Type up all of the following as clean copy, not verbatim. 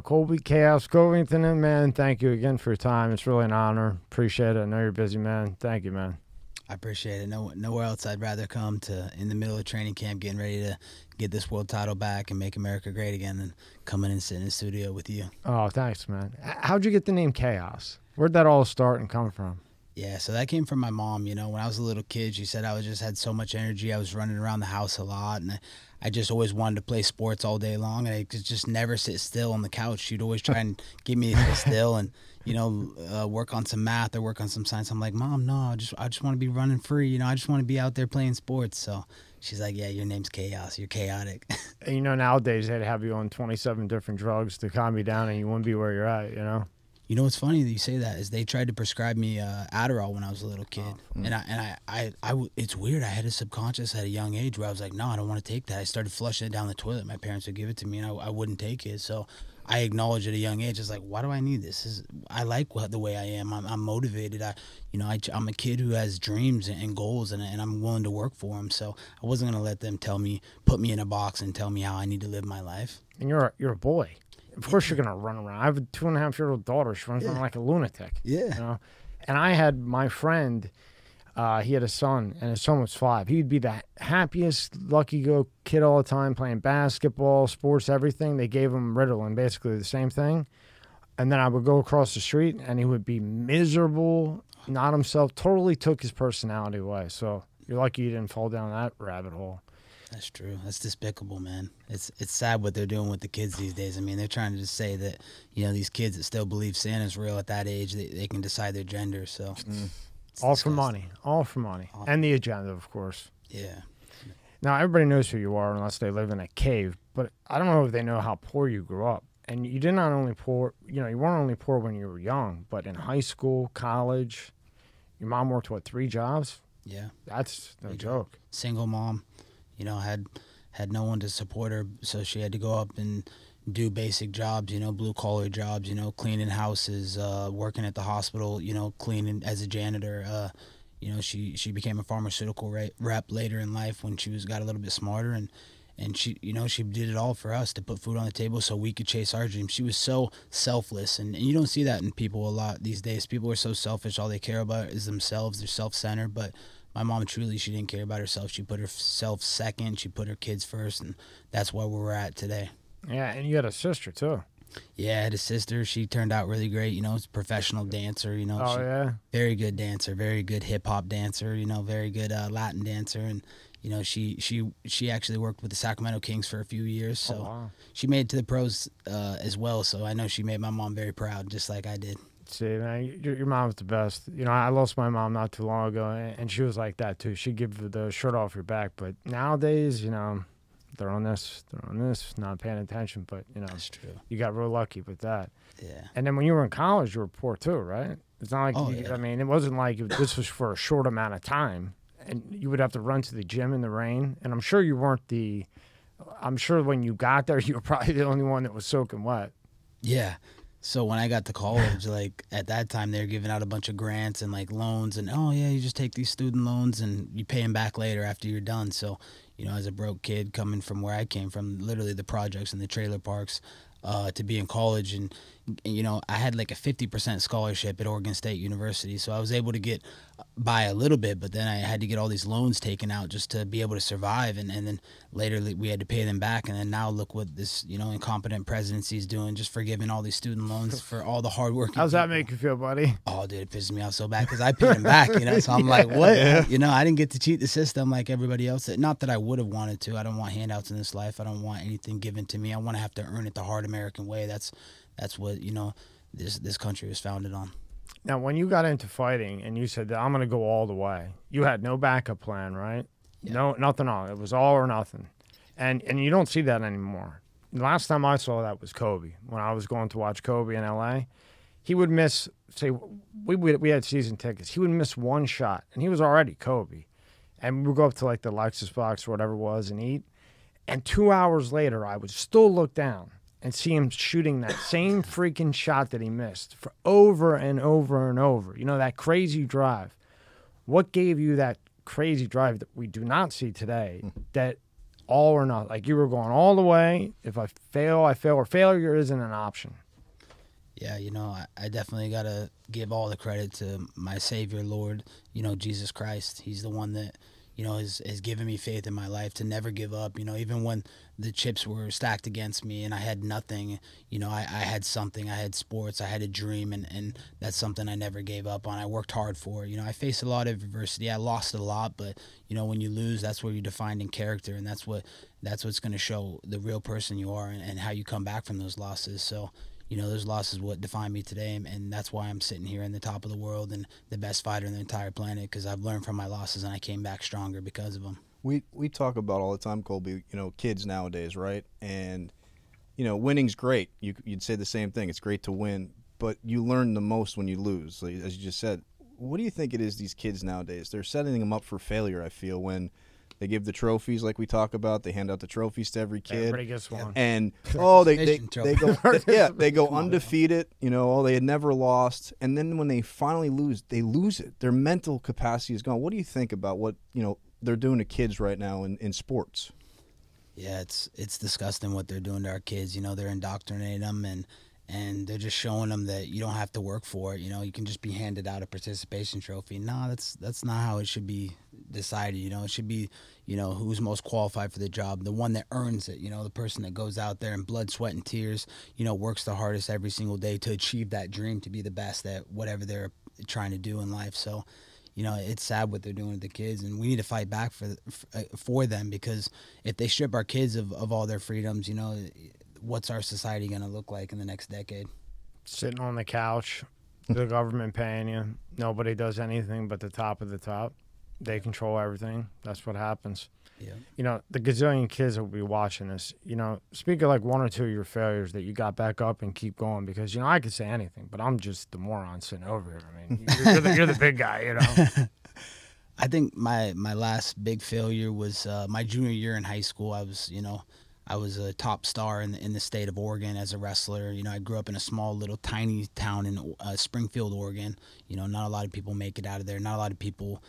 Colby Chaos Covington, and man, thank you again for your time. It's really an honor. Appreciate it. I know you're busy, man. Thank you, man. I appreciate it. Nowhere else I'd rather come to in the middle of training camp, getting ready to get this world title back and make America great again, than coming and sitting in the studio with you. Oh, thanks, man. How'd you get the name Chaos? Where'd that all start and come from? Yeah, so that came from my mom. You know, when I was a little kid, she said I just had so much energy. I was running around the house a lot, and I just always wanted to play sports all day long, and I could just never sit still on the couch. She'd always try and get me to sit still and, you know, work on some math or work on some science. I'm like, Mom, no, I just want to be running free. You know, I just want to be out there playing sports. So she's like, yeah, your name's Chaos. You're chaotic. And, you know, nowadays they'd have you on 27 different drugs to calm you down, and you wouldn't be where you're at, you know? You know what's funny that you say that is they tried to prescribe me Adderall when I was a little kid, and it's weird. I had a subconscious at a young age where I was like, no, I don't want to take that. I started flushing it down the toilet. My parents would give it to me, and I wouldn't take it. So I acknowledged at a young age. I was like, why do I need this? I like the way I am. I'm motivated. I'm a kid who has dreams and goals, and I'm willing to work for them. So I wasn't gonna let them put me in a box and tell me how I need to live my life. And you're a boy. Of course you're going to run around. I have a 2.5-year-old daughter. She runs around like a lunatic. Yeah. You know? And I had my friend, he had a son, and his son was 5. He'd be the happiest, lucky-go kid all the time, playing basketball, sports, everything. They gave him Ritalin, basically the same thing. And then I would go across the street, and he would be miserable, not himself, totally took his personality away. So you're lucky you didn't fall down that rabbit hole. That's true. That's despicable, man. It's sad what they're doing with the kids these days. I mean, they're trying to just say that, you know, these kids that still believe Santa's real at that age, they can decide their gender. So All for money. All for money. And the agenda, of course. Yeah. Now, everybody knows who you are unless they live in a cave, but I don't know if they know how poor you grew up. And you did not only poor, you know, you weren't only poor when you were young, but in high school, college, your mom worked, 3 jobs? Yeah. That's no joke. Single mom. You know, had no one to support her, so she had to go up and do basic jobs, you know, blue-collar jobs, you know, cleaning houses, working at the hospital, you know, cleaning as a janitor. You know, she became a pharmaceutical rep later in life when she got a little bit smarter, and she, you know, she did it all for us to put food on the table so we could chase our dreams. She was so selfless, and you don't see that in people a lot these days. People are so selfish. All they care about is themselves. They're self-centered, but my mom, truly, she didn't care about herself. She put herself second. She put her kids first, and that's where we're at today. Yeah, and you had a sister, too. Yeah, I had a sister. She turned out really great. You know, professional dancer. You know, yeah? Very good dancer, very good hip-hop dancer, you know, very good Latin dancer. And, you know, she actually worked with the Sacramento Kings for a few years. So she made it to the pros as well. So I know she made my mom very proud, just like I did. See, man, your mom's the best. You know, I lost my mom not too long ago, and she was like that, too. She'd give the shirt off your back. But nowadays, you know, they're on this, not paying attention. But, you know, that's true. You got real lucky with that. Yeah. And then when you were in college, you were poor, too, right? It's not like, I mean, it wasn't like this was for a short amount of time. And you would have to run to the gym in the rain. And I'm sure you weren't I'm sure when you got there, you were probably the only one that was soaking wet. Yeah. So when I got to college, like at that time, they were giving out a bunch of grants and like loans, and oh yeah, you just take these student loans and you pay them back later after you're done. So, you know, as a broke kid coming from where I came from, literally the projects and the trailer parks, to be in college, and you know, I had like a 50% scholarship at Oregon State University, so I was able to get by a little bit, but then I had to get all these loans taken out just to be able to survive, and then later we had to pay them back, and then now look what this, you know, incompetent presidency is doing, just forgiving all these student loans for all the hard work. How's that make you feel, buddy? Oh, dude, it pisses me off so bad because I paid them back, you know, so I'm like, what? Yeah. You know, I didn't get to cheat the system like everybody else. Not that I would have wanted to. I don't want handouts in this life. I don't want anything given to me. I want to have to earn it the hard American way. That's what, you know, this country was founded on. Now, when you got into fighting and you said that I'm going to go all the way, you had no backup plan, right? Yeah. No, nothing on. It was all or nothing. And you don't see that anymore. The last time I saw that was Kobe. When I was going to watch Kobe in L.A., he would miss, say, we had season tickets. He would miss one shot, and he was already Kobe. And we would go up to, like, the Lexus box or whatever it was and eat. And 2 hours later, I would still look down and see him shooting that same freaking shot that he missed for over and over and over. You know, that crazy drive. What gave you that crazy drive that we do not see today that all or nothing. Like you were going all the way. If I fail, I fail, or failure isn't an option. Yeah, I definitely got to give all the credit to my Savior, Lord, Jesus Christ. He's the one that, has given me faith in my life to never give up. Even when the chips were stacked against me and I had nothing, I had something. I had sports. I had a dream, and that's something I never gave up on. I worked hard for. I faced a lot of adversity. I lost a lot, but, when you lose, that's where you're defined in character, and that's what's going to show the real person you are and how you come back from those losses. So, those losses what define me today, and that's why I'm sitting here in the top of the world and the best fighter in the entire planet, because I've learned from my losses and I came back stronger because of them. We talk about all the time, Colby, kids nowadays, right? And, winning's great. You'd say the same thing. It's great to win, but you learn the most when you lose. Like, as you just said, what do you think it is these kids nowadays? They're setting them up for failure, I feel, when they give the trophies like we talk about. They hand out the trophies to every kid. Everybody gets one. And, they go undefeated. They had never lost. And then when they finally lose, they lose it. Their mental capacity is gone. What do you think about what, they're doing to kids right now in sports? Yeah, it's disgusting what they're doing to our kids. They're indoctrinating them, and they're just showing them that you don't have to work for it. You can just be handed out a participation trophy. No, that's not how it should be decided. It should be, who's most qualified for the job, the one that earns it. The person that goes out there in blood, sweat, and tears, works the hardest every single day to achieve that dream, to be the best at whatever they're trying to do in life. So, it's sad what they're doing to the kids, and we need to fight back for them, because if they strip our kids of all their freedoms, what's our society going to look like in the next decade? Sitting on the couch, the government paying you. Nobody does anything but the top of the top. They control everything. That's what happens. Yeah. The gazillion kids that will be watching this, speak of like one or two of your failures that you got back up and keep going, because, I could say anything, but I'm just the moron sitting over here. I mean, you're the big guy, I think my last big failure was my junior year in high school. I was a top star in the state of Oregon as a wrestler. I grew up in a small little tiny town in Springfield, Oregon. Not a lot of people make it out of there. Not a lot of people,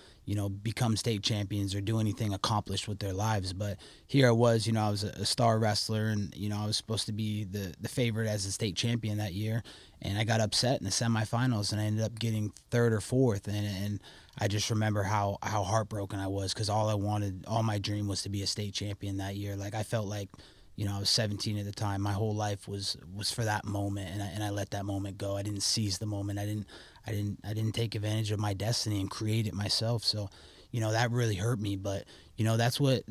become state champions or do anything accomplished with their lives. But here I was, I was a star wrestler, and, I was supposed to be the favorite as a state champion that year. And I got upset in the semifinals, and I ended up getting third or fourth. And I just remember how heartbroken I was, because all my dream was to be a state champion that year. Like, I felt like, I was 17 at the time. My whole life was for that moment, and I let that moment go. I didn't seize the moment. I didn't take advantage of my destiny and create it myself. So, that really hurt me. But, that's what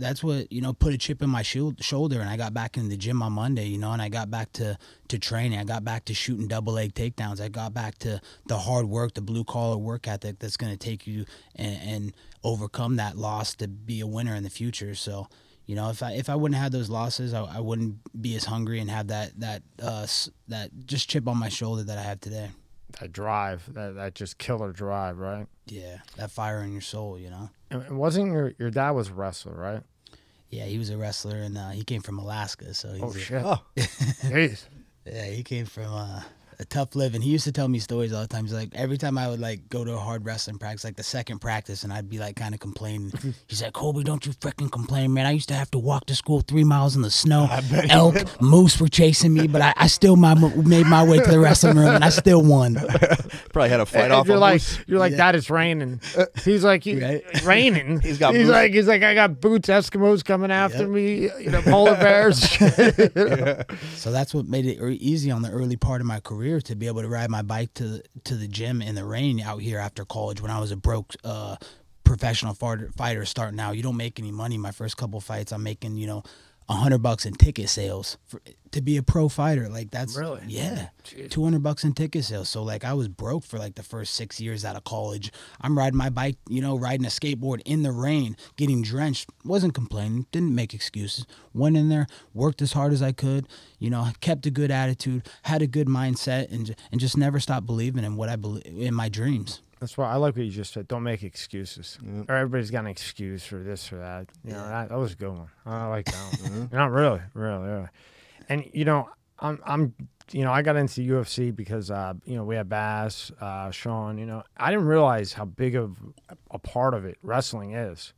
put a chip in my shoulder. And I got back in the gym on Monday, and I got back to training. I got back to shooting double leg takedowns. I got back to the hard work, the blue collar work ethic that's going to take you and overcome that loss to be a winner in the future. So, if I wouldn't have those losses, I wouldn't be as hungry and have that just chip on my shoulder that I have today. That drive, that just killer drive, right? Yeah, that fire in your soul, And wasn't your dad was a wrestler, right? Yeah, he was a wrestler, and he came from Alaska. So he's shit! Jeez. Yeah, he came from a tough living. He used to tell me stories all the time. He's like, every time I would like go to a hard wrestling practice, like the second practice, and I'd be like kind of complaining. He's like, Colby, don't you freaking complain, man. I used to have to walk to school 3 miles in the snow. Elk, moose were chasing me, but I still made my way to the wrestling room, and I still won. Probably had a fight off. You're like, Dad, it's raining. He's like, raining. He's like, I got boots, Eskimos coming after me, polar bears. So that's what made it easy on the early part of my career, to be able to ride my bike to the gym in the rain out here after college, when I was a broke professional fighter starting out. You don't make any money. My first couple fights, I'm making $100 in ticket sales to be a pro fighter. Like, that's really, yeah, $200 in ticket sales. So like, I was broke for like the first 6 years out of college. I'm riding my bike, riding a skateboard in the rain, getting drenched. Wasn't complaining, didn't make excuses. Went in there, worked as hard as I could, kept a good attitude, had a good mindset, and just never stopped believing in what I believe in, my dreams. That's why I like what you just said. Don't make excuses. Or everybody's got an excuse for this or that. That was a good one. I like that one. Not really. And I'm I got into UFC because we had Bass, Sean. I didn't realize how big of a part of it wrestling is.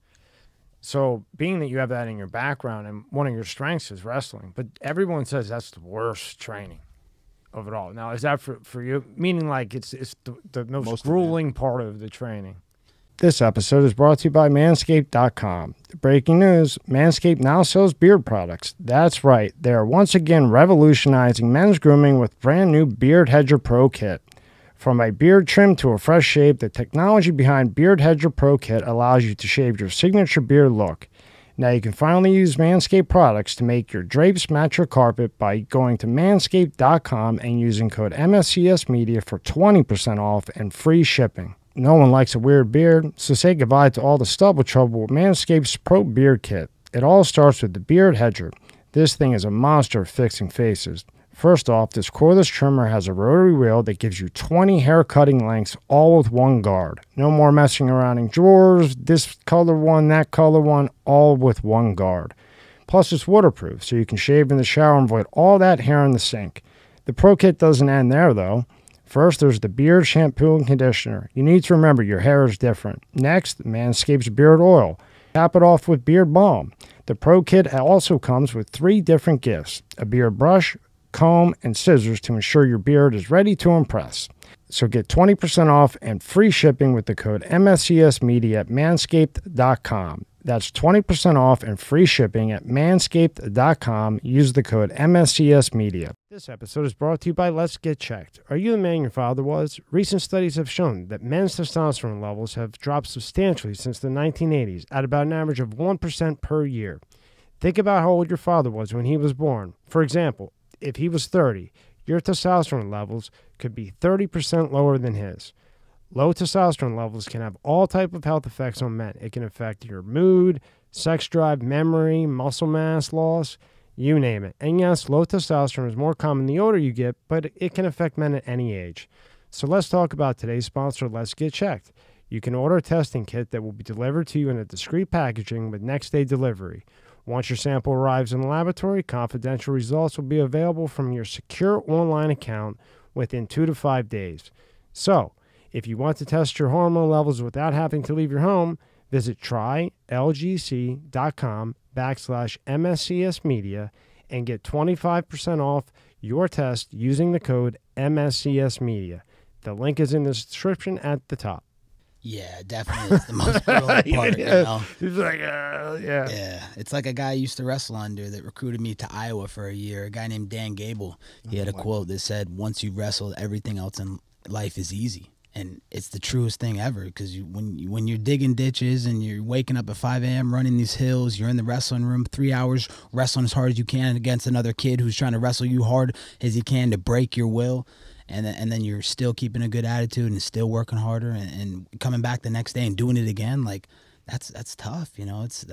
So, being that you have that in your background and one of your strengths is wrestling, but everyone says that's the worst training of it all. Now, is that for you? Meaning, like, it's the most grueling part of the training. This episode is brought to you by Manscaped.com. Breaking news, Manscaped now sells beard products. That's right, they are once again revolutionizing men's grooming with brand new Beard Hedger Pro Kit. From a beard trim to a fresh shave, the technology behind Beard Hedger Pro Kit allows you to shave your signature beard look. Now you can finally use Manscaped products to make your drapes match your carpet by going to Manscaped.com and using code MSCSmedia for 20% off and free shipping. No one likes a weird beard, so say goodbye to all the stubble trouble with Manscaped's Pro Beard Kit. It all starts with the Beard Hedger. This thing is a monster of fixing faces. First off, this cordless trimmer has a rotary wheel that gives you 20 hair cutting lengths, all with one guard. No more messing around in drawers, this color one, that color one, all with one guard. Plus, it's waterproof, so you can shave in the shower and avoid all that hair in the sink. The Pro Kit doesn't end there, though. First, there's the beard shampoo and conditioner. You need to remember your hair is different. Next, Manscaped's beard oil. Cap it off with beard balm. The Pro Kit also comes with 3 different gifts: a beard brush, comb, and scissors to ensure your beard is ready to impress. So get 20% off and free shipping with the code MSCSmedia at Manscaped.com. That's 20% off and free shipping at Manscaped.com. Use the code MSCSmedia. This episode is brought to you by Let's Get Checked. Are you the man your father was? Recent studies have shown that men's testosterone levels have dropped substantially since the 1980s at about an average of 1% per year. Think about how old your father was when he was born. For example, if he was 30, your testosterone levels could be 30% lower than his. Low testosterone levels can have all types of health effects on men. It can affect your mood, sex drive, memory, muscle mass loss, you name it. And yes, low testosterone is more common the older you get, but it can affect men at any age. So let's talk about today's sponsor, Let's Get Checked. You can order a testing kit that will be delivered to you in a discreet packaging with next-day delivery. Once your sample arrives in the laboratory, confidential results will be available from your secure online account within 2 to 5 days. So, if you want to test your hormone levels without having to leave your home, visit trylgc.com/MSCSmedia and get 25% off your test using the code MSCSmedia. The link is in the description at the top. Yeah, definitely. It's the most grueling part, you know? He's like, yeah. Yeah, it's like a guy I used to wrestle under that recruited me to Iowa for a year, a guy named Dan Gable. He had a quote that said, once you've wrestled, everything else in life is easy. And it's the truest thing ever, because when you're digging ditches and you're waking up at 5 a.m. running these hills, you're in the wrestling room 3 hours wrestling as hard as you can against another kid who's trying to wrestle you hard as he can to break your will, and then you're still keeping a good attitude and still working harder and coming back the next day and doing it again. Like that's tough, you know. It's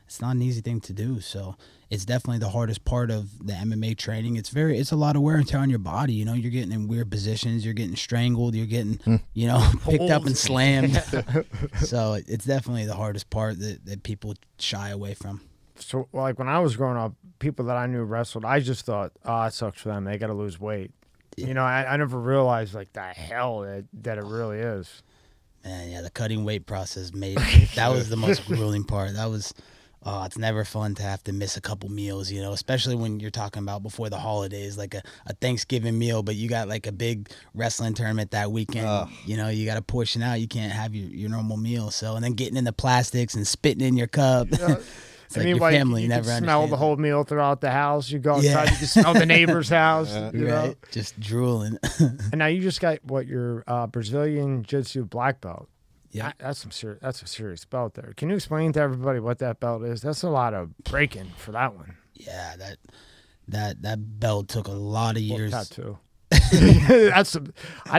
it's not an easy thing to do. So it's definitely the hardest part of the MMA training. It's a lot of wear and tear on your body. You know, you're getting in weird positions, you're getting strangled, you're getting, you know, picked up and slammed. So it's definitely the hardest part that people shy away from. So, like, when I was growing up, people that I knew wrestled, I just thought, it sucks for them. They got to lose weight. You know, I never realized, like, the hell that it really is. Man, yeah, the cutting weight process that was the most grueling part. That was... Oh, it's never fun to have to miss a couple meals, you know, especially when you're talking about before the holidays, like a Thanksgiving meal, but you got like a big wrestling tournament that weekend. You know, you got to portion out. You can't have your normal meal. So, and then getting in the plastics and spitting in your cup. It's like your family you never can smell the whole meal throughout the house. You go outside, you can smell the neighbor's house. You know? Just drooling. And now you just got your Brazilian Jiu-Jitsu black belt. Yeah, that's a serious belt there. Can you explain to everybody what that belt is? That's a lot of breaking for that one. Yeah, that belt took a lot of years. That too. I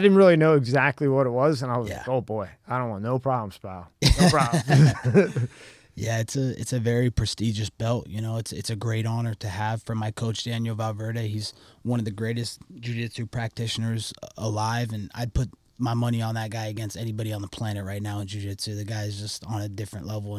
didn't really know exactly what it was, and I was like, oh boy, I don't want no problems, pal. No problems. Yeah, it's a very prestigious belt. You know, it's a great honor to have from my coach Daniel Valverde. He's one of the greatest jiu-jitsu practitioners alive, and I'd put my money on that guy against anybody on the planet right now in jiu-jitsu. The guy is just on a different level,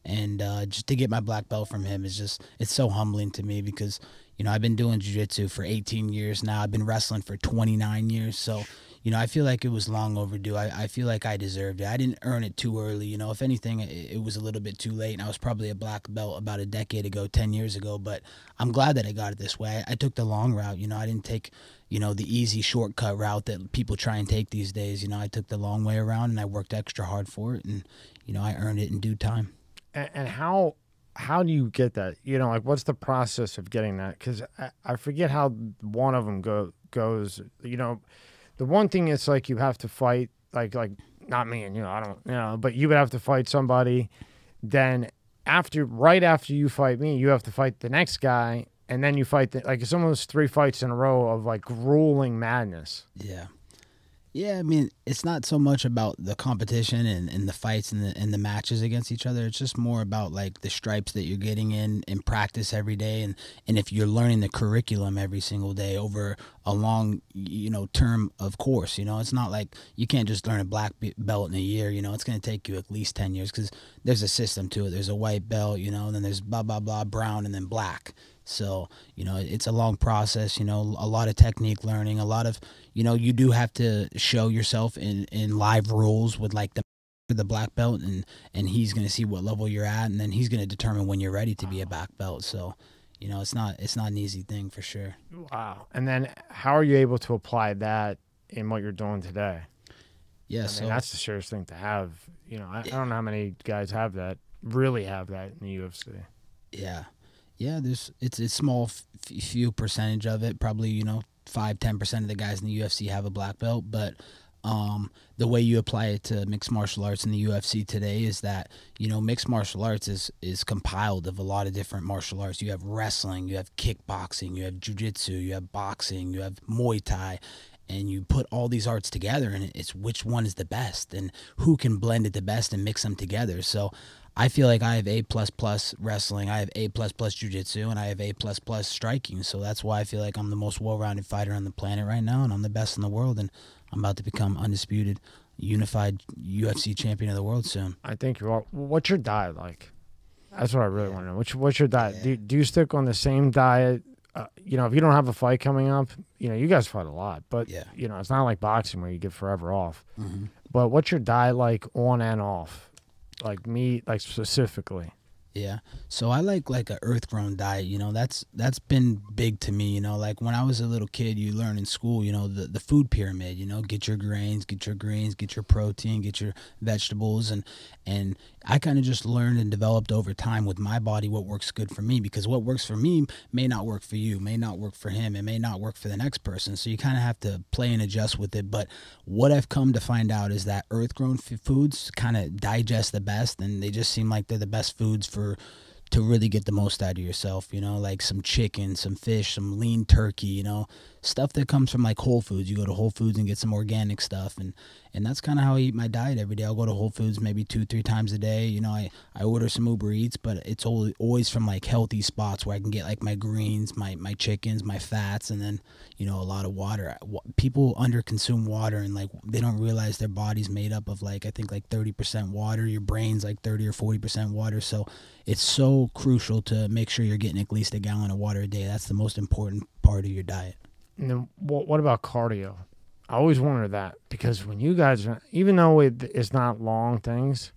and just to get my black belt from him it's so humbling to me, because, you know, I've been doing jiu-jitsu for 18 years now. I've been wrestling for 29 years. So, you know, I feel like it was long overdue. I feel like I deserved it. I didn't earn it too early. You know, if anything, it was a little bit too late. And I was probably a black belt about a decade ago, 10 years ago. But I'm glad that I got it this way. I took the long route. You know, I didn't take, you know, the easy shortcut route that people try and take these days. You know, I took the long way around and I worked extra hard for it. And, you know, I earned it in due time. And how do you get that? You know, like what's the process of getting that? Because I forget how one of them goes. You know, the one thing is like you have to fight like not me and you know I don't you know, but you would have to fight somebody. Then right after you fight me, you have to fight the next guy, and then you fight like it's almost 3 fights in a row of like grueling madness. Yeah. Yeah, I mean, it's not so much about the competition and the fights and the matches against each other. It's just more about like the stripes that you're getting in practice every day, and if you're learning the curriculum every single day over a long, you know, term of course. You know, it's not like you can't just learn a black belt in a year. You know, it's going to take you at least 10 years because there's a system to it. There's a white belt, you know, and then there's blah blah blah brown and then black. So, you know, it's a long process, you know, a lot of technique learning, a lot of, you know, you do have to show yourself in live rules with like the black belt, and he's going to see what level you're at, and then he's going to determine when you're ready to be a black belt. So, you know, it's not an easy thing for sure. Wow. And then how are you able to apply that in what you're doing today? Yeah. I mean, that's the serious thing to have. You know, I don't know how many guys really have that in the UFC. Yeah. Yeah, it's small, few percentage of it. Probably, you know, 5-10% of the guys in the UFC have a black belt. But the way you apply it to mixed martial arts in the UFC today is that, you know, mixed martial arts is compiled of a lot of different martial arts. You have wrestling, you have kickboxing, you have jiu-jitsu, you have boxing, you have Muay Thai. And you put all these arts together, and it's which one is the best and who can blend it the best and mix them together. So I feel like I have A++ wrestling, I have A++ jiu-jitsu, and I have A++ striking. So that's why I feel like I'm the most well-rounded fighter on the planet right now, and I'm the best in the world, and I'm about to become undisputed, unified UFC champion of the world soon. I think you are. What's your diet like? That's what I really want to know. What's your diet? Yeah. Do you stick on the same diet? You know, if you don't have a fight coming up, you know, you guys fight a lot, but, you know, it's not like boxing where you get forever off. Mm-hmm. But what's your diet like on and off? Like meat, like specifically? Yeah. So I like a earth-grown diet, you know. That's been big to me, you know. Like when I was a little kid, you learn in school, you know, the food pyramid, you know, get your grains, get your greens, get your protein, get your vegetables, and I kind of just learned and developed over time with my body what works good for me, because what works for me may not work for you, may not work for him, it may not work for the next person. So you kind of have to play and adjust with it. But what I've come to find out is that earth-grown foods kind of digest the best, and they just seem like they're the best foods to really get the most out of yourself, you know, like some chicken, some fish, some lean turkey, you know, stuff that comes from like Whole Foods. You go to Whole Foods and get some organic stuff, and that's kind of how I eat my diet every day. I'll go to Whole Foods maybe 2-3 times a day. You know, I order some Uber Eats, but it's always from like healthy spots where I can get like my greens, my chickens, my fats, and then, you know, a lot of water. People underconsume water, and like they don't realize their body's made up of like, I think like 30% water. Your brain's like 30 or 40% water. So it's so crucial to make sure you're getting at least a gallon of water a day. That's the most important part of your diet. And then what about cardio? I always wonder that, because when you guys, even though it's not long things,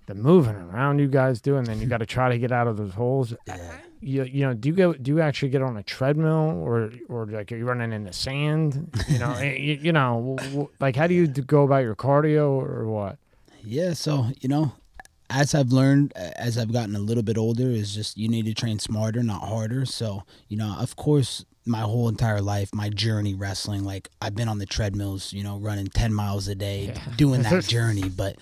the moving around you guys do, and then you got to try to get out of those holes. Yeah. You know, do you actually get on a treadmill, or like are you running in the sand? You know, you know, like how do you go about your cardio or what? Yeah, so you know, as I've learned, as I've gotten a little bit older, is just you need to train smarter, not harder. So, you know, of course, my whole entire life, my journey wrestling, like I've been on the treadmills, you know, running 10 miles a day, doing that journey. But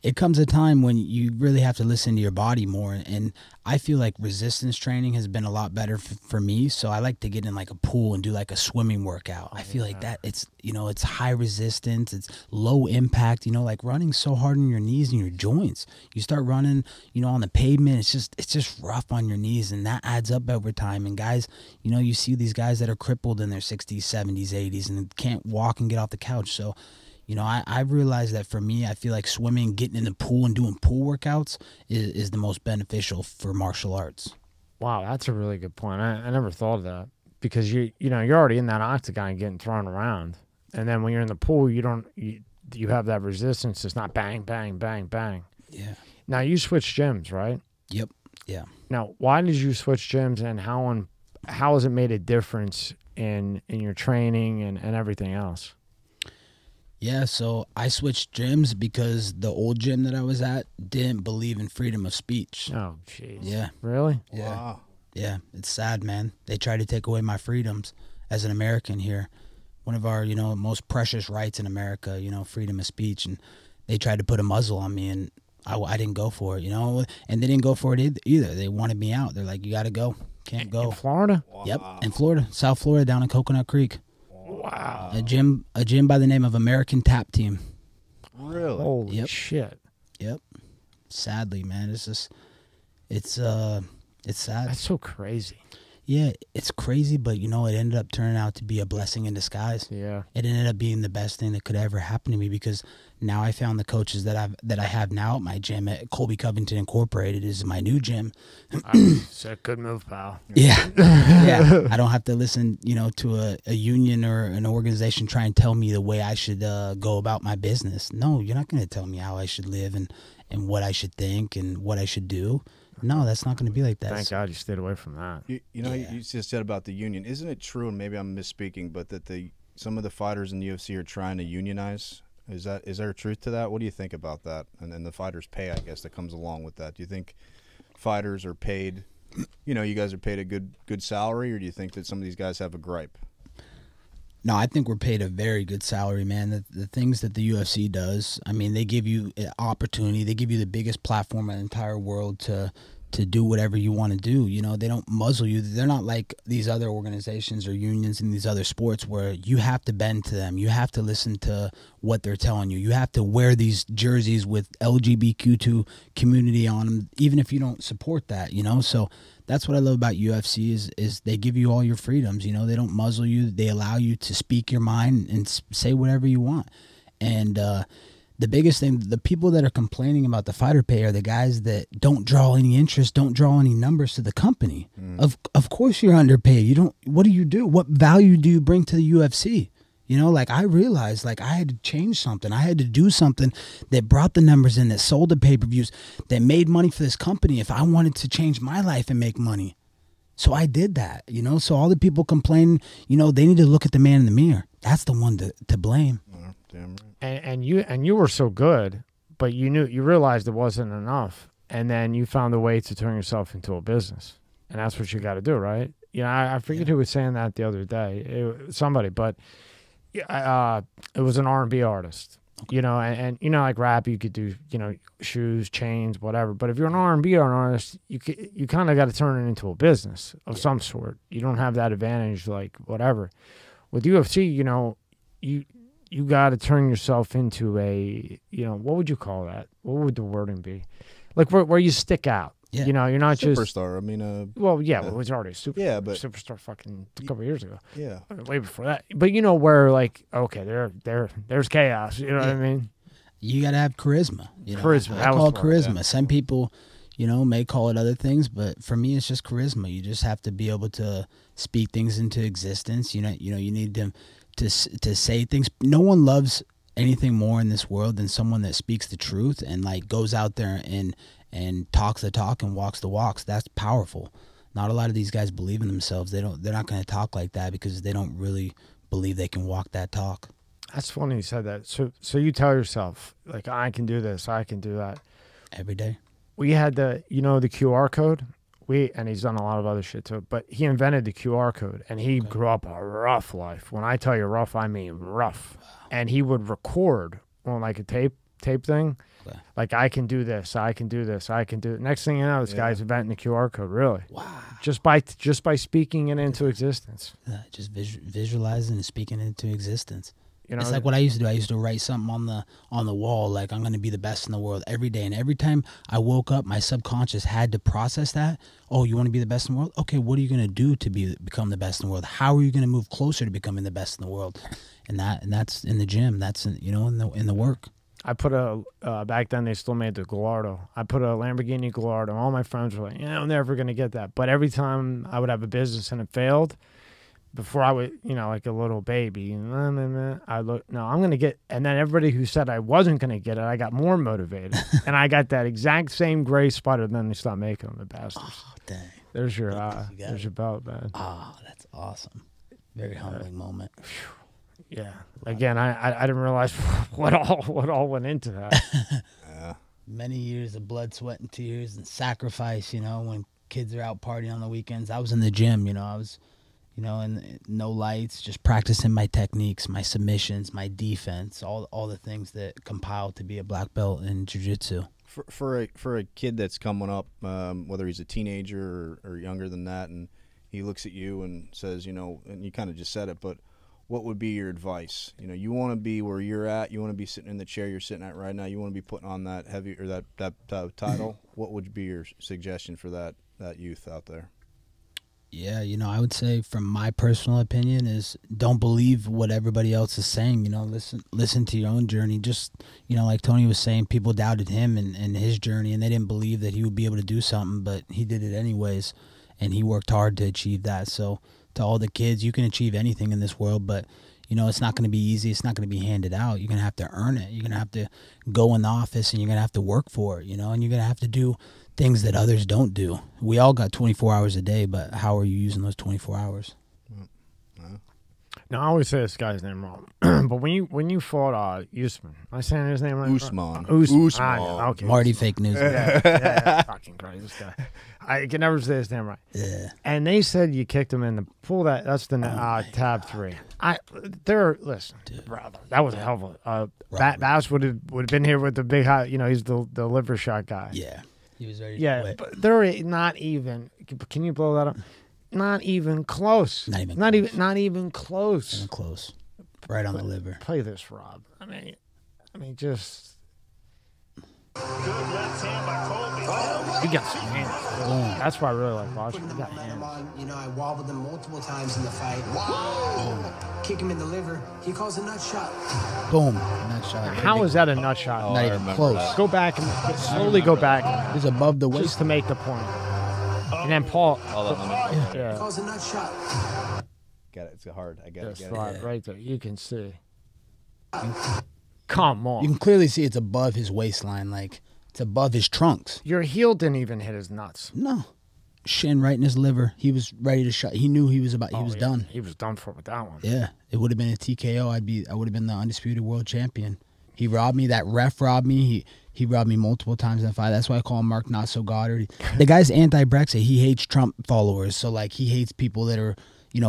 it comes a time when you really have to listen to your body more. And I feel like resistance training has been a lot better for me. So I like to get in like a pool and do like a swimming workout. I feel like that it's, you know, it's high resistance, it's low impact, you know, like running so hard on your knees and your joints. You start running, you know, on the pavement, it's just rough on your knees, and that adds up over time. And guys, you know, you see these guys that are crippled in their 60s, 70s, 80s and can't walk and get off the couch. So, you know, I realized that for me, I feel like swimming, getting in the pool and doing pool workouts is the most beneficial for martial arts. Wow, that's a really good point. I never thought of that, because you know, you're already in that octagon getting thrown around. And then when you're in the pool, you have that resistance. It's not bang, bang, bang, bang. Yeah. Now, you switched gyms, right? Yep. Yeah. Now, why did you switch gyms, and how has it made a difference in your training and everything else? Yeah, so I switched gyms because the old gym that I was at didn't believe in freedom of speech. Oh, jeez. Yeah. Really? Yeah. Wow. Yeah, it's sad, man. They tried to take away my freedoms as an American here. One of our, most precious rights in America, freedom of speech. And they tried to put a muzzle on me, and I didn't go for it, And they didn't go for it either. They wanted me out. They're like, you got to go. Can't go. In Florida? Wow. Yep, in Florida, South Florida, down in Coconut Creek. Wow. A gym by the name of American Tap Team. Really? Holy Yep. shit. Yep. Sadly, man, it's sad. That's so crazy. Yeah, it's crazy, but it ended up turning out to be a blessing in disguise. Yeah. It ended up being the best thing that could ever happen to me, because now I found the coaches that I have now at my gym at Colby Covington Incorporated is my new gym. It's a good move, pal. Yeah. Yeah. I don't have to listen, to a union or an organization try and tell me the way I should go about my business. No, you're not going to tell me how I should live and what I should think and what I should do. No, that's not going to be like that. Thank God you stayed away from that. You just said about the union. Isn't it true, and maybe I'm misspeaking, but that some of the fighters in the UFC are trying to unionize? Is there truth to that? What do you think about that? And then the fighters' pay, I guess, that comes along with that. Do you think fighters are paid? You guys are paid a good salary, or do you think that some of these guys have a gripe? No, I think we're paid a very good salary, man. The things that the UFC does, I mean, they give you an opportunity. They give you the biggest platform in the entire world to do whatever you want to do. They don't muzzle you. They're not like these other organizations or unions in these other sports where you have to bend to them. You have to listen to what they're telling you. You have to wear these jerseys with LGBTQ2 community on them, even if you don't support that, So that's what I love about UFC is they give you all your freedoms. They don't muzzle you. They allow you to speak your mind and say whatever you want. And the biggest thing, the people that are complaining about the fighter pay are the guys that don't draw any interest, don't draw any numbers to the company. Of course you're underpaid. What do you do? What value do you bring to the UFC? I realized I had to change something. I had to do something that brought the numbers in, that sold the pay-per-views, that made money for this company if I wanted to change my life and make money. So I did that, So all the people complaining, they need to look at the man in the mirror. That's the one to blame. Oh, damn right. And you were so good, but you realized it wasn't enough, and then you found a way to turn yourself into a business, and that's what you got to do, right? I forget who was saying that the other day, somebody, but it was an R&B artist, and like rap, you could do shoes, chains, whatever. But if you're an R&B artist, you kind of got to turn it into a business of some sort. You don't have that advantage, like whatever. With UFC, you got to turn yourself into a, what would you call that? What would the wording be? Like where you stick out. Yeah. You're not just Superstar. I mean, well, yeah, it was already a superstar fucking a couple years ago. yeah. Way before that. But where like, okay, there's chaos. You know what I mean? You got to have charisma. Charisma. I call it charisma. Some people, may call it other things, but for me, it's just charisma. You just have to be able to speak things into existence. You need them to say things. No one loves anything more in this world than someone that speaks the truth and goes out there and talks the talk and walks the walks. That's powerful. Not a lot of these guys believe in themselves. They're not going to talk like that because they don't really believe they can walk that talk. That's funny you said that. So you tell yourself, I can do this, I can do that. Every day. We had the QR code. And he's done a lot of other shit too, but he invented the QR code, and he grew up a rough life. When I tell you rough, I mean rough. And he would record on a tape thing. Okay. I can do this, I can do this, I can do it. Next thing you know, this guy's inventing the QR code, really. Wow. Just by speaking it into existence. Just visualizing and speaking it into existence. It's like what I used to do. I used to write something on the wall, I'm going to be the best in the world every day. And every time I woke up, my subconscious had to process that. Oh, you want to be the best in the world? Okay, what are you going to do to become the best in the world? How are you going to move closer to becoming the best in the world? And that's in the gym. That's in the work. I put back then they still made the Gallardo. I put a Lamborghini Gallardo. All my friends were like, I'm never going to get that. But every time I would have a business and it failed, before I was, like a little baby. I look, no, I'm going to get, and then everybody who said I wasn't going to get it, I got more motivated. And I got that exact same gray spider, then they stopped making them, the bastards. Oh, dang. There's your belt, man. Oh, that's awesome. Very humbling moment. Yeah. Again, I didn't realize what all went into that. Many years of blood, sweat, and tears and sacrifice, when kids are out partying on the weekends. I was in the gym, I was, and no lights, just practicing my techniques, my submissions, my defense, all the things that compile to be a black belt in jiu-jitsu. For a kid that's coming up, whether he's a teenager or younger than that, and he looks at you and says, and you kind of just said it, but what would be your advice? You want to be where you're at. You want to be sitting in the chair you're sitting at right now. You want to be putting on that heavy or that title. What would be your suggestion for that youth out there? Yeah, I would say from my personal opinion is don't believe what everybody else is saying. Listen to your own journey. Just, like Tony was saying, people doubted him and his journey, and they didn't believe that he would be able to do something, but he did it anyways, and he worked hard to achieve that. So to all the kids, you can achieve anything in this world, but it's not going to be easy. It's not going to be handed out. You're going to have to earn it. You're going to have to go in the office, and you're going to have to work for it, and you're going to have to do things that others don't do. We all got 24 hours a day, but how are you using those 24 hours? Now, I always say this guy's name wrong, but when you fought Usman, am I saying his name right? Usman. Okay. Marty Fake News. Yeah, fucking Christ, this guy. I can never say his name right. Yeah. And they said you kicked him in the pull. That's the tab 3. Listen, dude, brother, that was a hell of a. Bass would have been here with the big high. He's the liver shot guy. Yeah, he was ready. Yeah, to quit. but they're not even. Can you blow that up? Not even close. Not even close. Even close. Right on the liver. Play this, Rob. I mean, just. You got some hands. That's why I really like watching. You got hands. I wobbled him multiple times in the fight. Wow. Kick him in the liver. He calls a nut shot. Boom. Nut shot. How is that a nut shot? Not even close. That. Go back and slowly go back. It's above the waist. Just to make the point. And then Paul. He calls a nut shot. Got it. It's hard. I got That's it. right there. You can see. Come on. You can clearly see it's above his waistline, like it's above his trunks. Your heel didn't even hit his nuts. No. Shin right in his liver. He was ready to shot. He knew he was done. He was done for with that one. Yeah. It would have been a TKO. I would have been the undisputed world champion. He robbed me. That ref robbed me. He robbed me multiple times in the fight. That's why I call him Mark Not So Goddard. The guy's anti-Brexit. He hates Trump followers. So, he hates people that are,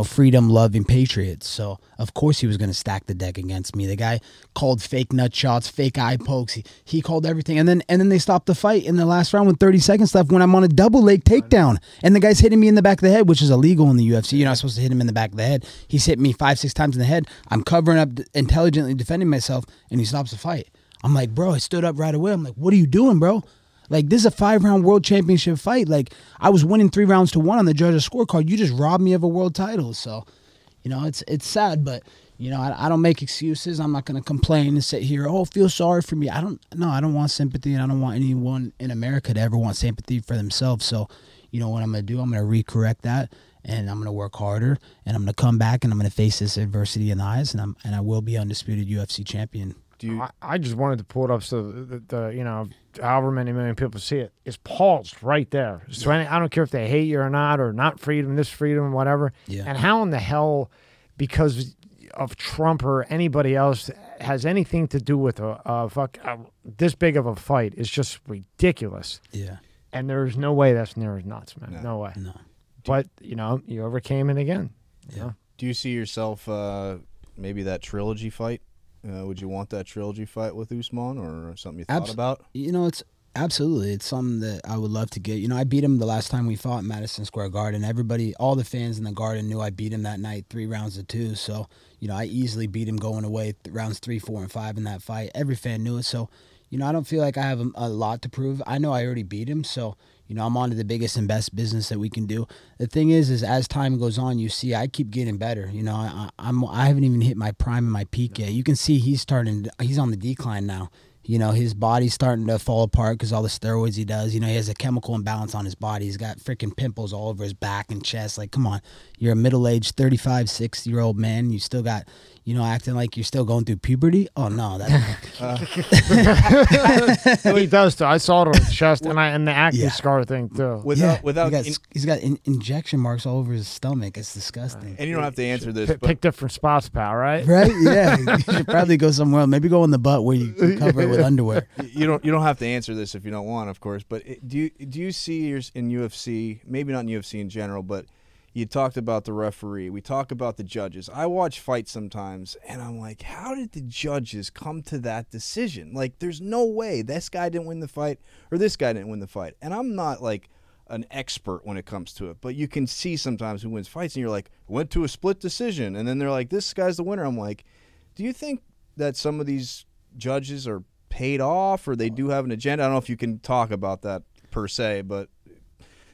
freedom-loving patriots. So, of course he was going to stack the deck against me. The guy called fake nut shots, fake eye pokes. He called everything. And then they stopped the fight in the last round with 30 seconds left when I'm on a double leg takedown. And the guy's hitting me in the back of the head, which is illegal in the UFC. You're not supposed to hit him in the back of the head. He's hit me 5-6 times in the head. I'm covering up, intelligently defending myself, and he stops the fight. I'm like, bro, I stood up right away. I'm like, what are you doing, bro? This is a 5-round world championship fight. I was winning 3 rounds to 1 on the judges' scorecard. You just robbed me of a world title. So, it's sad, but, I don't make excuses. I'm not going to complain and sit here, feel sorry for me. I don't want sympathy, and I don't want anyone in America to ever want sympathy for themselves. So, what I'm going to do? I'm going to recorrect that, and I'm going to work harder, and I'm going to come back, and I'm going to face this adversity in the eyes, and I will be undisputed UFC champion. I just wanted to pull it up so the however many million people see it. It's paused right there. So I don't care if they hate you or not freedom, this freedom, whatever. Yeah. And how in the hell, because of Trump or anybody else, has anything to do with this big of a fight is just ridiculous. Yeah. And there's no way that's near his nuts, man. No way. No. But, you overcame it again. Yeah. Do you see yourself maybe that trilogy fight? Would you want that trilogy fight with Usman or something you thought about? It's absolutely. It's something that I would love to get. I beat him the last time we fought in Madison Square Garden. All the fans in the Garden knew I beat him that night 3 rounds to 2. So, I easily beat him going away rounds 3, 4, and 5 in that fight. Every fan knew it. So, I don't feel like I have a lot to prove. I know I already beat him. So, I'm on to the biggest and best business that we can do. The thing is as time goes on, you see I keep getting better. I haven't even hit my prime and my peak yet. You can see he's on the decline now. You know, his body's starting to fall apart because all the steroids he does. You know, he has a chemical imbalance on his body. He's got freaking pimples all over his back and chest. Like, come on. You're a middle-aged 35, 60-year-old man. You still got, you know, acting like you're still going through puberty. Oh, no. He does, too. I saw it on his chest and the acne scar thing, too. He's got injection marks all over his stomach. It's disgusting. And you don't have to answer this. Pick different spots, pal, right? Right? Yeah. You should probably go somewhere else. Maybe go in the butt where you can cover it with underwear. You don't have to answer this if you don't want, of course. But do you see in UFC, maybe not in UFC in general, but you talked about the referee. We talk about the judges. I watch fights sometimes, and I'm like, how did the judges come to that decision? Like, there's no way this guy didn't win the fight or this guy didn't win the fight. And I'm not like an expert when it comes to it, but you can see sometimes who wins fights, and you're like, went to a split decision, and then they're like, this guy's the winner. I'm like, do you think that some of these judges are paid off, or they do have an agenda? I don't know if you can talk about that per se, but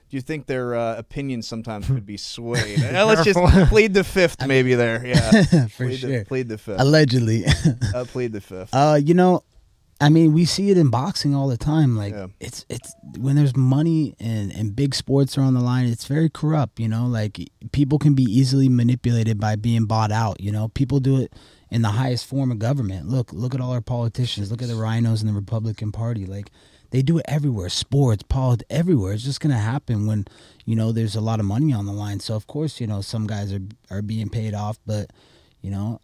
do you think their opinions sometimes could be swayed? Let's just plead the fifth, maybe there. Yeah, plead the fifth. Allegedly. Plead the fifth. You know, I mean, we see it in boxing all the time. Like, it's when there's money and big sports are on the line, it's very corrupt. You know, like people can be easily manipulated by being bought out. You know, people do it in the highest form of government. Look at all our politicians. Look at the rhinos in the Republican Party. Like, they do it everywhere, sports, politics, everywhere. It's just going to happen when, you know, there's a lot of money on the line. So, of course, you know, some guys are being paid off, but, you know,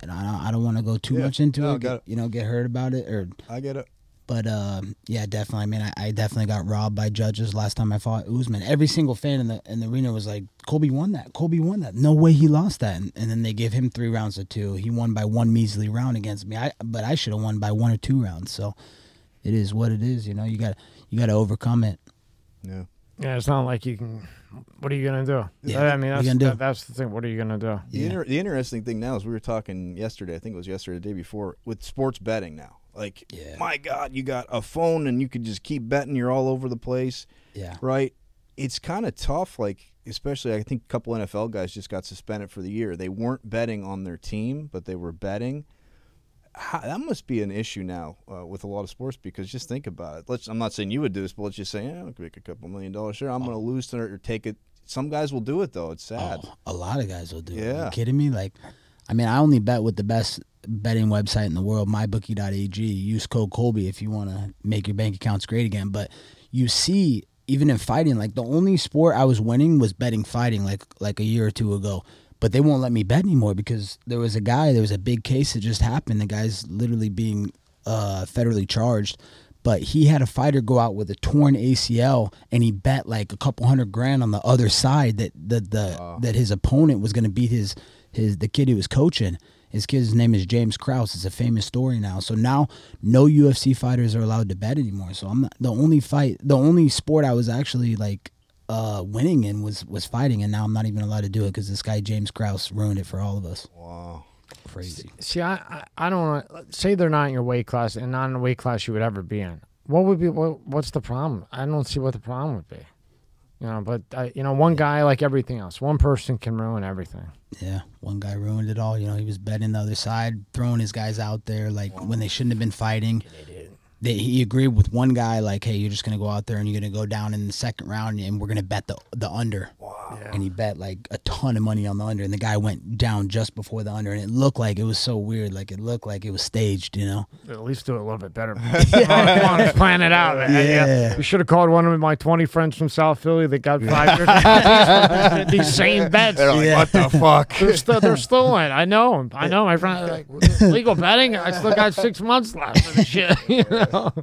and I don't want to go too much into it, get hurt about it. I get it. But, yeah, definitely. I mean, I definitely got robbed by judges last time I fought Usman. Every single fan in the arena was like, Colby won that. Colby won that. No way he lost that. And then they gave him 3 rounds to 2. He won by 1 measly round against me. But I should have won by 1 or 2 rounds. So it is what it is. You know, you got to overcome it. Yeah. Yeah, it's not like you can. What are you gonna do? Yeah, I mean, that's the thing. What are you gonna do? The interesting thing now is we were talking yesterday. I think it was yesterday, the day before, with sports betting now. Like, my God, you got a phone and you could just keep betting. You're all over the place. Yeah. Right. It's kind of tough. Like, especially, I think a couple NFL guys just got suspended for the year. They weren't betting on their team, but they were betting. That must be an issue now with a lot of sports, because just think about it. I'm not saying you would do this, but let's just say, I could make a couple $1 million. Sure, I'm going to lose tonight or take it. Some guys will do it, though. It's sad. Oh, a lot of guys will do it. Yeah. Are you kidding me? Like, I mean, I only bet with the best betting website in the world, mybookie.ag. Use code Colby if you want to make your bank accounts great again. But you see, even in fighting, like, the only sport I was winning was betting fighting, like a year or 2 ago. But they won't let me bet anymore because there was a big case that just happened. The guy's literally being federally charged. But he had a fighter go out with a torn ACL, and he bet like a couple $100,000 on the other side that his opponent was going to beat the kid he was coaching. His kid's name is James Krause. It's a famous story now. So now no UFC fighters are allowed to bet anymore. So I'm not, the only sport I was actually like winning in was fighting, and now I'm not even allowed to do it because this guy James Krause ruined it for all of us. Wow. Crazy. See, I don't want, say they're not in your weight class and not in the weight class you would ever be in. What's the problem? I don't see what the problem would be. You know, but one guy, like everything else, one person can ruin everything. Yeah, one guy ruined it all. You know, he was betting the other side, throwing his guys out there like when they shouldn't have been fighting. He agreed with one guy, like, hey, you're just going to go out there and you're going to go down in the second round and we're going to bet the under. Wow. Yeah. And he bet like a ton of money on the under, and the guy went down just before the under, and it looked like it was so weird. Like, it looked like it was staged, you know? At least do it a little bit better. Come on, plan it out. Yeah. We should have called one of my 20 friends from South Philly that got 5 years. These same bets. They're like, what the fuck? They're still in. I know, my friend. Like, legal betting. I still got 6 months left of the shit. You know.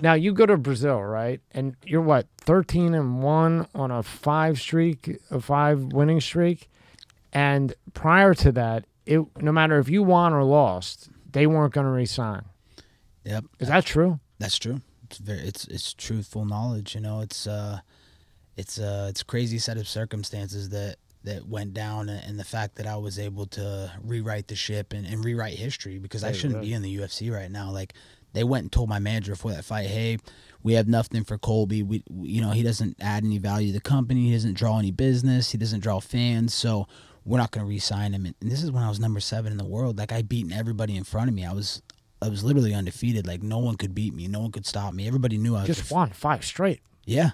Now you go to Brazil, right? And you're what, 13-1 on a 5 winning streak. And prior to that, no matter if you won or lost, they weren't going to resign. Yep. Is that true? That's true. It's truthful knowledge. You know, it's a crazy set of circumstances that went down, and the fact that I was able to rewrite the ship and rewrite history, because I shouldn't be in the UFC right now. Like, they went and told my manager for that fight, hey, we have nothing for Colby. He doesn't add any value to the company. He doesn't draw any business. He doesn't draw fans. So we're not going to re-sign him. And this is when I was number 7 in the world. Like, I beaten everybody in front of me. I was was literally undefeated. Like no one could beat me, no one could stop me. Everybody knew I was Just won 5 straight. Yeah.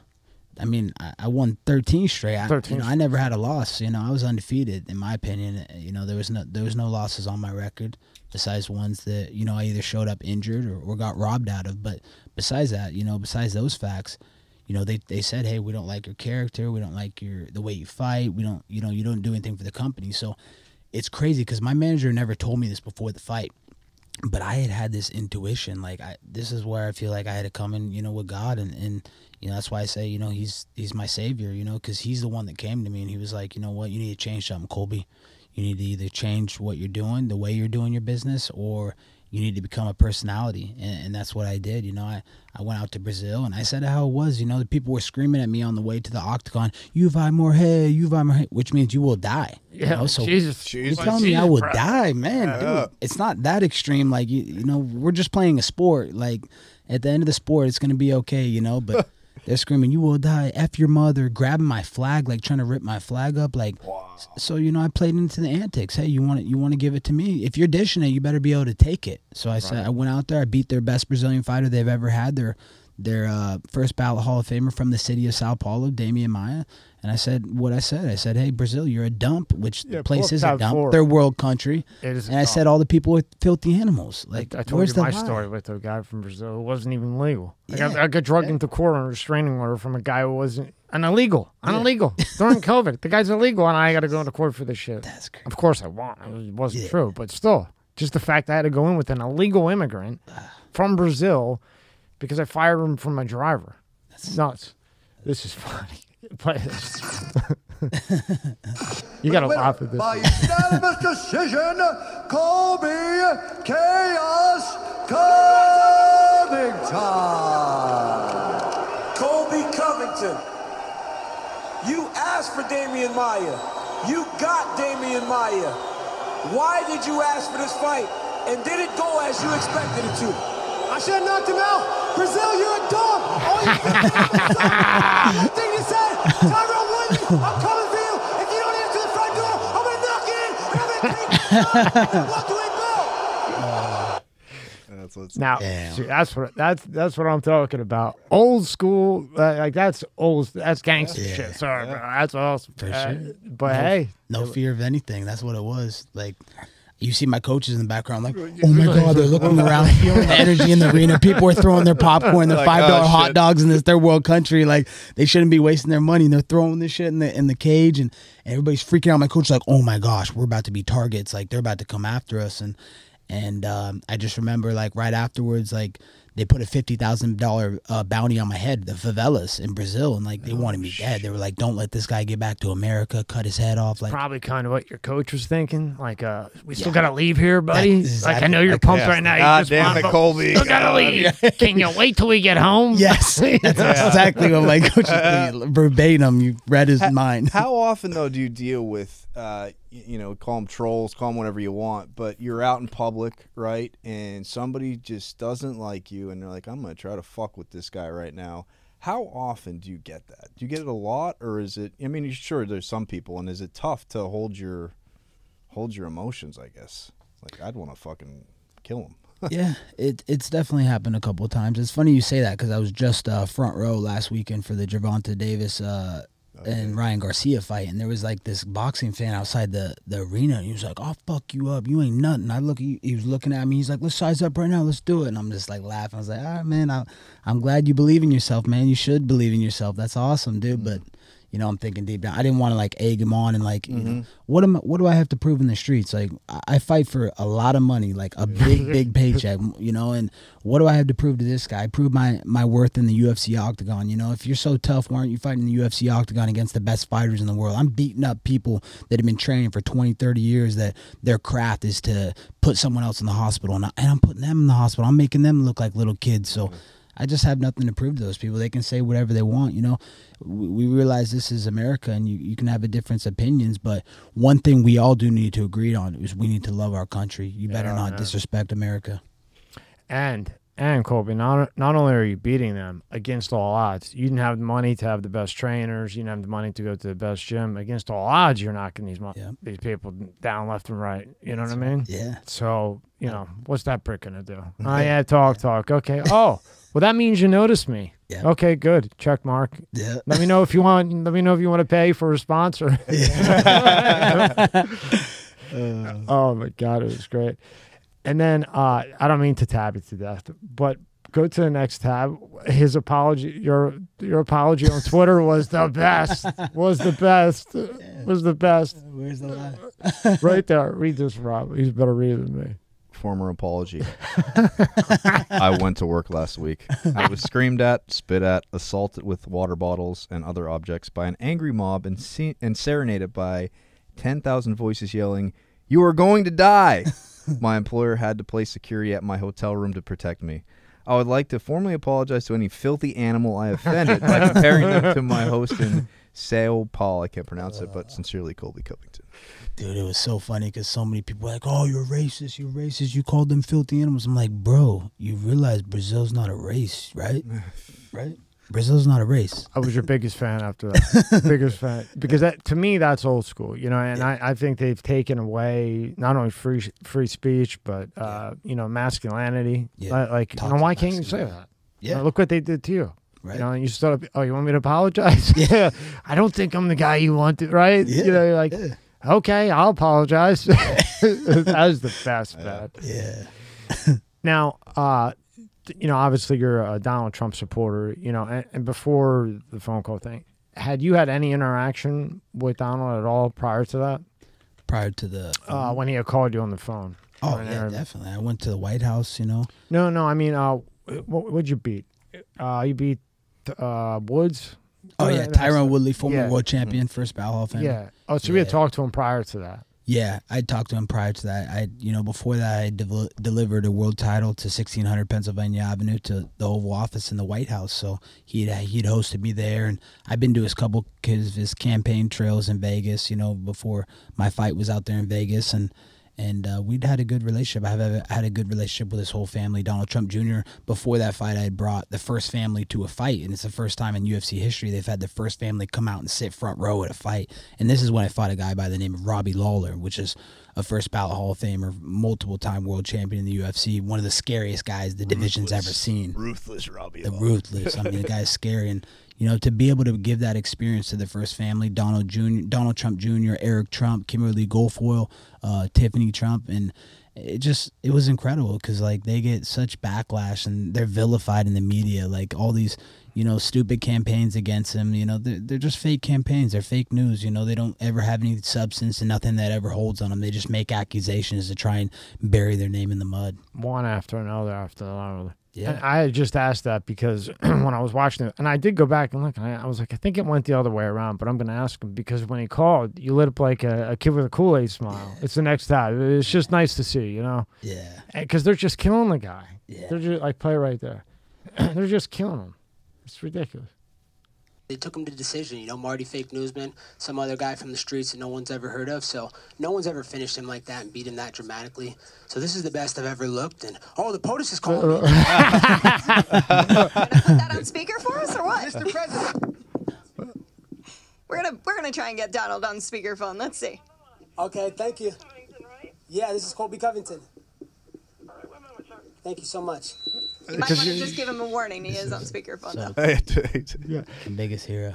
I mean, I won 13 straight. 13. I never had a loss. You know, I was undefeated in my opinion. You know, there was no losses on my record besides ones that, you know, I either showed up injured or got robbed out of. But besides that, you know, besides those facts, you know, they said, hey, we don't like your character, we don't like the way you fight, we don't, you know, you don't do anything for the company. So it's crazy because my manager never told me this before the fight. But I had this intuition, like this is where I feel like I had to come in, you know, with God, and you know that's why I say, you know, he's my savior, you know, because he's the one that came to me and he was like, you know what, you need to change something, Colby. You need to either change what you're doing, the way you're doing your business, or you need to become a personality, and that's what I did. You know, I went out to Brazil and I said how it was. You know, the people were screaming at me on the way to the octagon, "You vai morrer, you vai morrer," which means you will die. Yeah, you know? So Jesus. you're telling me I will Christ. die, man. Dude, it's not that extreme. Like you know, we're just playing a sport. Like at the end of the sport, it's gonna be okay. You know, but they're screaming, "You will die, F your mother," grabbing my flag, like trying to rip my flag up, like. Wow. So you know, I played into the antics. Hey, you want to give it to me? If you're dishing it, you better be able to take it. So I said, I went out there, I beat their best Brazilian fighter they've ever had, their first ballot Hall of Famer from the city of Sao Paulo, Damian Maia. And I said what I said. I said, hey, Brazil, you're a dump, which the place is a dump. forward. They're world country. It is a and I dump. said all the people are filthy animals. Like I told where's you the my lie? story with a guy from Brazil who wasn't even legal. Yeah. I got drugged into court on a restraining order from a guy who wasn't an illegal during COVID. The guy's illegal, and I got to go into court for this shit. That's crazy. Of course, I won. It wasn't true, but still, just the fact I had to go in with an illegal immigrant from Brazil because I fired him from my driver. That's nuts. This is funny. But you got to laugh at this. By unanimous decision, Colby Chaos Covington. Colby Covington, you asked for Damian Maia. You got Damian Maia. Why did you ask for this fight? And did it go as you expected it to? I should have knocked him out. Brazil, you're a dog. All you can one thing to say, Tyrone Woodley, I'm coming for you. If you don't answer the front door, I'm going to knock in and I'm going to take you out. Walk away, bro. That's what's Now, Damn. see, that's what I'm talking about. Old school, like that's old. That's gangster shit. Sorry, bro. That's awesome. For sure. But hey, No fear of anything. That's what it was. Like, you see my coaches in the background, like, oh my God, they're looking around, feeling the energy in the arena. People are throwing their popcorn, their Like, $5 oh, hot shit. dogs in this third world country. Like, they shouldn't be wasting their money. And they're throwing this shit in the cage, and everybody's freaking out. My coach is like, oh my gosh, we're about to be targets. Like, they're about to come after us. And I just remember, like, right afterwards, like, they put a $50,000 bounty on my head, the favelas in Brazil, and like they wanted me dead. They were like, "Don't let this guy get back to America. Cut his head off." Like, probably kind of what your coach was thinking. Like, we still gotta leave here, buddy. That's Like, I exactly- know you're like, pumped yeah. right now. You God just damn want, it, but Colby. Still gotta leave. Can you wait till we get home? yes, that's exactly what my coach was verbatim. You read his mind. How often though do you deal with you know, call them trolls, call them whatever you want, but you're out in public, right, and somebody just doesn't like you and they're like, I'm gonna try to fuck with this guy right now. How often do you get that? Do you get it a lot, or is it, I mean, sure there's some people, and is it tough to hold your emotions, I guess? Like, I'd want to fucking kill him. Yeah, it's definitely happened a couple of times. It's funny you say that because I was just front row last weekend for the Gervonta Davis and Ryan Garcia fight, and there was like this boxing fan outside the arena, and he was like, "I'll fuck you up, you ain't nothing." He was looking at me, he's like, "Let's size up right now, let's do it." And I'm just like laughing. I was like, "All right, man, I'm glad you believe in yourself, man. You should believe in yourself. That's awesome, dude." But you know, I'm thinking deep down, I didn't want to like egg him on and like, you know, what do I have to prove in the streets? Like, I fight for a lot of money, like a big paycheck, you know, and what do I have to prove to this guy? I prove my worth in the UFC octagon. You know, if you're so tough, why aren't you fighting the UFC octagon against the best fighters in the world? I'm beating up people that have been training for 20, 30 years that their craft is to put someone else in the hospital, and I'm putting them in the hospital. I'm making them look like little kids. So I just have nothing to prove to those people. They can say whatever they want, you know. We realize this is America, and you can have a different opinions, but one thing we all do need to agree on is we need to love our country. You better not disrespect America. And Colby, not only are you beating them against all odds, you didn't have the money to have the best trainers, you didn't have the money to go to the best gym. Against all odds, you're knocking these people down left and right. You know what I mean? Yeah. So you know, what's that prick gonna do? Oh yeah, talk. Okay. Oh, well, that means you noticed me. Yeah. Okay, good. Check mark. Yeah. Let me know if you want. Let me know if you want to pay for a sponsor. Oh my God, it was great. And then I don't mean to tab it to death, but go to the next tab. His apology, your apology on Twitter was the best. Was the best. Was the best. Where's the line? Right there. Read this, Rob. He's better read than me. Former apology. I went to work last week. I was screamed at, spit at, assaulted with water bottles and other objects by an angry mob and serenaded by 10,000 voices yelling, "You are going to die!" My employer had to place security at my hotel room to protect me. I would like to formally apologize to any filthy animal I offended by comparing them to my host in Sao Paulo. I can't pronounce it, but sincerely, Colby Covington. Dude, it was so funny because so many people were like, "Oh, you're racist. You're racist. You called them filthy animals." I'm like, bro, you realize Brazil's not a race, right? Right? Brazil's not a race. I was your biggest fan after that. Biggest fan. Because that, to me, that's old school, you know, and I think they've taken away not only free speech, but, you know, masculinity. Yeah. Like, you know, why can't you say that? Yeah. You know, look what they did to you. Right. You know, and you stood up, oh, you want me to apologize? Yeah. I don't think I'm the guy you want to, right? Yeah. You know, you're like, okay, I'll apologize. That was the best, man. Yeah. Now, you know, obviously you're a Donald Trump supporter, you know, and before the phone call thing, had you had any interaction with Donald at all prior to that? Prior to the When he had called you on the phone? oh Or an yeah, interview? definitely. I went to the White House, you know. No, I mean, what'd you beat? You beat Woods? Oh yeah, Tyron Woodley, former Yeah. world champion, first ballot Hall of Famer. Yeah. Oh, so we had Yeah. talked to him prior to that. Yeah, I talked to him prior to that. You know, before that, I delivered a world title to 1600 Pennsylvania Avenue to the Oval Office in the White House. So he'd hosted me there, and I've been to his couple of his campaign trails in Vegas. You know, before my fight was out there in Vegas, and we'd had a good relationship. I've had a good relationship with his whole family. Donald Trump Jr., before that fight, I had brought the first family to a fight, and it's the first time in UFC history they've had the first family come out and sit front row at a fight. And this is when I fought a guy by the name of Robbie Lawler, which is a first ballot Hall of Famer, multiple-time world champion in the UFC, one of the scariest guys the division's ever seen. Ruthless Robbie. The ruthless. I mean, the guy's scary. And, you know, to be able to give that experience to the first family, Donald Trump Jr., Eric Trump, Kimberly Guilfoyle, Tiffany Trump, and it was incredible because, like, they get such backlash and they're vilified in the media. Like, all these, you know, stupid campaigns against him, you know, they're just fake campaigns. They're fake news. You know, they don't ever have any substance and nothing that ever holds on them. They just make accusations to try and bury their name in the mud. One after another. Yeah. And I had just asked that because when I was watching it, and I did go back and look, and I was like, I think it went the other way around, but I'm going to ask him because when he called, you lit up like a kid with a Kool-Aid smile. It's the next time. It's just nice to see, you know? Yeah. Because they're just killing the guy. Yeah. They're just, like, play right there. They're just killing him. It's ridiculous. They took him to decision, you know, Marty Fake Newsman, some other guy from the streets that no one's ever heard of. So no one's ever finished him like that and beat him that dramatically. So this is the best I've ever looked. And oh, the POTUS is calling me. Gonna put that on speaker for us or what? Mr. President. We're gonna try and get Donald on speakerphone. Let's see. Okay, thank you. Yeah, this is Colby Covington. Thank you so much. You might want to just give him a warning. He is on speakerphone though. The biggest hero.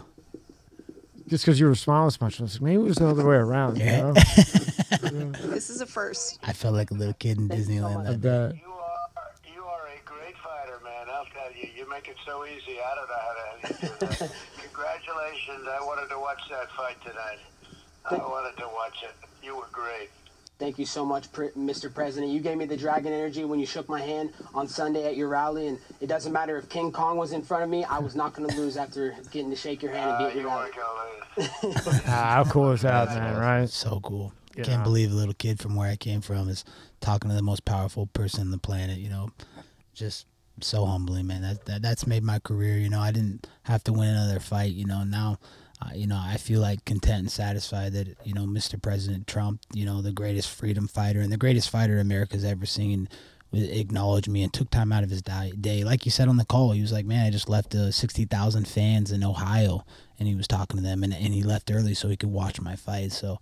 Just because you were smiling so much, I was like, maybe it was the other way around. You know? This is a first. I felt like a little kid in Disneyland I that day. bet. You are a great fighter, man. I'll tell you. You make it so easy. I don't know how to do that. Congratulations. I wanted to watch that fight tonight. I wanted to watch it. You were great. Thank you so much, Mr. President. You gave me the dragon energy when you shook my hand on Sunday at your rally, and it doesn't matter if King Kong was in front of me. I was not going to lose after getting to shake your hand and beat You your rally. weren't going to lose. How cool is that, man, right? So cool. You Can't know. believe a little kid from where I came from is talking to the most powerful person on the planet, you know. Just so humbling, man. That's made my career, you know. I didn't have to win another fight, you know. Now, you know, I feel like content and satisfied that, you know, Mr. President Trump, you know, the greatest freedom fighter and the greatest fighter America's ever seen, acknowledged me and took time out of his day. Like you said on the call, he was like, man, I just left 60,000 fans in Ohio, and he was talking to them, and he left early so he could watch my fight. So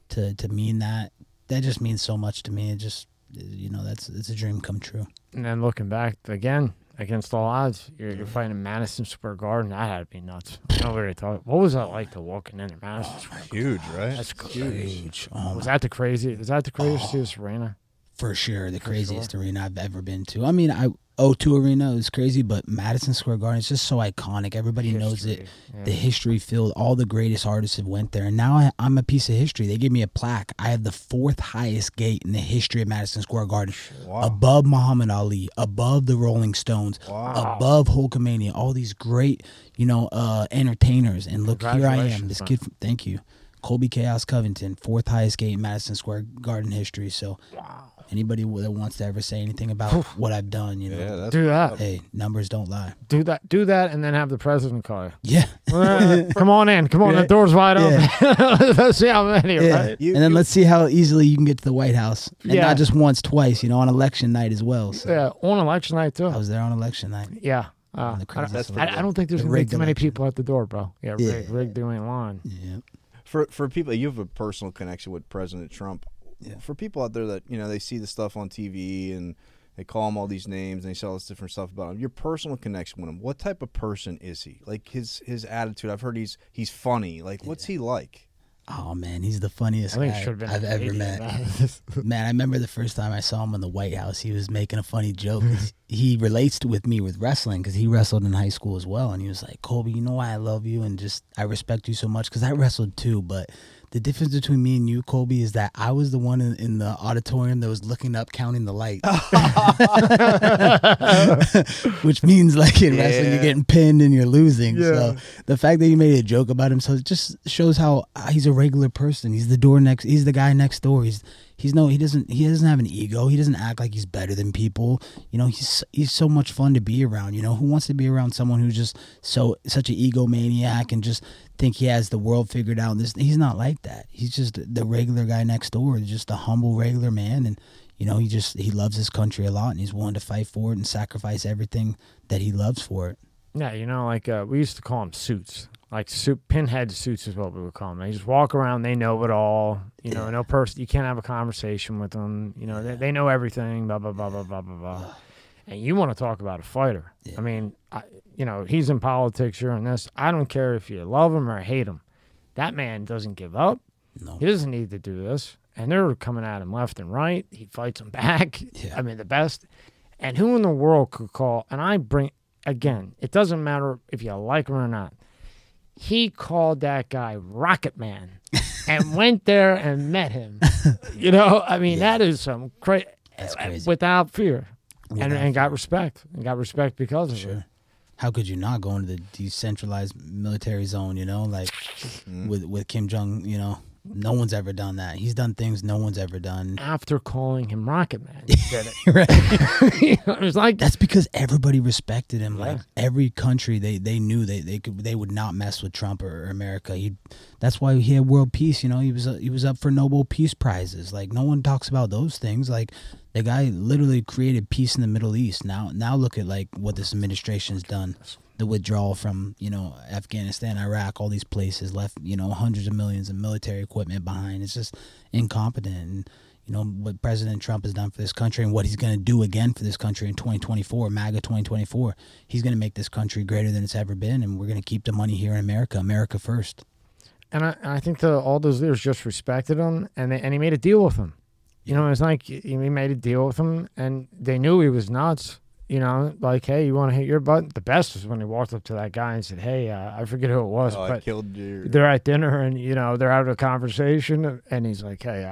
to mean that just means so much to me. It just You know, it's a dream come true. And then looking back again, against all odds, you're fighting in Madison Square Garden. That had to be nuts. You know what you're talking. What was that like to walking in Madison Square Garden? Huge, right? That's Huge. Oh, Was that the craziest arena? for sure, the craziest arena I've ever been to. I mean, O2 Arena is crazy, but Madison Square Garden is just so iconic. Everybody knows it. Yeah. The history filled. All the greatest artists have went there, and now I'm a piece of history. They give me a plaque. I have the 4th highest gate in the history of Madison Square Garden, above Muhammad Ali, above the Rolling Stones, above Hulkamania. All these great, entertainers. And look, here I am, this kid. Thank you, Colby Chaos Covington, 4th highest gate in Madison Square Garden history. So. Anybody that wants to ever say anything about what I've done, do that. Hey, numbers don't lie. Do that, and then have the president call you. Yeah. Come on in. Come on, the door's wide open. Let's see how many. Yeah. Right? And then let's see how easily you can get to the White House, and not just once, twice. On election night as well. So. Yeah, on election night too. I was there on election night. Yeah. I don't think there's gonna be too many people at the door, bro. Yeah, rigged doing line. Yeah. For people, you have a personal connection with President Trump. Yeah. For people out there that they see the stuff on TV and they call him all these names and they say all this different stuff about him, your personal connection with him, what type of person is he? Like his attitude. I've heard he's funny. Like what's he like? Oh man, he's the funniest guy I've ever met. Man, I remember the first time I saw him in the White House. He was making a funny joke. He relates with me with wrestling because he wrestled in high school as well. And he was like, "Colby, you know why I love you and just I respect you so much because I wrestled too, but." The difference between me and you, Colby, is that I was the one in the auditorium that was looking up, counting the lights. Which means, like, in wrestling, you're getting pinned and you're losing. Yeah. So the fact that he made a joke about himself just shows how he's a regular person. He's the guy next door. He doesn't have an ego. He doesn't act like he's better than people. He's so much fun to be around. Who wants to be around someone who's just such an egomaniac and just think he has the world figured out? He's not like that. He's just the regular guy next door. He's just a humble, regular man, and he loves his country a lot, and he's willing to fight for it and sacrifice everything that he loves for it. Yeah, we used to call him suits. Like pinhead suits is what we would call them. They just walk around. They know it all. No person. You can't have a conversation with them. They know everything. Blah blah blah blah blah blah blah. And you want to talk about a fighter? Yeah. I mean, he's in politics. You're in this. I don't care if you love him or hate him. That man doesn't give up. No, he doesn't need to do this. And they're coming at him left and right. He fights them back. Yeah. I mean, the best. And who in the world could call? And again, it doesn't matter if you like him or not. He called that guy Rocket Man and went there and met him. That is some crazy. That's crazy. Without fear. And got respect. And got respect because of it. How could you not go into the decentralized military zone, with Kim Jong, no one's ever done that. He's done things no one's ever done. After calling him Rocket Man, he did it. Right. It was like that's because everybody respected him. Yeah. Like every country, they knew they would not mess with Trump or America. That's why he had world peace. He was up for Nobel Peace Prizes. Like no one talks about those things. Like the guy literally created peace in the Middle East. Now look at like what this administration's done. The withdrawal from, Afghanistan, Iraq, all these places left, hundreds of millions of military equipment behind. It's just incompetent. And, what President Trump has done for this country and what he's going to do again for this country in 2024, MAGA 2024, he's going to make this country greater than it's ever been. And we're going to keep the money here in America, America first. And I think all those leaders just respected him and he made a deal with them. It's like he made a deal with them and they knew he was nuts. Like, hey, you want to hit your butt? The best was when he walked up to that guy and said, hey, I forget who it was, but I killed you. They're at dinner and, they're having a conversation and he's like, hey,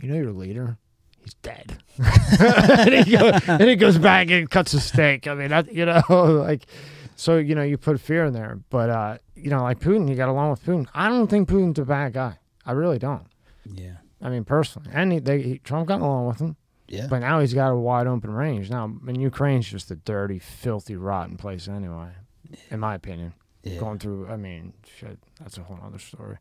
your leader? He's dead. and he goes back and cuts a steak. I mean, so, you put fear in there. But, like Putin, you got along with Putin. I don't think Putin's a bad guy. I really don't. Yeah. I mean, personally. And Trump got along with him. Yeah. But now he's got a wide open range. Now, Ukraine's just a dirty, filthy, rotten place anyway, in my opinion. Yeah. Going through, shit, that's a whole other story.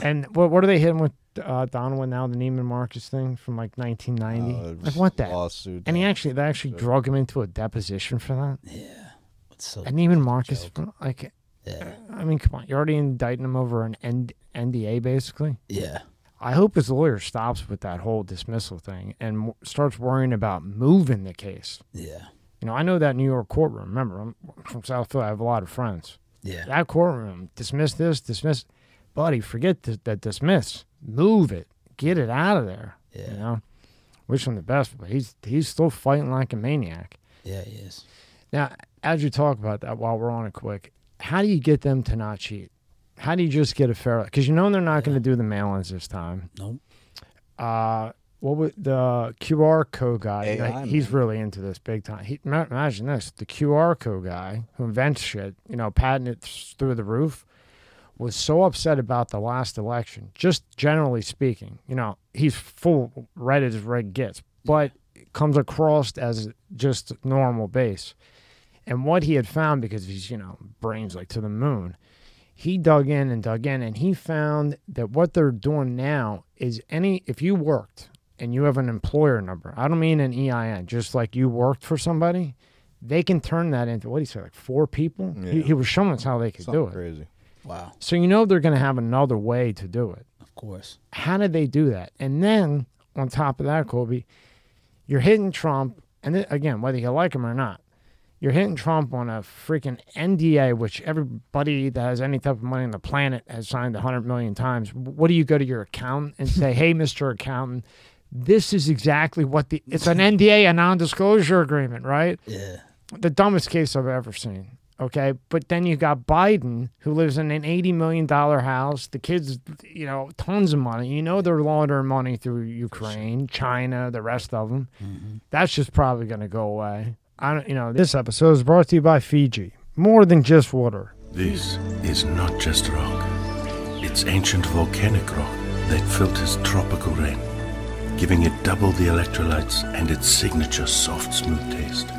And what are they hitting with Donald now, the Neiman Marcus thing from like 1990? Like what that? Lawsuit. And they actually drug him into a deposition for that? Yeah. So and Neiman Marcus, like, yeah. Come on, you're already indicting him over an NDA, basically? Yeah. I hope his lawyer stops with that whole dismissal thing and starts worrying about moving the case. Yeah. You know, I know that New York courtroom. Remember, I'm from South Philly. I have a lot of friends. Yeah. That courtroom, dismiss this, dismiss. Buddy, forget that dismiss. Move it. Get it out of there. Yeah. You know? Wish him the best, but he's still fighting like a maniac. Yeah, he is. Now, as you talk about that while we're on it quick, how do you get them to not cheat? How do you just get a fair... Because you know they're not going to do the mail-ins this time. Nope. What would the QR code guy? AI, he's man. really into this big time. Imagine this: the QR code guy who invents shit, patent it through the roof, was so upset about the last election. Just generally speaking, he's full red as red gets, but comes across as just normal base. And what he had found, because he's brains like to the moon, he dug in, and he found that what they're doing now is if you worked and you have an employer number, I don't mean an EIN, just like you worked for somebody, they can turn that into, what do you say, like 4 people? Yeah. He was showing us how they could Something do it. crazy. Wow. So they're going to have another way to do it. Of course. How did they do that? And then, on top of that, Colby, you're hitting Trump, and again, whether you like him or not, you're hitting Trump on a freaking NDA, which everybody that has any type of money on the planet has signed 100 million times. What do you go to your accountant and say, hey, Mr. Accountant, this is exactly what it's an NDA, a non-disclosure agreement, right? Yeah. The dumbest case I've ever seen. Okay, but then you got Biden, who lives in an $80 million house. The kids, tons of money. They're laundering money through Ukraine, China, the rest of them. Mm-hmm. That's just probably going to go away. This episode is brought to you by Fiji. More than just water. This is not just rock. It's ancient volcanic rock that filters tropical rain, giving it double the electrolytes and its signature soft, smooth taste.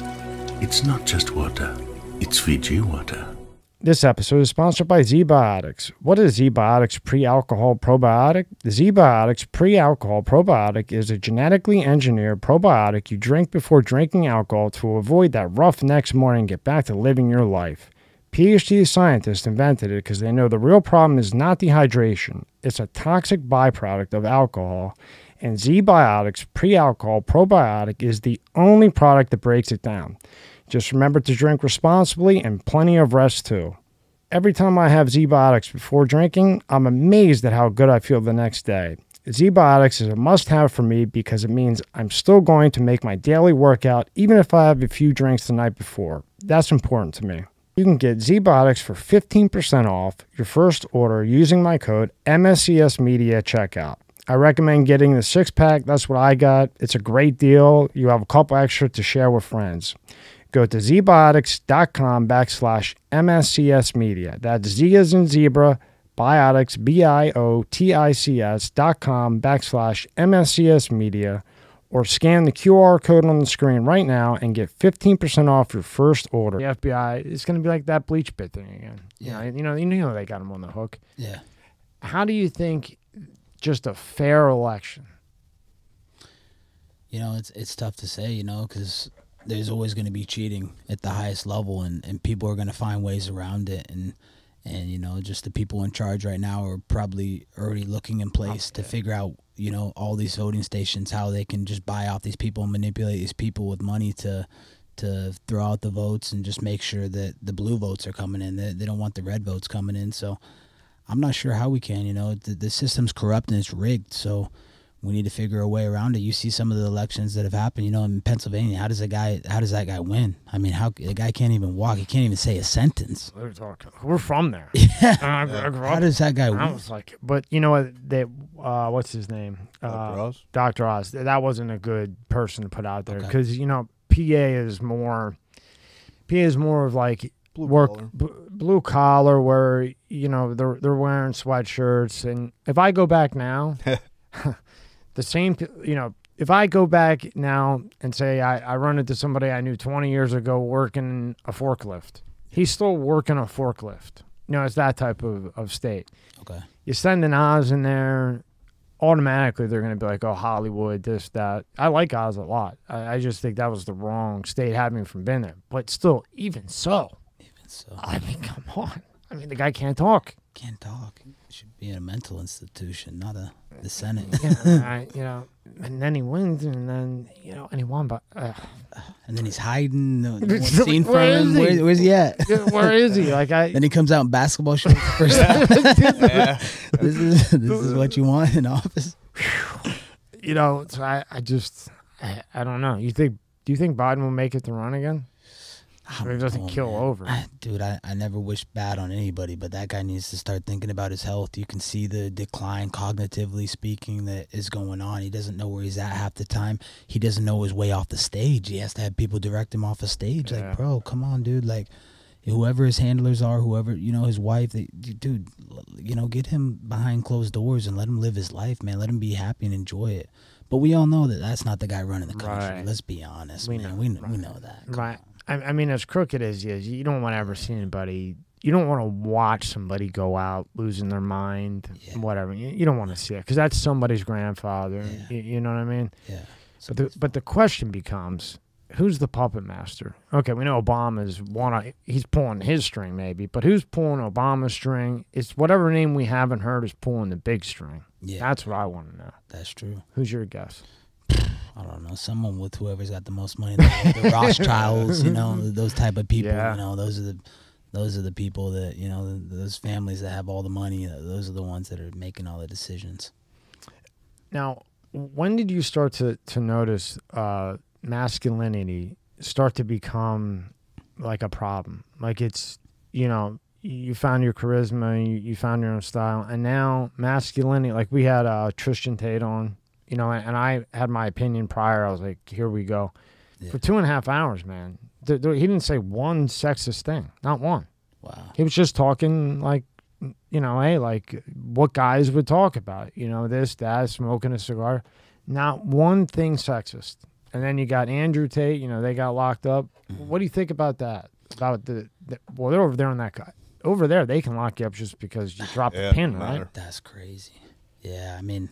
It's not just water. It's Fiji water. This episode is sponsored by ZBiotics. What is ZBiotics pre-alcohol probiotic? The ZBiotics pre-alcohol probiotic is a genetically engineered probiotic you drink before drinking alcohol to avoid that rough next morning and get back to living your life. PhD scientists invented it because they know the real problem is not dehydration. It's a toxic byproduct of alcohol, and ZBiotics pre-alcohol probiotic is the only product that breaks it down. Just remember to drink responsibly and plenty of rest too. Every time I have ZBiotics before drinking, I'm amazed at how good I feel the next day. ZBiotics is a must-have for me because it means I'm still going to make my daily workout even if I have a few drinks the night before. That's important to me. You can get ZBiotics for 15% off your first order using my code MSCSmedia at checkout. I recommend getting the 6-pack. That's what I got. It's a great deal. You have a couple extra to share with friends. Go to zbiotics.com/MSCSmedia. That's Z as in zebra, biotics, BIOTICS.com/MSCSmedia, or scan the QR code on the screen right now and get 15% off your first order. The FBI is going to be like that bleach bit thing again. Yeah. You know they got him on the hook. Yeah. How do you think just a fair election? It's tough to say, because there's always going to be cheating at the highest level, and people are going to find ways around it, and just the people in charge right now are probably already looking in place to figure out all these voting stations, how they can just buy off these people and manipulate these people with money to throw out the votes and just make sure that the blue votes are coming in. They don't want the red votes coming in. So I'm not sure how we can. The system's corrupt and it's rigged, so we need to figure a way around it. You see some of the elections that have happened, in Pennsylvania. How does that guy win? I mean, the guy can't even walk. He can't even say a sentence. We're from there. Yeah. I grew up. How does that guy win? I was like, but you know what? What's his name? Dr. Oz? Dr. Oz. That wasn't a good person to put out there Okay. because PA is more of like blue collar, where they're wearing sweatshirts, and if I go back now. The same, if I go back now and say I run into somebody I knew 20 years ago working a forklift, he's still working a forklift. It's that type of state. Okay. You send an Oz in there, automatically they're going to be like, oh, Hollywood, this, that. I like Oz a lot. I just think that was the wrong state having from being there. But still, even so. I mean, come on. I mean, the guy can't talk. can't talk. It should be in a mental institution, not the Senate. And then he wins, and then and he won, but and then he's hiding. No one's seen from Where him. is he? Where's he at? Where is he? Then he comes out in basketball shorts the first time. This is what you want in office. So I don't know. Do you think Biden will make it to run again? Or he doesn't kill over. Dude, I never wish bad on anybody, but that guy needs to start thinking about his health. You can see the decline, cognitively speaking, that is going on. He doesn't know where he's at half the time. He doesn't know his way off the stage. He has to have people direct him off a stage. Like, bro, come on, dude. Like, whoever his handlers are, whoever, his wife, dude, get him behind closed doors and let him live his life, man. Let him be happy and enjoy it. But we all know that that's not the guy running the country. Right. Let's be honest, We man. know, We know that. Right. I mean, as crooked as he is, you don't want to ever see anybody. You don't want to watch somebody go out losing their mind, whatever. You don't want to see it because that's somebody's grandfather. Yeah. You know what I mean? Yeah. But the question becomes, who's the puppet master? Okay, we know Obama's he's pulling his string maybe, but who's pulling Obama's string? It's whatever name we haven't heard is pulling the big string. Yeah. That's what I want to know. That's true. Who's your guess? I don't know. Someone with whoever's got the most money, the Rothschilds, those type of people. Yeah. Those are the people that those families that have all the money. Those are the ones that are making all the decisions. Now, when did you start to notice masculinity start to become like a problem? Like it's you found your charisma, you found your own style, and now masculinity. Like we had Tristan Tate on. And I had my opinion prior. I was like, here we go. Yeah. For 2.5 hours, man. He didn't say one sexist thing. Not one. Wow. He was just talking like, hey, like what guys would talk about. This, that, smoking a cigar. Not one thing sexist. And then you got Andrew Tate. They got locked up. Mm-hmm. What do you think about that? About well, they're over there on that guy. Over there, they can lock you up just because you dropped the pin, right? That's crazy. Yeah, I mean,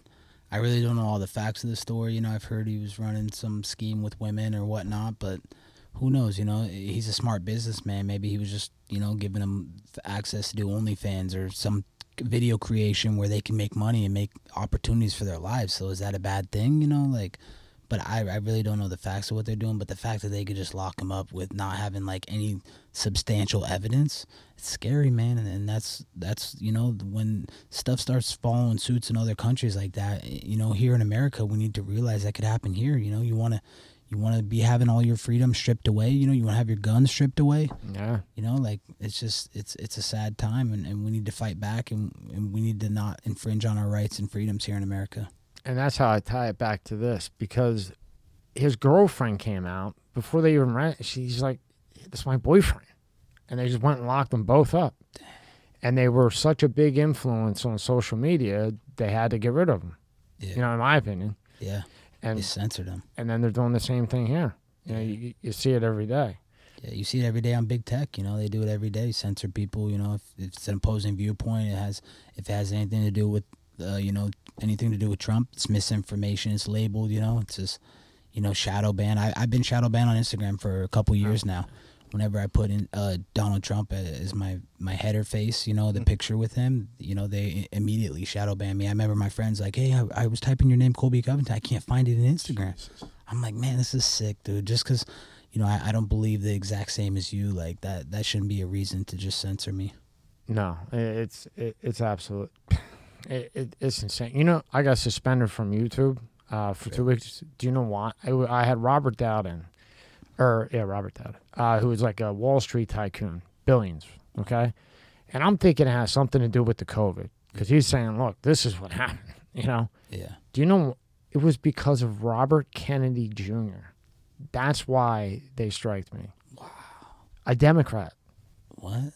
I really don't know all the facts of the story. I've heard he was running some scheme with women or whatnot, but who knows? He's a smart businessman. Maybe he was just, giving them access to do OnlyFans or some video creation where they can make money and make opportunities for their lives. So is that a bad thing? But I really don't know the facts of what they're doing. But the fact that they could just lock him up with not having like any substantial evidence, it's scary, man. And that's when stuff starts following suits in other countries like that. Here in America, we need to realize that could happen here. You want to be having all your freedom stripped away. You want to have your guns stripped away. Yeah. It's just it's a sad time, and we need to fight back, and we need to not infringe on our rights and freedoms here in America. And that's how I tie it back to this, because his girlfriend came out before they even ran. She's like, "That's my boyfriend," and they just went and locked them both up. And they were such a big influence on social media, they had to get rid of them. Yeah. In my opinion. Yeah. And they censored them. And then they're doing the same thing here. You see it every day. Yeah, you see it every day on big tech. They do it every day. Censor people. If it's an opposing viewpoint, if it has anything to do with anything to do with Trump, it's misinformation. It's labeled. It's just shadow ban. I've been shadow banned on Instagram for a couple years now. Whenever I put in Donald Trump as my header face, the picture with him, they immediately shadow ban me. I remember my friends like, hey, I was typing your name, Colby Covington. I can't find it in Instagram. I'm like, man, this is sick, dude. Just because, I don't believe the exact same as you, like that shouldn't be a reason to just censor me. No, it's absolute. It's insane. I got suspended from YouTube for 2 weeks. Do you know why? I had Robert Dowden. Robert Dowden, who was like a Wall Street tycoon, billions, okay? And I'm thinking it has something to do with the COVID, because he's saying, look, this is what happened, Yeah. Do you know, it was because of Robert Kennedy Jr. That's why they striked me. Wow. A Democrat. What?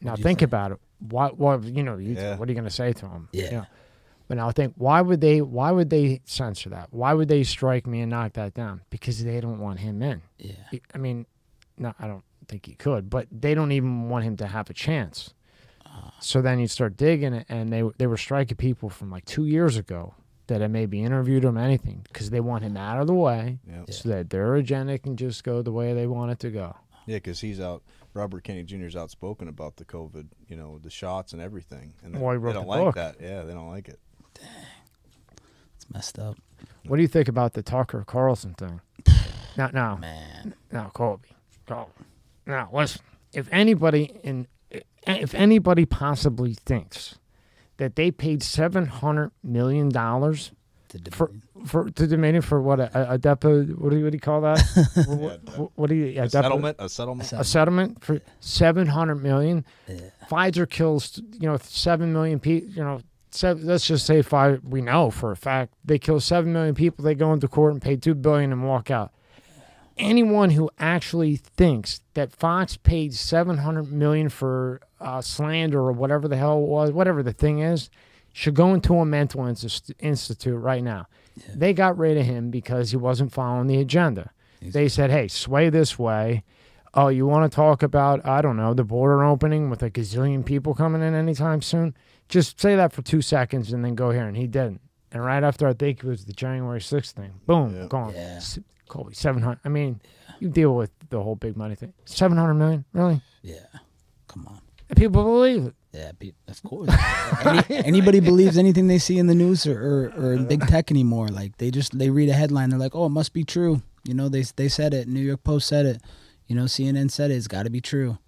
Now think about it. What are you going to say to him? Yeah. But now I think, why would they censor that? Why would they strike me and knock that down? Because they don't want him in. Yeah. I mean, no, I don't think he could, but they don't even want him to have a chance. So then you start digging it, and they were striking people from like 2 years ago that had maybe interviewed him, anything, because they want him out of the way so that their agenda can just go the way they want it to go. Yeah, because he's out. Robert Kennedy Jr. is outspoken about the COVID, you know, the shots and everything, and Well, he they wrote don't the like book. that. Yeah, they don't like it. It's messed up. What do you think about the Tucker Carlson thing? No, Man. no, Colby. Now, listen. If anybody possibly thinks that they paid $700 million for Dominion for what a depo, what do you call that? what do you A settlement for $700 million. Pfizer kills 7 million people. Let's just say we know for a fact they kill 7 million people. They go into court and pay $2 billion and walk out. Anyone who actually thinks that Fox paid $700 million for slander or whatever the hell it was, whatever the thing is, should go into a mental institute right now. Yeah. They got rid of him because he wasn't following the agenda. They said, hey, sway this way. Oh, you want to talk about, I don't know, the border opening with a gazillion people coming in anytime soon? Just say that for 2 seconds and then go here. And he didn't. And right after, I think it was the January 6th thing, boom, gone. Yeah. Colby, 700. I mean, you deal with the whole big money thing. 700 million, really? Yeah, come on. And people believe it. Yeah, of course. Anybody believes anything they see in the news or in big tech anymore. Like they read a headline, they're like, oh, it must be true. You know, they said it. New York Post said it. You know, CNN said it. It's got to be true.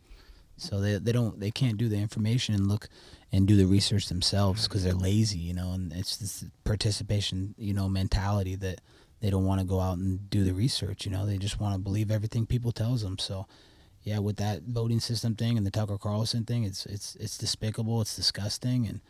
So they can't do the information and look and do the research themselves because they're lazy. You know, and it's this participation, mentality that they don't want to go out and do the research. You know, they just want to believe everything people tells them. So, yeah, with that voting system thing and the Tucker Carlson thing, it's despicable. It's disgusting. And,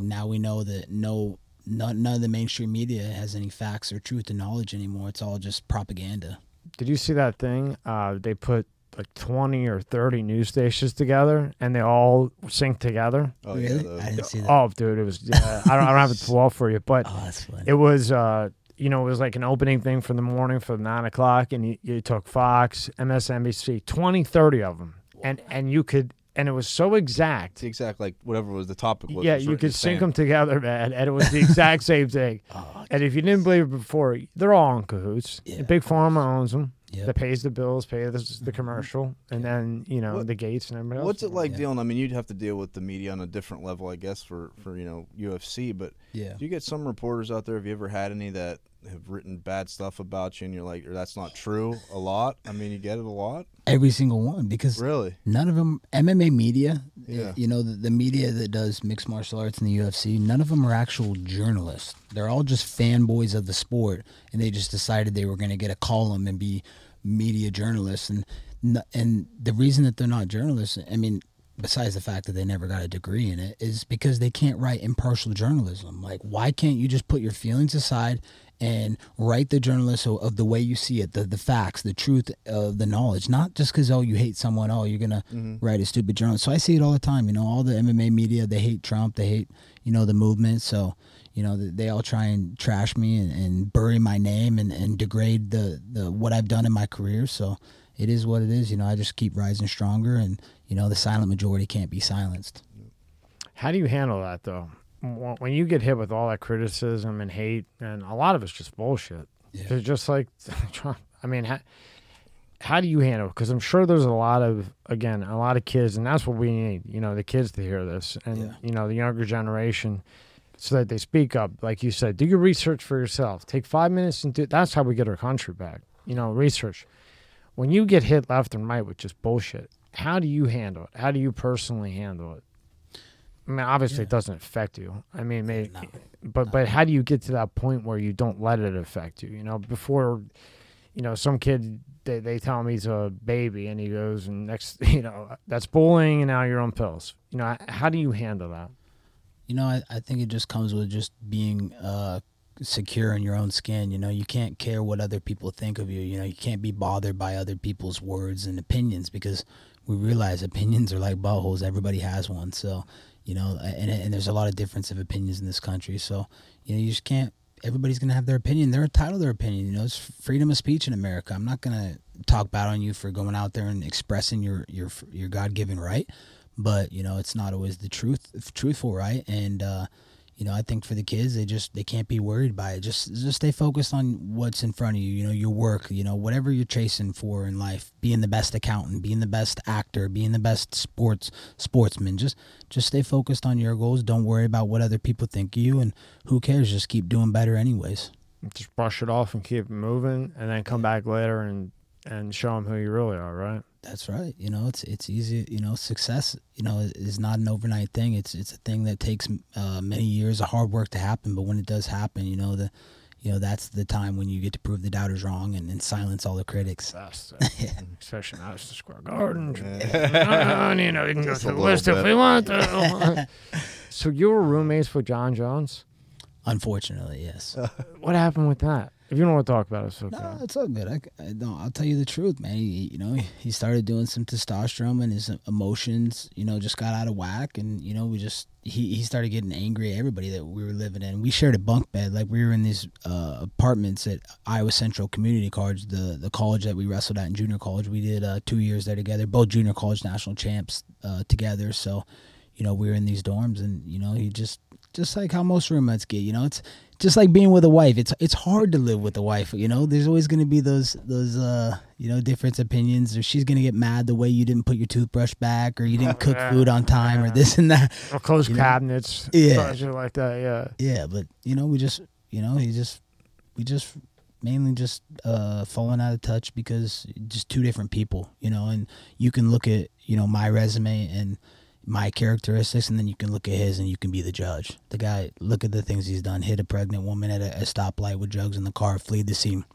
now we know that none of the mainstream media has any facts or truth or knowledge anymore. It's all just propaganda. Did you see that thing? They put like 20 or 30 news stations together and they all sync together. Oh, really? I didn't see that. Oh, dude, it was, I don't have it 12 for you, but that's funny. It was, it was like an opening thing for the morning for 9 o'clock, and you took Fox, MSNBC, 20, 30 of them. And you could, and it was so exact. It's exact, like whatever was the topic was. Yeah, you could sync them together, man, and it was the exact same thing. And if you didn't believe it before, they're all in cahoots. Yeah. Big Pharma owns them. Yep. That pays the bills, the commercial, and then, the Gates and everybody else. What's it like dealing? I mean, you'd have to deal with the media on a different level, I guess, for UFC, but do you get some reporters out there, have you ever had any that have written bad stuff about you and you're like, or that's not true a lot? I mean, you get it a lot? Every single one, because really none of them, MMA media, the media that does mixed martial arts in the UFC, none of them are actual journalists. They're all just fanboys of the sport, and they just decided they were going to get a column and be media journalists. And the reason that they're not journalists, I mean, besides the fact that they never got a degree in it, is because they can't write impartial journalism. Like, why can't you just put your feelings aside and write the journalism of the way you see it, the facts, the truth of the knowledge, not just because, you hate someone, you're going to write a stupid journal. So I see it all the time, all the MMA media, they hate Trump, they hate, the movement. So, they all try and trash me and bury my name and degrade the what I've done in my career. So it is what it is. I just keep rising stronger, and, the silent majority can't be silenced. How do you handle that, though? When you get hit with all that criticism and hate, and a lot of it's just bullshit. Yeah. It's just like Trump. I mean, how do you handle it? Because I'm sure there's a lot of kids, and that's what we need, the kids to hear this, and, the younger generation, so that they speak up. Like you said, do your research for yourself. Take 5 minutes and that's how we get our country back. Research. When you get hit left and right with just bullshit, how do you handle it? How do you personally handle it? I mean, obviously it doesn't affect you. I mean, maybe, but how do you get to that point where you don't let it affect you? Before, some kid, they tell him he's a baby and he goes and next, that's bullying and now you're on pills. How do you handle that? I think it just comes with just being secure in your own skin. You can't care what other people think of you. You can't be bothered by other people's words and opinions, because we realize opinions are like buttholes. Everybody has one. So, and there's a lot of difference of opinions in this country. So, you just can't, everybody's going to have their opinion. They're entitled to their opinion. It's freedom of speech in America. I'm not going to talk bad on you for going out there and expressing your God-given right. But, it's not always the truthful right. And, you know, I think for the kids, they can't be worried by it. Just stay focused on what's in front of you. You know, your work. You know, whatever you're chasing for in life. Being the best accountant, being the best actor, being the best sportsman. Just stay focused on your goals. Don't worry about what other people think of you, and who cares? Just keep doing better anyways. Just brush it off and keep moving, and then come back later and show them who you really are, right? That's right. You know, it's easy. You know, success, you know, is not an overnight thing. It's a thing that takes many years of hard work to happen. But when it does happen, you know, that's the time when you get to prove the doubters wrong and silence all the critics. That's especially now it's the Square Garden. You know, you can go through the list if we want to. So you were roommates with John Jones? Unfortunately, yes. What happened with that? If you don't want to talk about it, it's okay. No, it's all good. I'll tell you the truth, man. He started doing some testosterone, and his emotions, you know, just got out of whack. And, you know, he started getting angry at everybody that we were living in. We shared a bunk bed. Like, we were in these apartments at Iowa Central Community College, the college that we wrestled at in junior college. We did 2 years there together, both junior college national champs together. So, you know, we were in these dorms, and, you know, he just like how most roommates get, you know, it's just like being with a wife. It's hard to live with a wife, you know. There's always going to be those you know, different opinions, or she's going to get mad the way you didn't put your toothbrush back, or you didn't cook food on time, or this and that. Or close cabinets. Yeah. Like that, yeah. Yeah, but, you know, we just mainly just falling out of touch because just two different people, you know. And you can look at, you know, my resume and my characteristics, and then you can look at his and you can be the judge. The guy, look at the things he's done. Hit a pregnant woman at a stoplight with drugs in the car, fled the scene,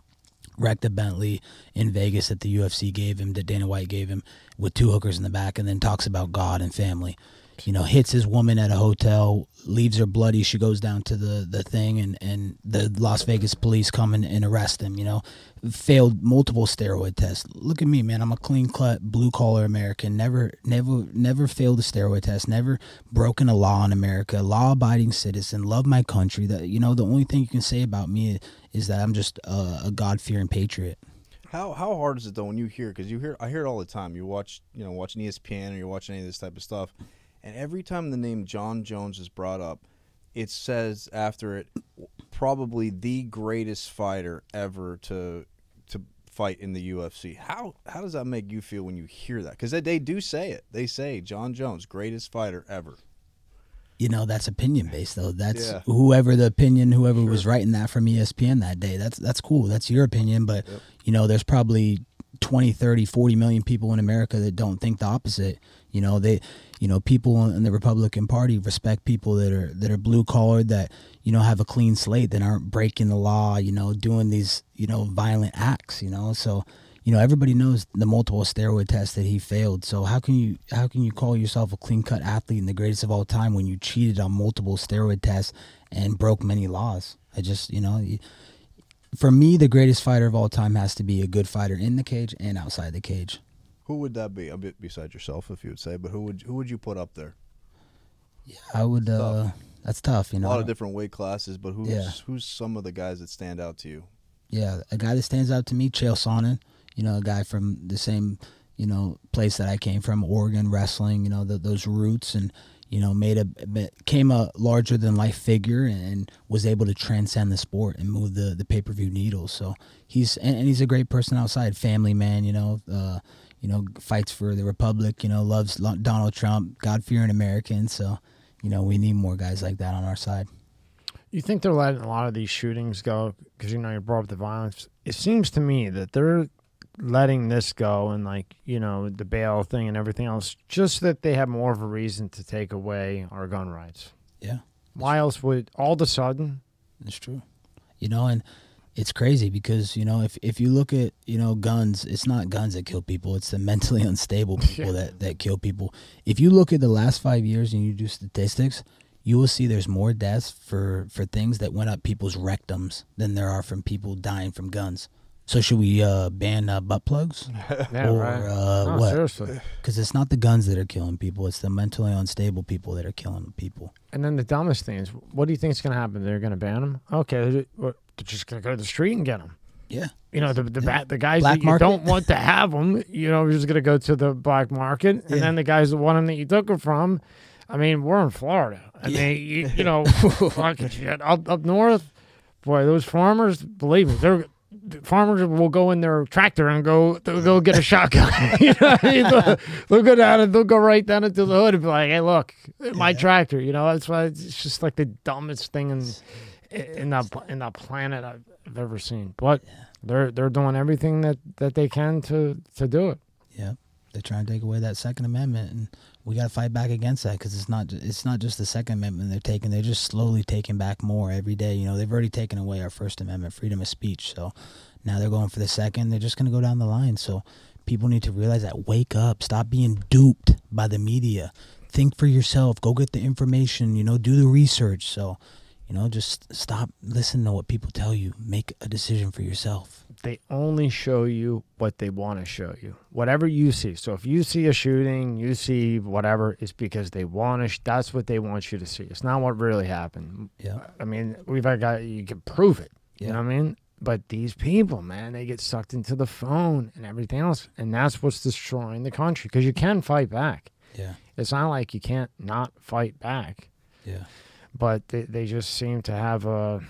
wrecked a Bentley in Vegas that the UFC gave him, that Dana White gave him, with 2 hookers in the back, and then talks about God and family. You know, hits his woman at a hotel, leaves her bloody. She goes down to the thing, and the Las Vegas police come and arrest him, you know. Failed multiple steroid tests. Look at me, man. I'm a clean-cut, blue-collar American. Never failed a steroid test. Never broken a law in America. Law-abiding citizen. Love my country. That, you know, the only thing you can say about me is that I'm just a God-fearing patriot. How hard is it, though, when you hear, because I hear it all the time. You watch, you know, watching ESPN, or you're watching any of this type of stuff, and every time the name John Jones is brought up, it says after it, probably the greatest fighter ever to fight in the UFC. How does that make you feel when you hear that? Because they do say it. They say John Jones, greatest fighter ever. You know, that's opinion based, though. That's whoever was writing that from ESPN that day. That's cool. That's your opinion. But, you know, there's probably 20, 30, 40 million people in America that don't think the opposite. You know, people in the Republican Party respect people that are blue collar, that, you know, have a clean slate, that aren't breaking the law, you know, doing these, you know, violent acts, you know. So, you know, everybody knows the multiple steroid tests that he failed. So how can you call yourself a clean cut athlete and the greatest of all time when you cheated on multiple steroid tests and broke many laws? I just, you know, for me, the greatest fighter of all time has to be a good fighter in the cage and outside the cage. Who would that be? A bit besides yourself, if you would say, but who would you put up there? Yeah, I would. That's tough, you know. A lot of different weight classes, but who's some of the guys that stand out to you? Yeah, a guy that stands out to me, Chael Sonnen. You know, a guy from the same, you know, place that I came from, Oregon wrestling. You know, those roots, and, you know, became a larger than life figure and was able to transcend the sport and move the pay-per-view needle. So he's a great person outside, family man. You know, fights for the Republic. You know, loves Donald Trump, God-fearing American. So, you know, we need more guys like that on our side. You think they're letting a lot of these shootings go because, you know, you brought up the violence? It seems to me that they're letting this go, and, like, you know, the bail thing and everything else, just that they have more of a reason to take away our gun rights. Yeah. Why else would all of a sudden? It's true. You know, and it's crazy because, you know, if you look at, you know, guns, it's not guns that kill people. It's the mentally unstable people that kill people. If you look at the last 5 years and you do statistics, you will see there's more deaths for things that went up people's rectums than there are from people dying from guns. So should we ban butt plugs? Yeah, or right. what? Seriously. Because it's not the guns that are killing people. It's the mentally unstable people that are killing people. And then the dumbest thing is, what do you think is going to happen? They're going to ban them? Okay, they're just going to go to the street and get them. Yeah. You know, the guys black that you market? don't want to have them, you know, you're just going to go to the black market. And then the guys that want them that you took them from, I mean, we're in Florida. I mean, you know, fucking shit. Up north, boy, those farmers, believe me, farmers will go in their tractor and they'll go get a shotgun. You know what I mean? They'll go down and they'll go right down into the hood and be like, "Hey, look, my tractor." You know, that's why it's just like the dumbest thing in that planet I've ever seen. But they're doing everything that they can to do it. Yeah, they're trying to take away that Second Amendment, and we got to fight back against that because it's not just the Second Amendment they're taking. They're just slowly taking back more every day. You know, they've already taken away our First Amendment, freedom of speech. So now they're going for the second. They're just going to go down the line. So people need to realize that. Wake up. Stop being duped by the media. Think for yourself. Go get the information. You know, do the research. So, you know, just stop listening to what people tell you. Make a decision for yourself. They only show you what they want to show you. Whatever you see. So if you see a shooting, you see whatever, it's because they want to. That's what they want you to see. It's not what really happened. Yeah. I mean, we've got you can prove it. Yeah. You know what I mean? But these people, man, they get sucked into the phone and everything else, and that's what's destroying the country. Because you can fight back. Yeah. It's not like you can't not fight back. Yeah. But they just seem to have a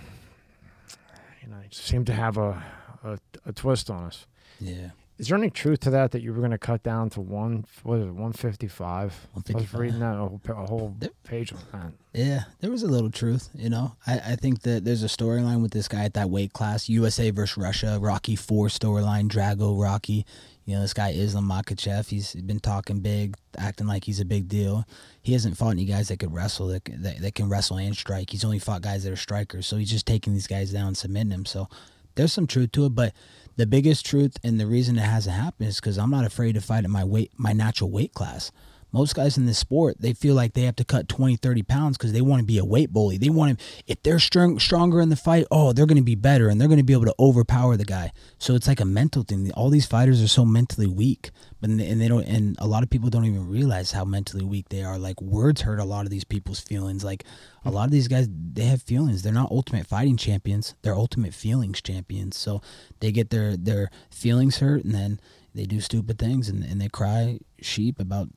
twist on us. Yeah. Is there any truth to that you were going to cut down to 155? 155. I was reading that a whole page on that. Yeah, there was a little truth, you know. I think that there's a storyline with this guy at that weight class, USA versus Russia, Rocky IV storyline, Drago, Rocky. You know, this guy Islam Makhachev, he's been talking big, acting like he's a big deal. He hasn't fought any guys that could wrestle, that can wrestle and strike. He's only fought guys that are strikers, so he's just taking these guys down and submitting them. So there's some truth to it, but the biggest truth and the reason it hasn't happened is because I'm not afraid to fight at my natural weight class. Most guys in this sport, they feel like they have to cut 20, 30 pounds because they want to be a weight bully. They want to, if they're stronger in the fight, they're going to be better and they're going to be able to overpower the guy. So it's like a mental thing. All these fighters are so mentally weak, and a lot of people don't even realize how mentally weak they are. Like, words hurt a lot of these people's feelings. Like, a lot of these guys, they have feelings. They're not ultimate fighting champions. They're ultimate feelings champions. So they get their feelings hurt, and then they do stupid things, and they cry sheep about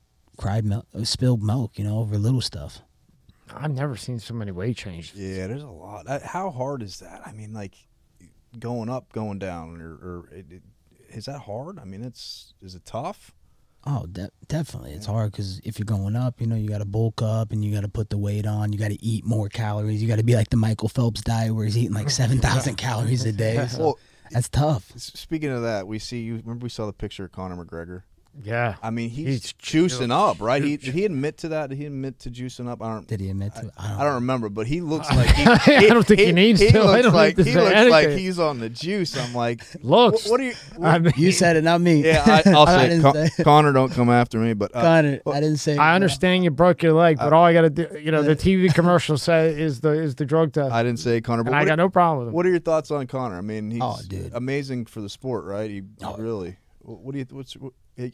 spilled milk, you know, over little stuff. I've never seen so many weight changes. Yeah, there's a lot. How hard is that? I mean, like, going up, going down, is that hard? I mean, is it tough? Oh, definitely. It's hard because if you're going up, you know, you got to bulk up and you got to put the weight on. You got to eat more calories. You got to be like the Michael Phelps diet where he's eating like 7,000 calories a day. So well, that's tough. Speaking of that, remember we saw the picture of Conor McGregor? Yeah. I mean, he's juicing up, right? Did he admit to that? Did he admit to juicing up? Did he admit to it? I don't remember, but he looks like I don't think he needs to. He looks like he's on the juice. I'm like, looks. What are you? You said it, not me. Yeah, I'll say Conor, don't come after me. But Conor, I didn't say. I understand you broke your leg, but all I got to do, you know, the TV commercial say is the drug test. I didn't say Conor, but I got no problem with him. What are your thoughts on Conor? I mean, he's dude, amazing for the sport, right? Really.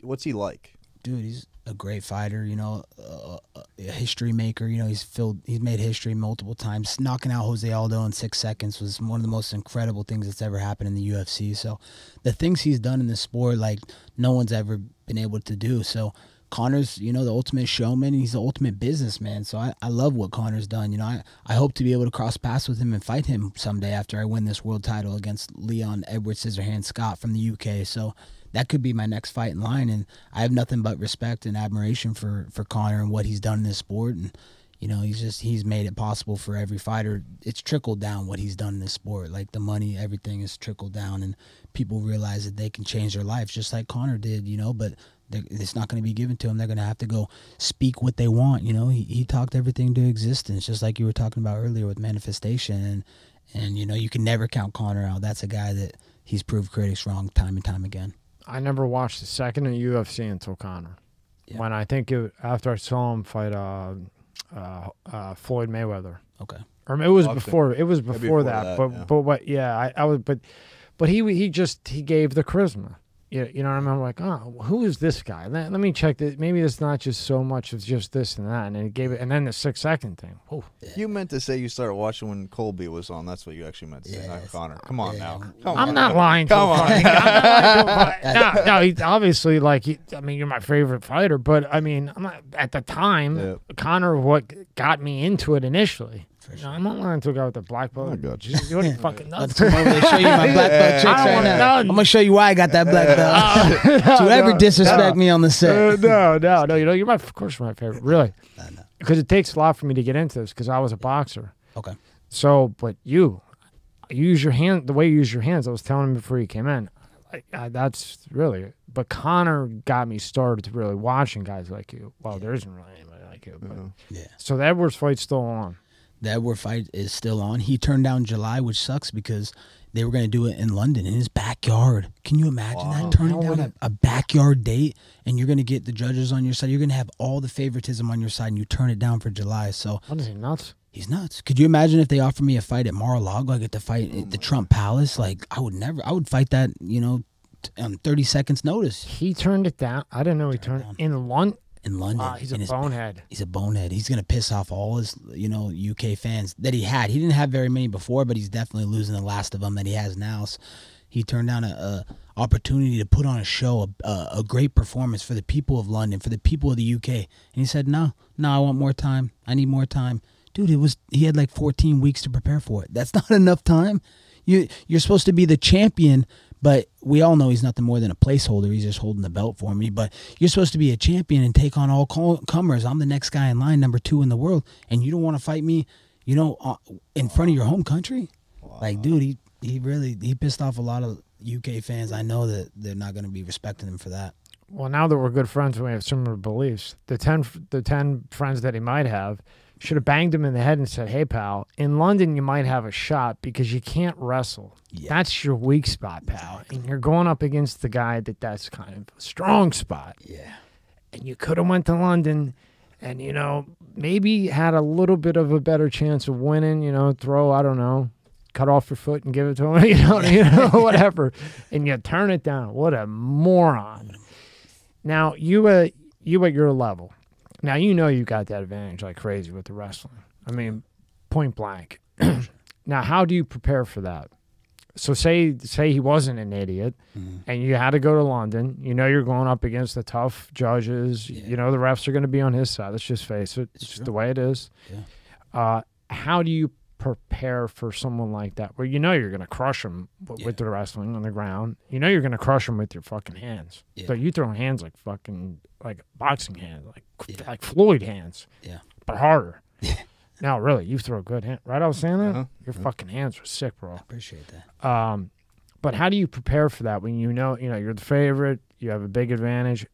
What's he like? Dude, he's a great fighter, you know, a history maker. You know, he's made history multiple times. Knocking out Jose Aldo in 6 seconds was one of the most incredible things that's ever happened in the UFC. So the things he's done in the sport, like, no one's ever been able to do. So Conor's, you know, the ultimate showman. He's the ultimate businessman. So I love what Conor's done. You know, I hope to be able to cross paths with him and fight him someday after I win this world title against Leon Edwards Scissorhands Scott from the UK. So that could be my next fight in line, and I have nothing but respect and admiration for Conor and what he's done in this sport. And you know, he's made it possible for every fighter. It's trickled down what he's done in this sport, like the money, everything is trickled down, and people realize that they can change their lives just like Conor did, you know. But it's not going to be given to them. They're going to have to go speak what they want. You know, he talked everything to existence, just like you were talking about earlier with manifestation, and you know, you can never count Conor out. That's a guy that he's proved critics wrong time and time again. I never watched the second in UFC until Conor. Yeah. When I think after I saw him fight Floyd Mayweather. Okay. Or it was before. It was before that. But he gave the charisma. You know what I mean? I'm like, oh, who is this guy? Let me check this. Maybe it's not just so much of just this and that. And it gave it, and then the 6-second thing. Oh, You meant to say you started watching when Colby was on. That's what you actually meant to say, not Connor. Come on now. Come I'm on. not lying to Come a on. fucking guy. No, he's obviously I mean, you're my favorite fighter, but I mean, I'm not, at the time, Yeah. Connor, what got me into it initially. No, I'm not lying to a guy with a black belt. I got you. You're fucking nuts. Let's come over to show you my black belt chicks I don't right want now. none. I'm gonna show you why I got that black belt. Don't you ever disrespect me on the set. No. You know, you're of course, my favorite, really. Because it takes a lot for me to get into this. Because I was a boxer. Okay. So, but you use your hand. The way you use your hands, I was telling him before you came in. That's really. But Connor got me started to really watching guys like you. Well, there isn't really anybody like you. But, Yeah. So the Edwards fight's still on. The Edward fight is still on. He turned down July, which sucks because they were going to do it in London in his backyard. Can you imagine that? Turning down a backyard date, and you're going to get the judges on your side. You're going to have all the favoritism on your side, and you turn it down for July. So What is he, nuts? he's nuts. Could you imagine if they offered me a fight at Mar-a-Lago? I get to fight at the Trump Palace. Like, I would fight that, on 30 seconds notice. He turned it down. I didn't know he turned it in London. In London. Wow, he's a in his- bonehead. He's a bonehead. He's going to piss off all his, UK fans that he had. He didn't have very many before, but he's definitely losing the last of them that he has now. So he turned down a opportunity to put on a show, a great performance for the people of London, for the people of the UK. And he said, no, I want more time. I need more time. Dude, he had like 14 weeks to prepare for it. That's not enough time. You're supposed to be the champion, but we all know he's nothing more than a placeholder. He's just holding the belt for me. But you're supposed to be a champion and take on all comers. I'm the next guy in line, number 2 in the world, and you don't want to fight me, in front of your home country? Wow. Like, dude, he pissed off a lot of UK fans. I know that they're not going to be respecting him for that. Well, now that we're good friends and we have similar beliefs, the 10 friends that he might have should have banged him in the head and said, hey, pal, in London you might have a shot because you can't wrestle. Yeah. That's your weak spot, pal. Exactly. And you're going up against the guy that's kind of a strong spot. Yeah. And you could have went to London and, maybe had a little bit of a better chance of winning, throw, I don't know, cut off your foot and give it to him, whatever. And you turn it down. What a moron. Now, you at your level. Now, you got that advantage like crazy with the wrestling. I mean, point blank. Now, how do you prepare for that? So say he wasn't an idiot and you had to go to London. You're going up against the tough judges. Yeah. The refs are going to be on his side. Let's just face it. It's just the way it is. Yeah. How do you prepare for someone like that where you're going to crush him with the wrestling on the ground? You're going to crush him with your fucking hands. Yeah. So you throw hands like fucking like boxing hands, like Floyd hands. Yeah. But harder. Yeah. No, really, you throw a good hand. Right, I was saying that? Your fucking hands were sick, bro. I appreciate that. But how do you prepare for that when you're the favorite, you have a big advantage?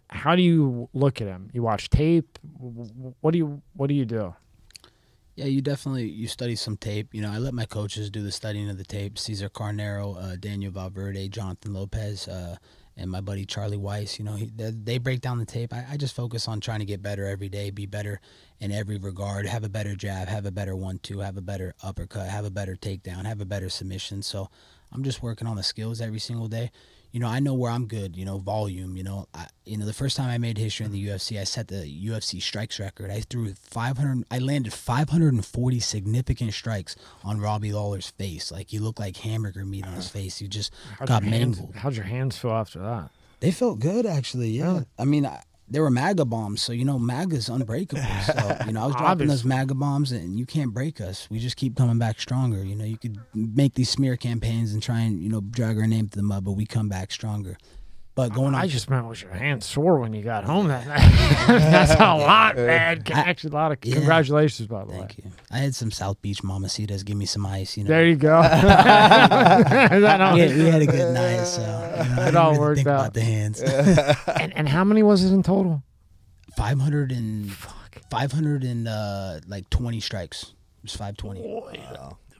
How do you look at him? You watch tape? What do you do? Yeah, you study some tape. I let my coaches do the studying of the tape. Cesar Carnero, Daniel Valverde, Jonathan Lopez, and my buddy Charlie Weiss. They break down the tape. I just focus on trying to get better every day, be better in every regard, have a better jab, have a better 1-2, have a better uppercut, have a better takedown, have a better submission. So I'm just working on the skills every single day. I know where I'm good, volume, the first time I made history in the UFC, I set the UFC strikes record. I landed 540 significant strikes on Robbie Lawler's face. Like, he looked like hamburger meat on his face. He just got mangled. How'd your hands feel after that? They felt good, actually, yeah. Really? I mean, they were MAGA bombs, so, MAGA's unbreakable. So, I was dropping those MAGA bombs, and you can't break us. We just keep coming back stronger. You could make these smear campaigns and try and, drag our name to the mud, but we come back stronger. But I just meant was your hands sore when you got home that night. That's a lot, man. Actually, a lot of congratulations, by the way. Thank you. I had some South Beach mamacitas give me some ice. There you go. We had a good night, so it all worked think out. About the hands. And how many was it in total? 500 and 20 strikes. It was 520.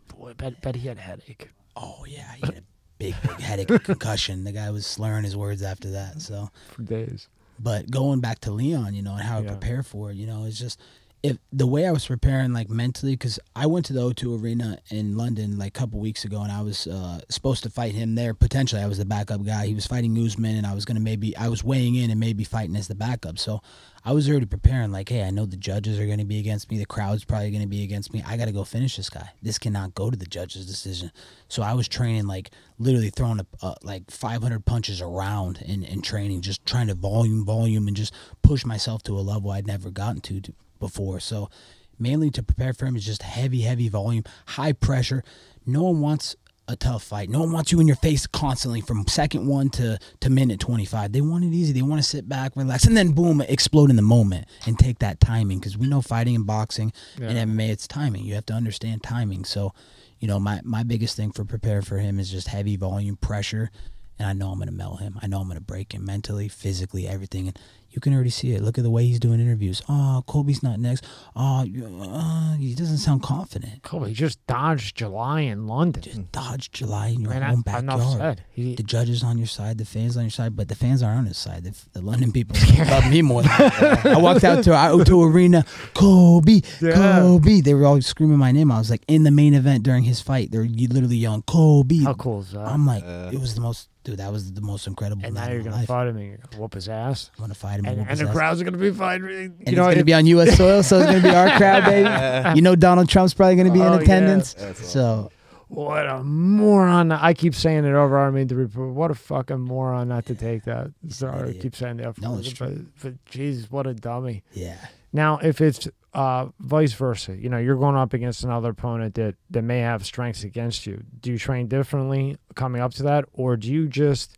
Boy, bet he had a headache. Oh yeah, he had a big headache, and concussion. The guy was slurring his words after that. So for days. But going back to Leon, and how I prepare for it, it's just if the way I was preparing, like mentally, because I went to the O2 Arena in London like a couple weeks ago, and I was supposed to fight him there. Potentially, I was the backup guy. He was fighting Usman, and I was weighing in and maybe fighting as the backup. So I was already preparing, like, hey, I know the judges are going to be against me. The crowd's probably going to be against me. I got to go finish this guy. This cannot go to the judges' decision. So I was training, like, literally throwing like 500 punches around in training, just trying to volume, and just push myself to a level I'd never gotten to before. So mainly to prepare for him is just heavy volume, high pressure. No one wants a tough fight. No one wants you in your face constantly from second 1 to minute 25. They want it easy. They want to sit back, relax, and then boom, explode in the moment and take that timing, because we know fighting and boxing and MMA, it's timing. You have to understand timing. So, you know, my biggest thing for prepare for him is just heavy volume pressure, and I know I'm going to melt him. I know I'm going to break him mentally, physically, everything. And you can already see it. Look at the way he's doing interviews. Oh, Colby's not next. Oh, he doesn't sound confident. Colby just dodged July in London. Just dodged July in your Man, own enough backyard. said. The judges on your side, the fans on your side, but the fans aren't on his side. The London people love me more than I walked out to arena, Colby, Colby. They were all screaming my name. I was like in the main event during his fight. They're literally yelling, Colby. How cool is that? I'm like, it was the most, dude, that was the most incredible And night now you're of my going to life. fight him and you're going to whoop his ass. I'm going to fight him. And the crowds are going to be fighting. And it's going to be on U.S. soil, so it's going to be our crowd, baby. You know Donald Trump's probably going to be in attendance. Yeah. So, what a moron. I keep saying it over. I mean, the report. What a fucking moron not to take that. Sorry, I keep saying that. No, it's true. But Jesus, what a dummy. Yeah. Now, if it's vice versa, you know, you're going up against another opponent that may have strengths against you. Do you train differently coming up to that, or do you just,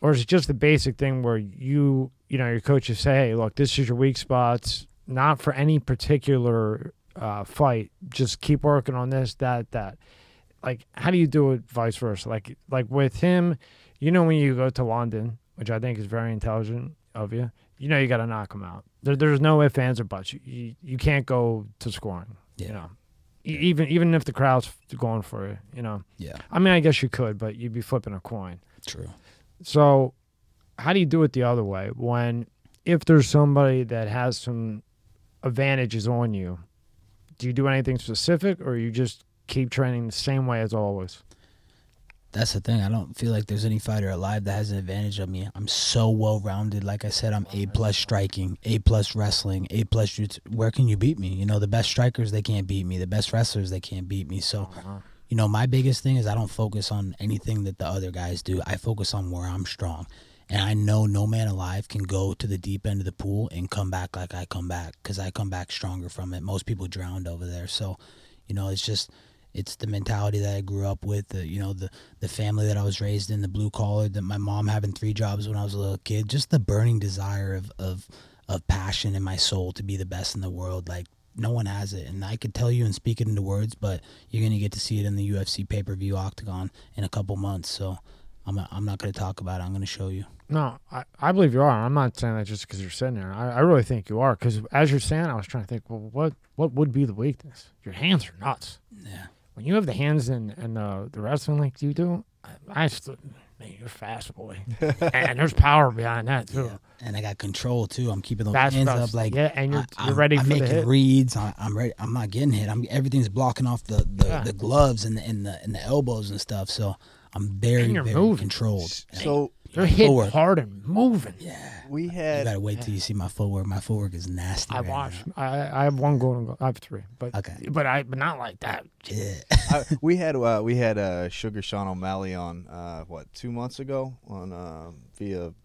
or is it just the basic thing where you know, your coaches say, hey, look, this is your weak spots, not for any particular fight, just keep working on this, that. Like, how do you do it vice versa? Like with him, you know, when you go to London, which I think is very intelligent of you, you know you got to knock him out. There's no ifs, ands, or buts. You can't go to scoring. Yeah. You know, even if the crowd's going for you. You know. Yeah. I mean, I guess you could, but you'd be flipping a coin. True. So, how do you do it the other way if there's somebody that has some advantages on you? Do you do anything specific, or you just keep training the same way as always? That's the thing. I don't feel like there's any fighter alive that has an advantage of me. I'm so well-rounded. Like I said, I'm A+ striking, A+ wrestling, A+ jiu-jitsu. Where can you beat me? You know, the best strikers, they can't beat me. The best wrestlers, they can't beat me. So, you know, my biggest thing is I don't focus on anything that the other guys do. I focus on where I'm strong. And I know no man alive can go to the deep end of the pool and come back like I come back, because I come back stronger from it. Most people drowned over there. So, you know, it's the mentality that I grew up with, you know, the family that I was raised in, the blue collar, that my mom having 3 jobs when I was a little kid, just the burning desire of passion in my soul to be the best in the world. Like, no one has it. And I could tell you and speak it into words, but you're going to get to see it in the UFC pay-per-view Octagon in a couple months. So I'm not going to talk about it. I'm going to show you. No, I believe you are. I'm not saying that just because you're sitting there. I really think you are, because as you're saying, I was trying to think, well, what would be the weakness? Your hands are nuts. Yeah. When you have the hands and the wrestling like you do, man, you're fast, boy. And there's power behind that, too. Yeah. And I got control, too. I'm keeping those That's hands what I up. was- Like, yeah, and you're I'm ready for the making hit. reads. I'm ready. I'm not getting hit. Everything's blocking off the gloves and the elbows and stuff. So I'm very, And you're very moving. controlled. So You're hitting Footwork. hard and moving. Yeah. we You had gotta wait till you see my footwork. My footwork is nasty. I right watched. now. I have one golden goal. I have 3, but Okay. but not like that. Yeah. we had Sugar Sean O'Malley on 2 months ago on via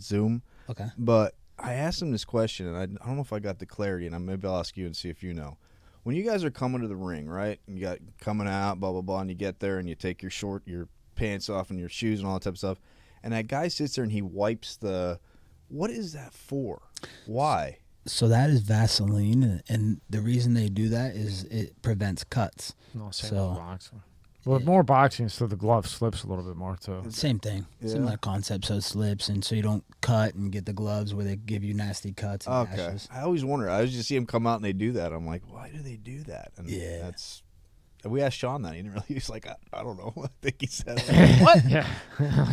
Zoom. Okay. But I asked him this question, and I don't know if I got the clarity, and maybe I'll ask you and see if you know. When you guys are coming to the ring, right? You got coming out, blah blah blah, and you get there and you take your pants off and your shoes and all that type of stuff, and that guy sits there and he wipes the. What is that for? Why? So that is Vaseline, and the reason they do that is it prevents cuts. No, same So- with boxing. Well, more boxing, so the glove slips a little bit more too. Same thing, Yeah. similar concept. So it slips, and so you don't cut and get the gloves where they give you nasty cuts and Okay. rashes. I always wonder. I always just see him come out and they do that. I'm like, why do they do that? And Yeah. that's. We asked Sean that. He didn't really. He's like, I don't know. I think he said, what? Yeah,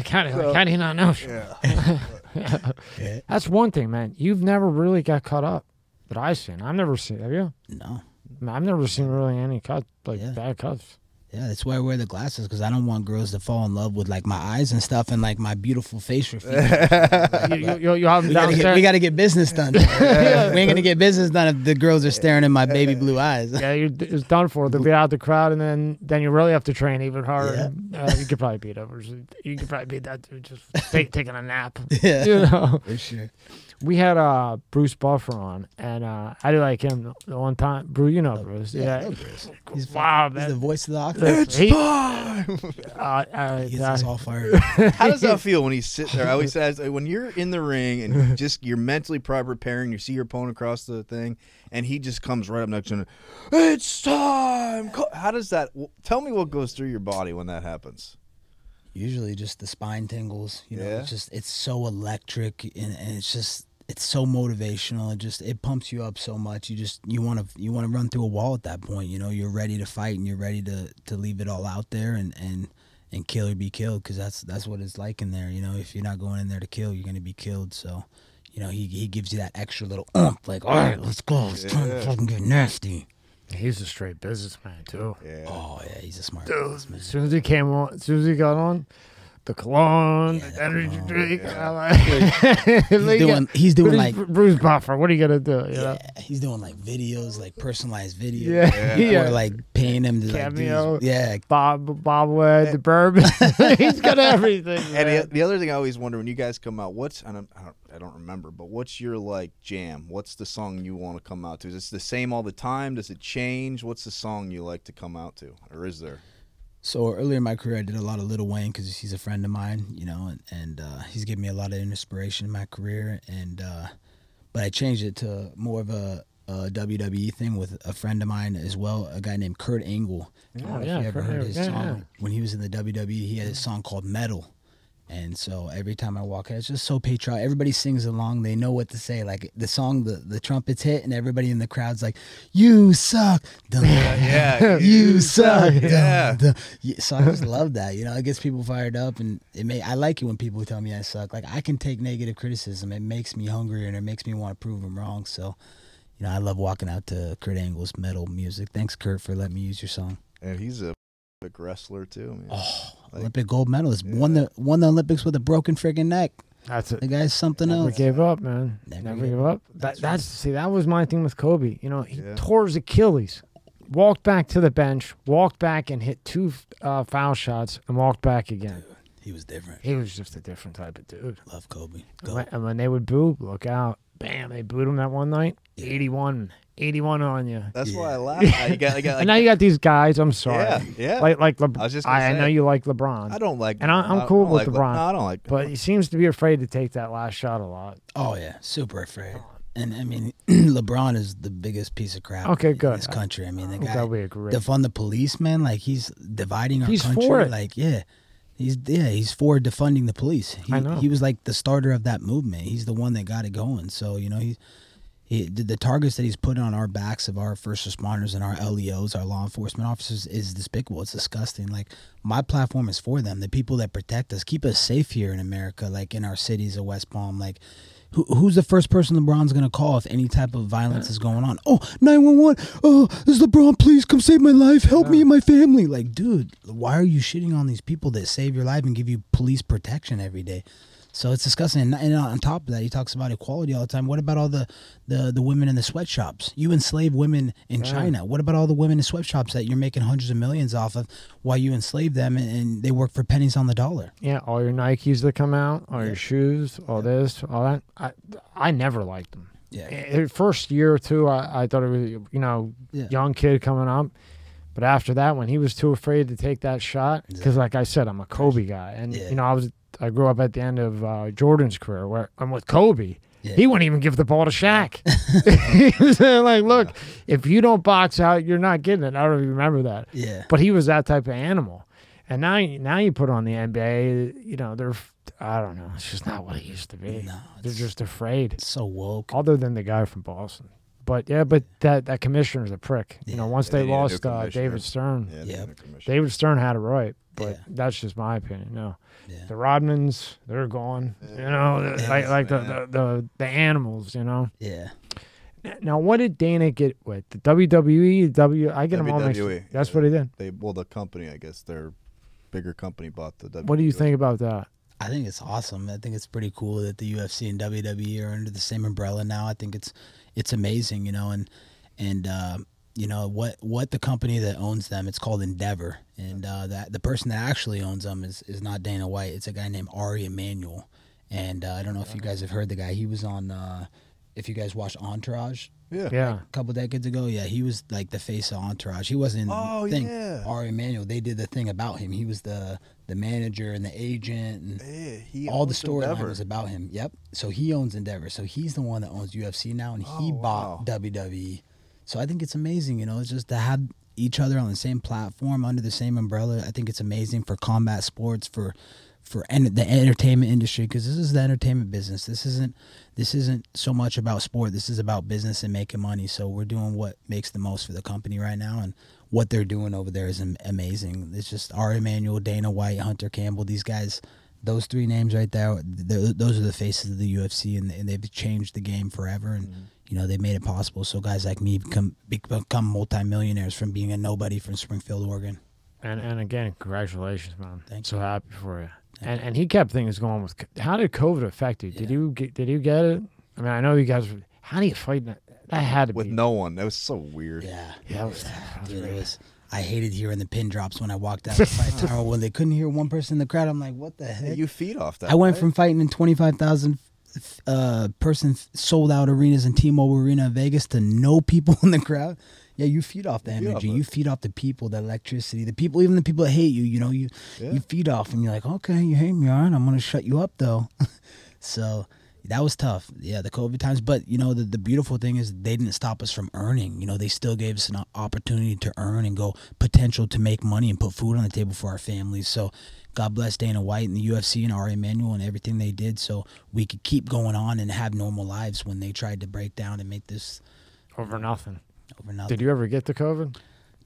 how do you not know? Yeah. That's one thing, man. You've never really got cut up. that I've seen. I've never seen. Have you? No. I mean, I've never seen really any cut like Yeah. bad cuts. Yeah, that's why I wear the glasses, because I don't want girls to fall in love with like my eyes and stuff and like my beautiful facial features. You have them downstairs. We got to get business done. We ain't gonna get business done if the girls are staring in my baby blue eyes. Yeah, it's done for. They'll be out the crowd, and then you really have to train even harder. You could probably beat over. You could probably beat that dude just taking a nap. Yeah, you know. for sure. We had Bruce Buffer on, and I do like him the one time. Bruce, you know Bruce. I Yeah. know Bruce. Wow, He's the voice of the octave. It's time. He gets us all fired up. How does that feel when he's sitting there? I always say, when you're in the ring and you're mentally preparing, you see your opponent across the thing, and he just comes right up next to him. It's time. How does that? Tell me what goes through your body when that happens. Usually just the spine tingles. You know, Yeah. it's so electric and it's so motivational. It pumps you up so much. You want to run through a wall at that point. You know, you're ready to fight and you're ready to leave it all out there and kill or be killed, because that's what it's like in there. You know, if you're not going in there to kill, you're going to be killed. So, you know, he gives you that extra little like, all right, let's go. It's time to fucking get nasty. He's a straight businessman too. Yeah. Oh yeah, he's a smart Dude, businessman. as soon as he came on, as soon as he got on, the cologne, the energy drink. He's doing like Bruce Buffer. What are you gonna do? You know? he's doing like videos, like personalized videos. Yeah. Or like paying him to Cameo. like do his, bobblehead, the bourbon. He's got everything. And man. the other thing I always wonder when you guys come out, I don't remember, but what's your like jam? What's the song you want to come out to? Is it the same all the time? Does it change? What's the song you like to come out to, or is there? So earlier in my career, I did a lot of Lil Wayne because he's a friend of mine, you know, and he's given me a lot of inspiration in my career. And but I changed it to more of a WWE thing with a friend of mine as well, a guy named Kurt Angle. I don't know if you ever heard his song. When he was in the WWE, he had a song called Metal. And so every time I walk out, it's just so patriotic. Everybody sings along. They know what to say. Like the song, the trumpets hit, and everybody in the crowd's like, "You suck." Dun, Yeah. you suck. Yeah. Dun, dun. Yeah. So I just love that. You know, it gets people fired up, and I like it when people tell me I suck. Like, I can take negative criticism. It makes me hungrier, and it makes me want to prove them wrong. So, you know, I love walking out to Kurt Angle's metal music. Thanks, Kurt, for letting me use your song. And he's a big wrestler too, man. Oh, Olympic gold medalist. Won the Olympics with a broken friggin' neck. That's it. The guy's something Never else. gave up, man. Never gave up. That was my thing with Kobe. You know, he tore his Achilles, walked back to the bench, walked back and hit 2 foul shots, and walked back again. Dude, he was different. He was just a different type of dude. Love Kobe. And when they would boo, look out. Bam, they booed him that one night. 81 on you. That's why I laugh. And now you got these guys. I'm sorry. Yeah. Like LeBron. I was just gonna I say, know you like LeBron. I don't like. And I'm cool with LeBron. No, I don't like. But he seems to be afraid to take that last shot a lot. Oh yeah, super afraid. And I mean, LeBron is the biggest piece of crap. Okay, good. In this country. I mean, the I'm guy glad we agree. defund the police, man. Like, he's dividing our He's country. for it. Like, he's for defunding the police. I know. He was like the starter of that movement. He's the one that got it going. So, you know, the targets that he's put on our backs of our first responders and our LEOs, our law enforcement officers, is despicable. It's disgusting. Like, my platform is for them, the people that protect us, keep us safe here in America, like in our cities of West Palm. Like, who's the first person LeBron's going to call if any type of violence is going on? Oh, 911. Oh, this is LeBron. Please come save my life. Help me and my family. Like, dude, why are you shitting on these people that save your life and give you police protection every day? So it's disgusting. And on top of that, he talks about equality all the time. What about all the women in the sweatshops? You enslave women in China. What about all the women in sweatshops that you're making hundreds of millions off of while you enslave them and they work for pennies on the dollar? Yeah, all your Nikes that come out, all your shoes, all this, all that. I never liked them. Yeah. First year or two, I thought it was, you know, young kid coming up. But after that, when he was too afraid to take that shot, because like I said, I'm a Kobe guy. And, you know, I grew up at the end of Jordan's career where I'm with Kobe. Yeah. He wouldn't even give the ball to Shaq. He was like, look, if you don't box out, you're not getting it. I don't even remember that. Yeah. But he was that type of animal. And now you put on the NBA, you know, I don't know. It's just not what it used to be. No, they're just afraid. It's so woke. Other than the guy from Boston. But that commissioner's a prick. You know, once they lost David Stern, David Stern had it right. But that's just my opinion. No, the Rodmans, they're gone. You know, like the animals. You know. Yeah. Now, what did Dana get with the WWE? I get them all mixed. WWE. That's what he did. The company, I guess, their bigger company bought the WWE. What do you think about that? I think it's awesome. I think it's pretty cool that the UFC and WWE are under the same umbrella now. I think it's amazing, you know, and you know what the company that owns them, it's called Endeavor, and that the person that actually owns them is not Dana White. It's a guy named Ari Emanuel, and I don't know if you guys have heard the guy. He was on if you guys watched Entourage. Yeah. A couple decades ago, yeah, he was like the face of Entourage. He wasn't in the thing. Yeah. Ari Emanuel, they did the thing about him. He was the manager and the agent, and he all the owns storyline Endeavor. was about him. Yep. So he owns Endeavor. So he's the one that owns UFC now, and he bought WWE. So I think it's amazing, you know, it's just to have each other on the same platform under the same umbrella. I think it's amazing for combat sports, for the entertainment industry, because this is the entertainment business. This isn't so much about sport. This is about business and making money. So we're doing what makes the most for the company right now, and what they're doing over there is amazing. It's just Ari Emanuel, Dana White, Hunter Campbell. These guys, those three names right there, those are the faces of the UFC, and they've changed the game forever. And you know, they made it possible so guys like me become multimillionaires from being a nobody from Springfield, Oregon. And again, congratulations, man. Thank so you. happy for you. And he kept things going with. How did COVID affect you? Did you get it? I mean, I know you guys. How do you fight that? That had to With be no one. That was so weird. Yeah, that was dude, weird. it was. I hated hearing the pin drops when I walked out of the fight tower when they couldn't hear one person in the crowd. I'm like, what the heck? You feed off that. I went right? from fighting in 25,000 person sold out arenas in T-Mobile Arena in Vegas to no people in the crowd. Yeah, you feed off the energy. You feed off the people, the electricity, the people, even the people that hate you. You know, you feed off, and you're like, okay, you hate me, all right, I'm gonna shut you up though. So that was tough. Yeah, the COVID times. But you know, the beautiful thing is they didn't stop us from earning. You know, they still gave us an opportunity to earn and go potential to make money and put food on the table for our families. So God bless Dana White and the UFC and Ari Emanuel and everything they did, so we could keep going on and have normal lives when they tried to break down and make this over nothing. Over nothing. Did you ever get the COVID?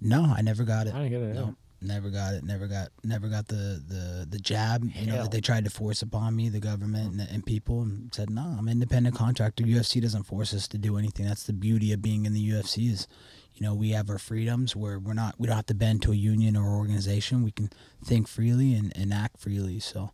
No, I never got it. I didn't get it. No, never got it. Never got the jab. You know, Hell. that they tried to force upon me, the government and people, and said, no, I'm an independent contractor. UFC doesn't force us to do anything. That's the beauty of being in the UFC is, you know, we have our freedoms where we don't have to bend to a union or organization. We can think freely and act freely. So,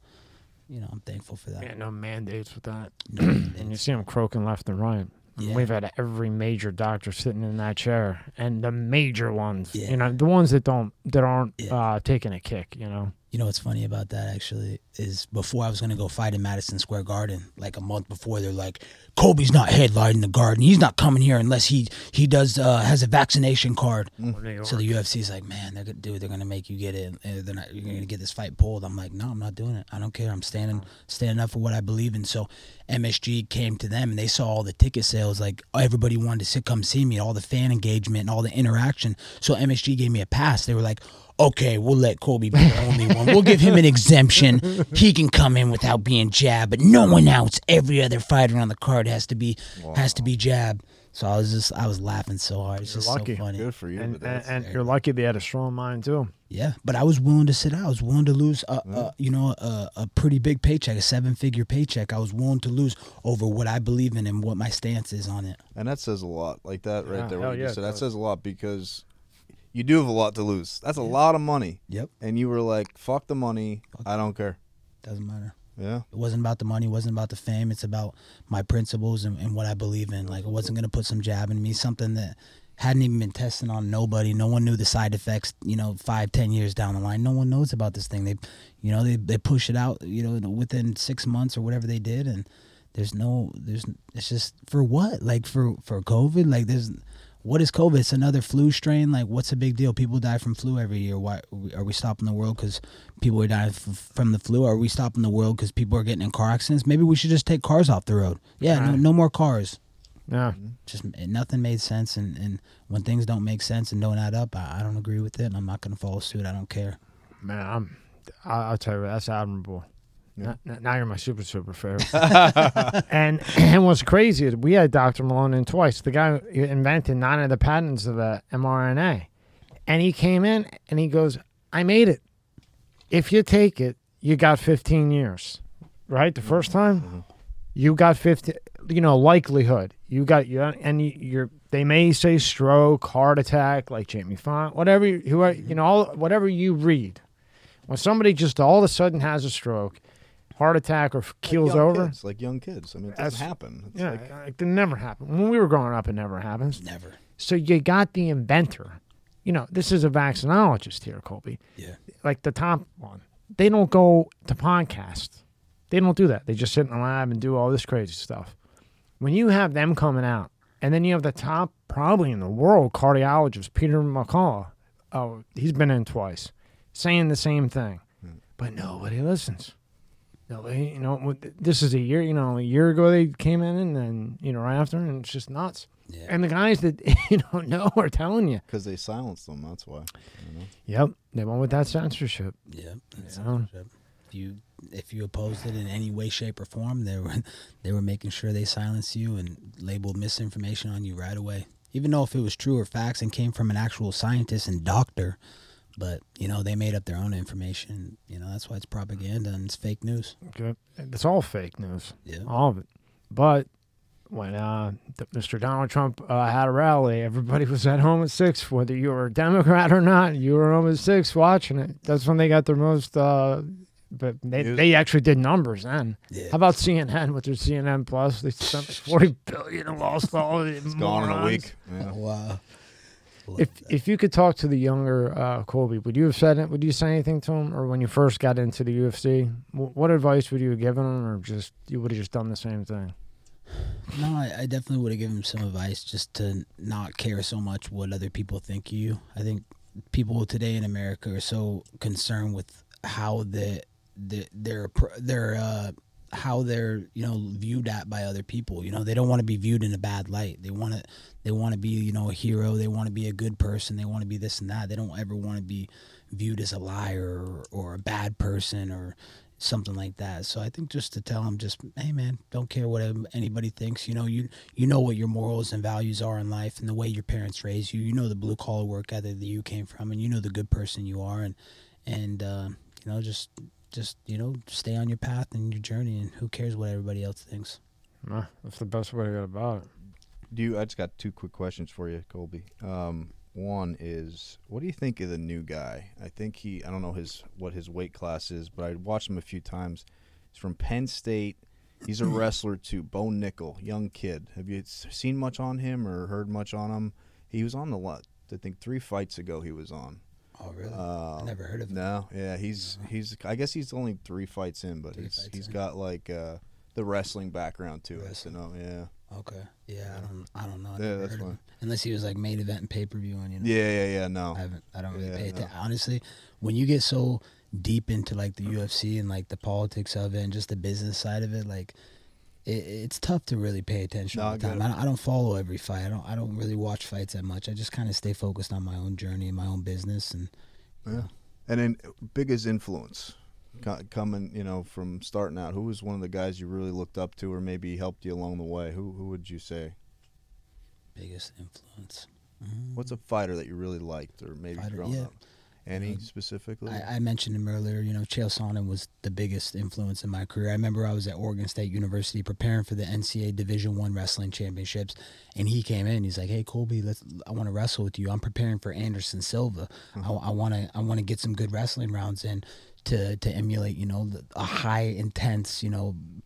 you know, I'm thankful for that. Yeah, no mandates with that. No mandates. And you see them croaking left and right. Yeah. We've had every major doctor sitting in that chair, and the major ones, Yeah. you know, the ones that aren't taking a kick, you know. You know what's funny about that actually is before I was going to go fight in Madison Square Garden, like a month before, they're like, Kobe's not headlining the Garden. He's not coming here unless he has a vaccination card. So the UFC's like, man, they're going to make you get it. You're going to get this fight pulled. I'm like, no, I'm not doing it. I don't care. I'm standing up for what I believe in. So MSG came to them and they saw all the ticket sales. Like everybody wanted to come see me, all the fan engagement and all the interaction. So MSG gave me a pass. They were like, okay, we'll let Kobe be the only one. We'll give him an exemption. He can come in without being jabbed, but no one else. Every other fighter on the card has to be jabbed. So I was laughing so hard. It's You're just lucky. so funny. Good for you. And, but that's- and you're lucky they had a strong mind, too. Yeah, but I was willing to sit out. I was willing to lose, a pretty big paycheck, a 7-figure paycheck. I was willing to lose over what I believe in and what my stance is on it. and that says a lot. Like that right Yeah, there. hell What you yeah, just said. it That does. says a lot because you do have a lot to lose. That's a lot of money. Yep, And you were like, fuck the money. I don't care. doesn't matter. Yeah. It wasn't about the money. It wasn't about the fame. It's about my principles and what I believe in. Like, I wasn't going to put some jab in me, something that hadn't even been tested on nobody. No one knew the side effects, 5-10 years down the line. No one knows about this thing. They push it out, within 6 months or whatever they did. And it's just for what? Like for COVID? Like what is COVID? It's another flu strain. Like, what's the big deal? People die from flu every year. Why are we stopping the world because people are dying from the flu? Are we stopping the world because people are getting in car accidents? Maybe we should just take cars off the road. Yeah, Right. no more cars. Yeah. Just nothing made sense. And when things don't make sense and don't add up, I don't agree with it. And I'm not going to follow suit. I don't care. Man, I'll tell you, that's admirable. Yeah. Now you're my super favorite. and what's crazy is we had Dr. Malone in twice. The guy invented 9 of the patents of the mRNA. And he came in and he goes, I made it. If you take it, you got 15 years. Right? The first time, you got 15. likelihood. You're they may say stroke, heart attack, like Jamie Font, whatever whatever you read. When somebody just all of a sudden has a stroke, heart attack, or keels over, kids, like young kids. I mean, it doesn't happen. It's it never happened. When we were growing up, it never happens. Never. So you got the inventor. This is a vaccinologist here, Colby. Yeah. Like the top one. They don't go to podcasts. They don't do that. They just sit in the lab and do all this crazy stuff. When you have them coming out, and then you have the top, probably in the world, cardiologist, Peter McCullough. Oh, he's been in twice, saying the same thing. But nobody listens. Nobody, this is a year ago they came in, and then, right after, and it's just nuts. Yeah. And the guys that know are telling you. Because they silenced them, that's why. Yep, they went with that censorship. Yeah, censorship. If you opposed it in any way, shape, or form, they were making sure they silenced you and labeled misinformation on you right away. Even though if it was true or facts and came from an actual scientist and doctor, but they made up their own information. That's why it's propaganda and it's fake news. Okay, it's all fake news. Yeah, all of it. But when Mr. Donald Trump had a rally, everybody was at home at 6, whether you were a Democrat or not. You were home at 6 watching it. That's when they got their most. But they actually did numbers then. Yeah. How about CNN with their CNN Plus? They spent $40 billion and lost all of it. It's gone in a week. Yeah. Wow. If you could talk to the younger Colby, would you say anything to him, or when you first got into the UFC, what advice would you have given him, or just you would have just done the same thing? No, I definitely would have given him some advice, just to not care so much what other people think of you. I think people today in America are so concerned with how how they're viewed at by other people. They don't want to be viewed in a bad light. They want to be a hero. They want to be a good person. They want to be this and that. They don't ever want to be viewed as a liar or a bad person or something like that. So I think just to tell them, hey man, don't care what anybody thinks. You know what your morals and values are in life, and the way your parents raised you. You know the blue collar work ethic that you came from, and you know the good person you are, and just stay on your path and your journey, and who cares what everybody else thinks. That's the best way to go about it. I just got 2 quick questions for you, Colby. One is, what do you think of the new guy? I think I don't know what his weight class is, but I watched him a few times. He's from Penn State. He's a wrestler too. Bo Nickel, young kid. Have you seen much on him or heard much on him? He was on I think 3 fights ago he was on. Oh really? I never heard of him. No, yeah, he's I guess he's only 3 fights in, but he's got like the wrestling background too. Yeah. Okay. Yeah, I don't know. Yeah, that's fine. Unless he was like main event and pay-per-view on, Yeah, no. I don't really pay attention. Honestly, when you get so deep into like the UFC and like the politics of it and just the business side of it, like it's tough to really pay attention all the time. I don't follow every fight. I don't really watch fights that much. I just kind of stay focused on my own journey and my own business. And and then biggest influence coming, from starting out. Who was one of the guys you really looked up to, or maybe helped you along the way? Who would you say? Biggest influence. What's a fighter that you really liked, or maybe growing up? Any specifically? I mentioned him earlier. Chael Sonnen was the biggest influence in my career. I remember I was at Oregon State University preparing for the NCAA Division I Wrestling Championships, and he came in. He's like, "Hey, Colby, I want to wrestle with you. I'm preparing for Anderson Silva. I want to get some good wrestling rounds in to emulate, a high intense,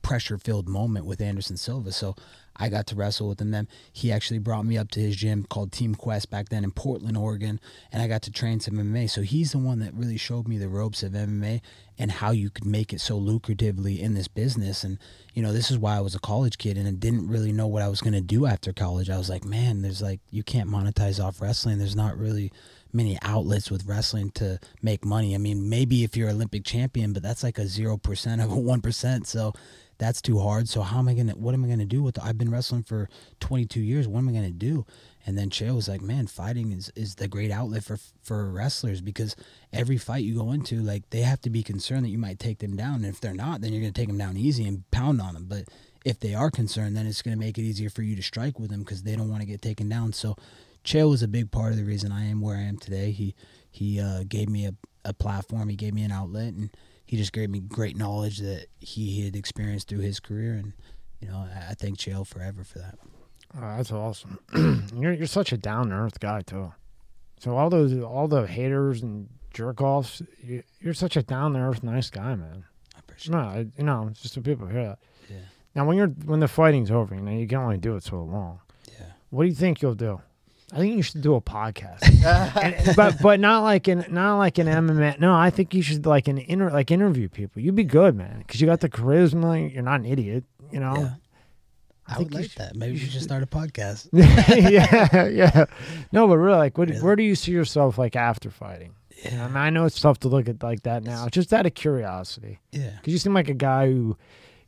pressure-filled moment with Anderson Silva." So I got to wrestle with him. Then he actually brought me up to his gym called Team Quest back then in Portland, Oregon, and I got to train some MMA. So he's the one that really showed me the ropes of MMA and how you could make it so lucratively in this business. And, this is why I was a college kid and I didn't really know what I was going to do after college. I was like, man, you can't monetize off wrestling. There's not really many outlets with wrestling to make money. I mean, maybe if you're Olympic champion, but that's like a 0% of a 1%. So that's too hard. So what am I going to do with I've been wrestling for 22 years. What am I going to do? And then Chael was like, man, fighting is the great outlet for wrestlers, because every fight you go into, like, they have to be concerned that you might take them down. And if they're not, then you're going to take them down easy and pound on them. But if they are concerned, then it's going to make it easier for you to strike with them because they don't want to get taken down. So Chael was a big part of the reason I am where I am today. He gave me a platform. He gave me an outlet, and he just gave me great knowledge that he had experienced through his career. And you know, I thank Chael forever for that. Oh, that's awesome. You're such a down to earth guy too. So all the haters and jerk offs, you're such a down to earth nice guy, man. I appreciate No, you know, it's just so people hear that. Yeah. Now when the fighting's over, you know, you can only do it so long. Yeah. What do you think you'll do? I think you should do a podcast, but not like an MMA. No, I think you should interview people. You'd be good, man, because you got the charisma. You're not an idiot, you know. Yeah. I think would like that. Maybe you should start a podcast. yeah. No, but really, like, where do you see yourself like after fighting? Yeah. I mean, I know it's tough to look at like that now. Just out of curiosity. Yeah. Because you seem like a guy who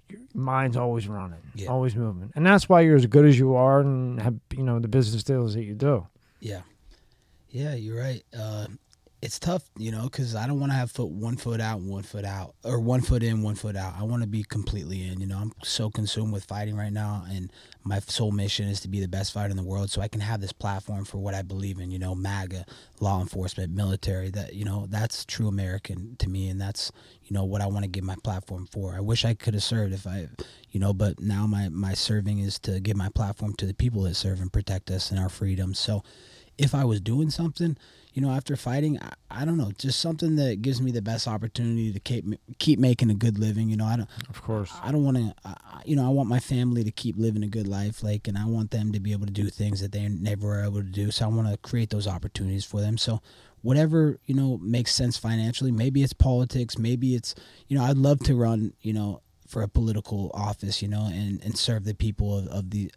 your mind's always running, Yeah. always moving, and that's why you're as good as you are and have, you know, the business deals that you do. Yeah. Yeah, you're right. It's tough, you know, because I don't want to have one foot out, or 1 foot in, 1 foot out. I want to be completely in. You know, I'm so consumed with fighting right now, and my sole mission is to be the best fighter in the world, so I can have this platform for what I believe in. You know, MAGA, law enforcement, military. That, you know, that's true American to me, and that's, you know, what I want to give my platform for. I wish I could have served if I, you know, but now my serving is to give my platform to the people that serve and protect us and our freedom. So, if I was doing something, you know, after fighting, I don't know, just something that gives me the best opportunity to keep making a good living. You know, I don't want to, you know, I want my family to keep living a good life, like, and I want them to be able to do things that they never were able to do. So I want to create those opportunities for them. So whatever, you know, makes sense financially, maybe it's politics, maybe it's, you know, I'd love to run, you know, for a political office, you know, and serve the people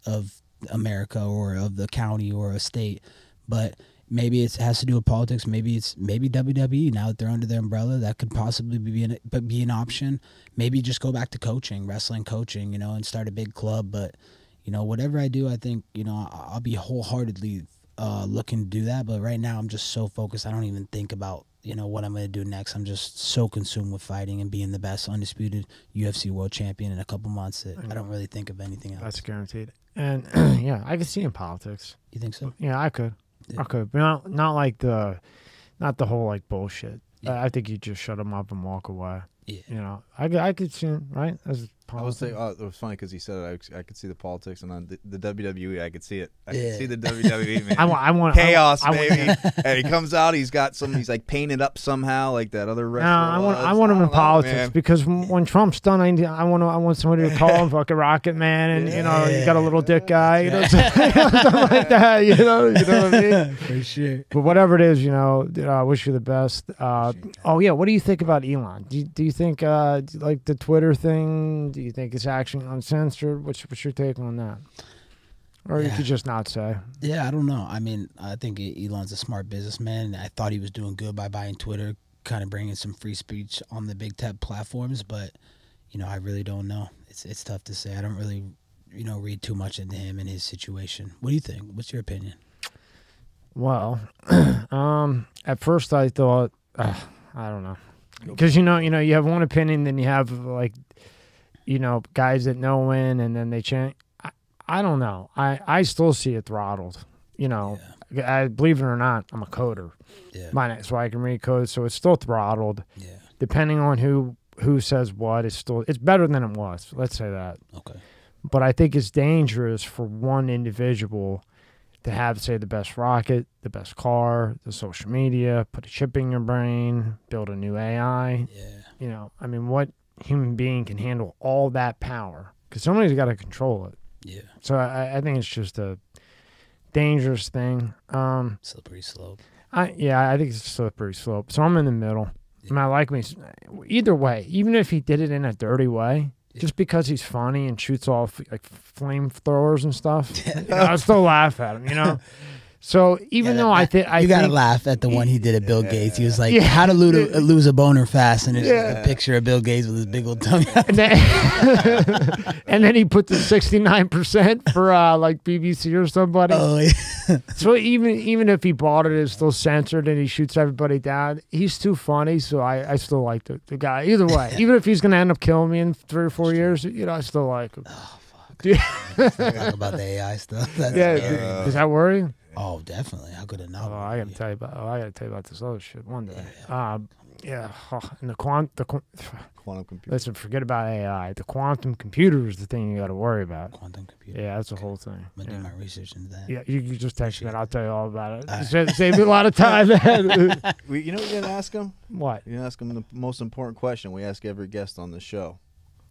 of America or of the county or a state. But maybe it has to do with politics. Maybe it's WWE now that they're under their umbrella. That could possibly be an option. Maybe just go back to coaching, wrestling coaching, you know, and start a big club. But, you know, whatever I do, I think, you know, I'll be wholeheartedly looking to do that. But right now I'm just so focused. I don't even think about, you know, what I'm going to do next. I'm just so consumed with fighting and being the best undisputed UFC world champion in a couple months that I don't really think of anything else. That's guaranteed. And yeah, I could see in politics. You think so? Yeah, I could. Yeah. Okay, but not like the whole like bullshit. Yeah. I think you just shut them up and walk away. Yeah. You know, I could see him, right? As I was saying, it was funny because he said it. I could see the politics, and on the WWE, I could see it. I could see the WWE, man. I want chaos, baby. And he comes out, he's like painted up somehow, like that other wrestler. I want him in politics, man. Because when Trump's done, I want somebody to call him fucking Rocket Man, and you know, you got a little dick guy, you know, something like that. You know what I mean? For sure. But whatever it is, you know, I wish you the best. Oh yeah, what do you think about Elon? Do you think like the Twitter thing? Do you think it's actually uncensored? What's your take on that? Or you could just not say. Yeah, I don't know. I mean, I think Elon's a smart businessman. I thought he was doing good by buying Twitter, kind of bringing some free speech on the big tech platforms. But, you know, I really don't know. It's tough to say. I don't really, you know, read too much into him and his situation. What do you think? What's your opinion? Well, at first I thought, I don't know. Because, you know, you have one opinion, then you have, like, you know, guys that know when, and then they change. I don't know. I still see it throttled. You know, I believe it or not, I'm a coder. Yeah. So I can read code, so it's still throttled. Yeah. Depending on who says what, it's better than it was. Let's say that. Okay. But I think it's dangerous for one individual to have, say, the best rocket, the best car, the social media, put a chip in your brain, build a new AI. Yeah. You know, I mean, what human being can handle all that power? Because somebody's got to control it. Yeah. So I think it's just a dangerous thing. Slippery slope. I think it's a slippery slope. So I'm in the middle. Yeah. I mean, I like me either way. Even if he did it in a dirty way, just because he's funny and shoots off like flamethrowers and stuff, you know, I still laugh at him. You know. So even though I think you gotta laugh at the one he did at Bill Gates. He was like, "How to lose a boner fast," and it's just a picture of Bill Gates with his big old tummy. And then he put the 69% for like BBC or somebody. Oh yeah. So even if he bought it, it's still censored and he shoots everybody down. He's too funny, so I still like the guy. Either way, even if he's gonna end up killing me in 3 or 4 years, you know, I still like him. Oh fuck. Talk about the AI stuff. That's does that worry you? Oh, definitely. How could it not? I gotta tell you about this other shit one day. Yeah, and the Quantum computer. listen, forget about AI. The quantum computer is the thing you got to worry about. Quantum computer. Yeah, that's the whole thing. I'm gonna do my research into that. Yeah, you just text me and I'll tell you all about it. Save me a lot of time, man. You know what you're gonna ask him? What? You're gonna ask him the most important question we ask every guest on the show: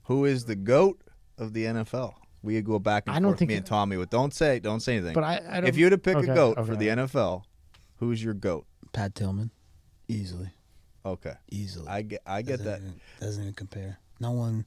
who is the GOAT of the NFL? We go back and forth. Me and Tommy with don't say anything. But I don't, if you had to pick okay, a GOAT okay. for the NFL, who's your GOAT? Pat Tillman, easily. Okay, easily. I get that. Doesn't even compare. No one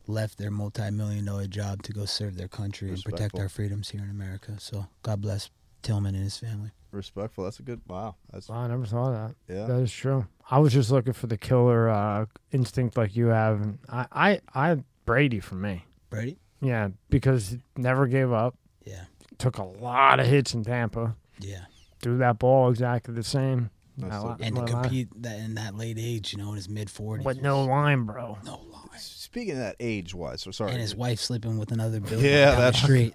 left their multi-million-dollar job to go serve their country and protect our freedoms here in America. So God bless Tillman and his family. Respectful. That's a good. Wow. I never thought of that. Yeah, that is true. I was just looking for the killer instinct like you have. And I Brady for me. Brady? Yeah, because he never gave up. Yeah. Took a lot of hits in Tampa. Yeah. Threw that ball exactly the same. And to compete in that late age, in his mid-40s. With no line, bro. No line. Speaking of that age-wise, so sorry. And his wife sleeping with another builder yeah, down that's the street.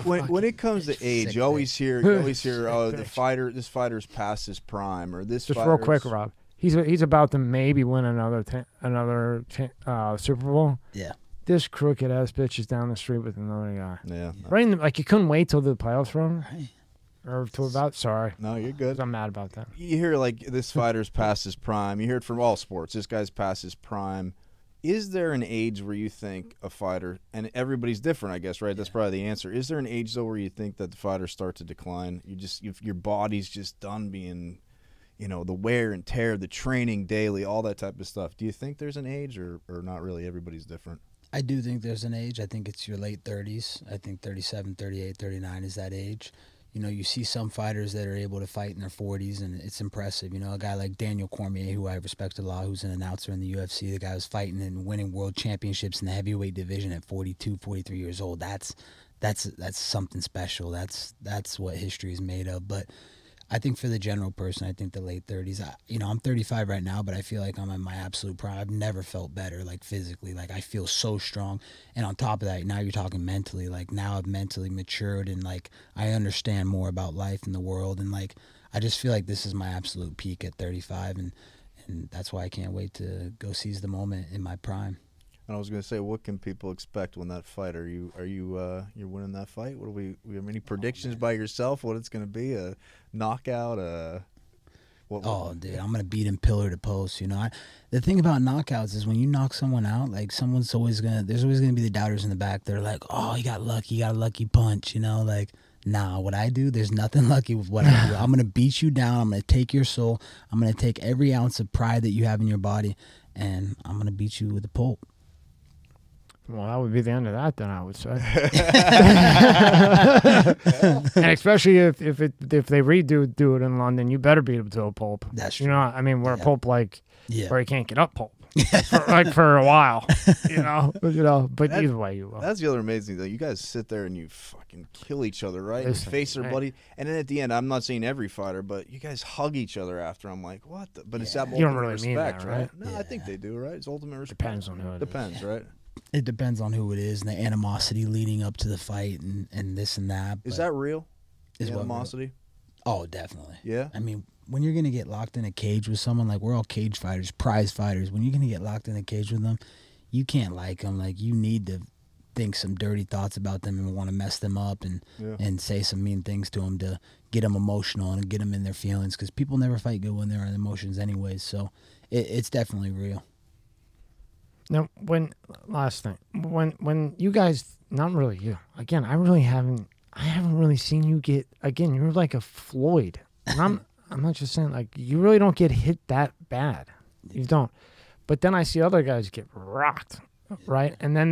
when it comes to age, you always hear, oh, this fighter's past his prime, or this. Just real quick, Rob. He's about to maybe win another Super Bowl. Yeah. This crooked ass bitch is down the street with another guy. Yeah. Right in you couldn't wait till the playoffs were over. Right. Or to about. Sorry. No, you're good. I'm mad about that. You hear this fighter's past his prime. You hear it from all sports. This guy's past his prime. Is there an age where you think a fighter, and everybody's different, I guess, right? That's probably the answer. Is there an age though where you think that the fighters start to decline? Your body's just done being, the wear and tear, the training daily, all that type of stuff. Do you think there's an age, or not really? Everybody's different. I do think there's an age. I think it's your late 30s. I think 37, 38, 39 is that age. You see some fighters that are able to fight in their 40s, and it's impressive. A guy like Daniel Cormier, who I respect a lot, who's an announcer in the UFC. The guy was fighting and winning world championships in the heavyweight division at 42, 43 years old. That's something special. That's what history is made of. But I think for the general person, I think the late 30s. I'm 35 right now, but I feel like I'm in my absolute prime. I've never felt better, like physically. Like I feel so strong. And on top of that, now you're talking mentally. Like now I've mentally matured, and like I understand more about life and the world. And like I just feel like this is my absolute peak at 35, and that's why I can't wait to go seize the moment in my prime. And I was going to say, what can people expect when that fight? Are you you're winning that fight? What do we have any predictions by yourself? What it's going to be? A knockout? Dude, I'm gonna beat him pillar to post. The thing about knockouts is when you knock someone out, like there's always gonna be the doubters in the back. They're like, oh, you got lucky, you got a lucky punch. Like, nah, what I do, there's nothing lucky with what I do. I'm gonna beat you down. I'm gonna take your soul. I'm gonna take every ounce of pride that you have in your body, and I'm gonna beat you with a pulp. Well, that would be the end of that, then I would say. And especially if they redo it in London, you better beat him to a pulp. That's true. Where a pulp where he can't get up pulp for a while. But either way, you will. That's the other amazing thing. You guys sit there and you fucking kill each other, right? You face their buddy, and then at the end, I'm not saying every fighter, but you guys hug each other after. I'm like, what? But it's that you don't ultimate really respect, mean that, right? No, I think they do, right? It's ultimate respect. Depends on who it is. Depends, right? It depends on who it is and the animosity leading up to the fight and this and that. Is that real? Is animosity? Oh, definitely. Yeah. I mean, when you're gonna get locked in a cage with someone, like we're all cage fighters, prize fighters. When you're gonna get locked in a cage with them, you can't like them. Like you need to think some dirty thoughts about them and want to mess them up and say some mean things to them to get them emotional and get them in their feelings. Because people never fight good when they're in emotions, anyways. So it's definitely real. Now, when you guys, not really you, again, I haven't really seen you get, again, you're like a Floyd. And I'm not just saying, like, you really don't get hit that bad. You don't. But then I see other guys get rocked, right? And then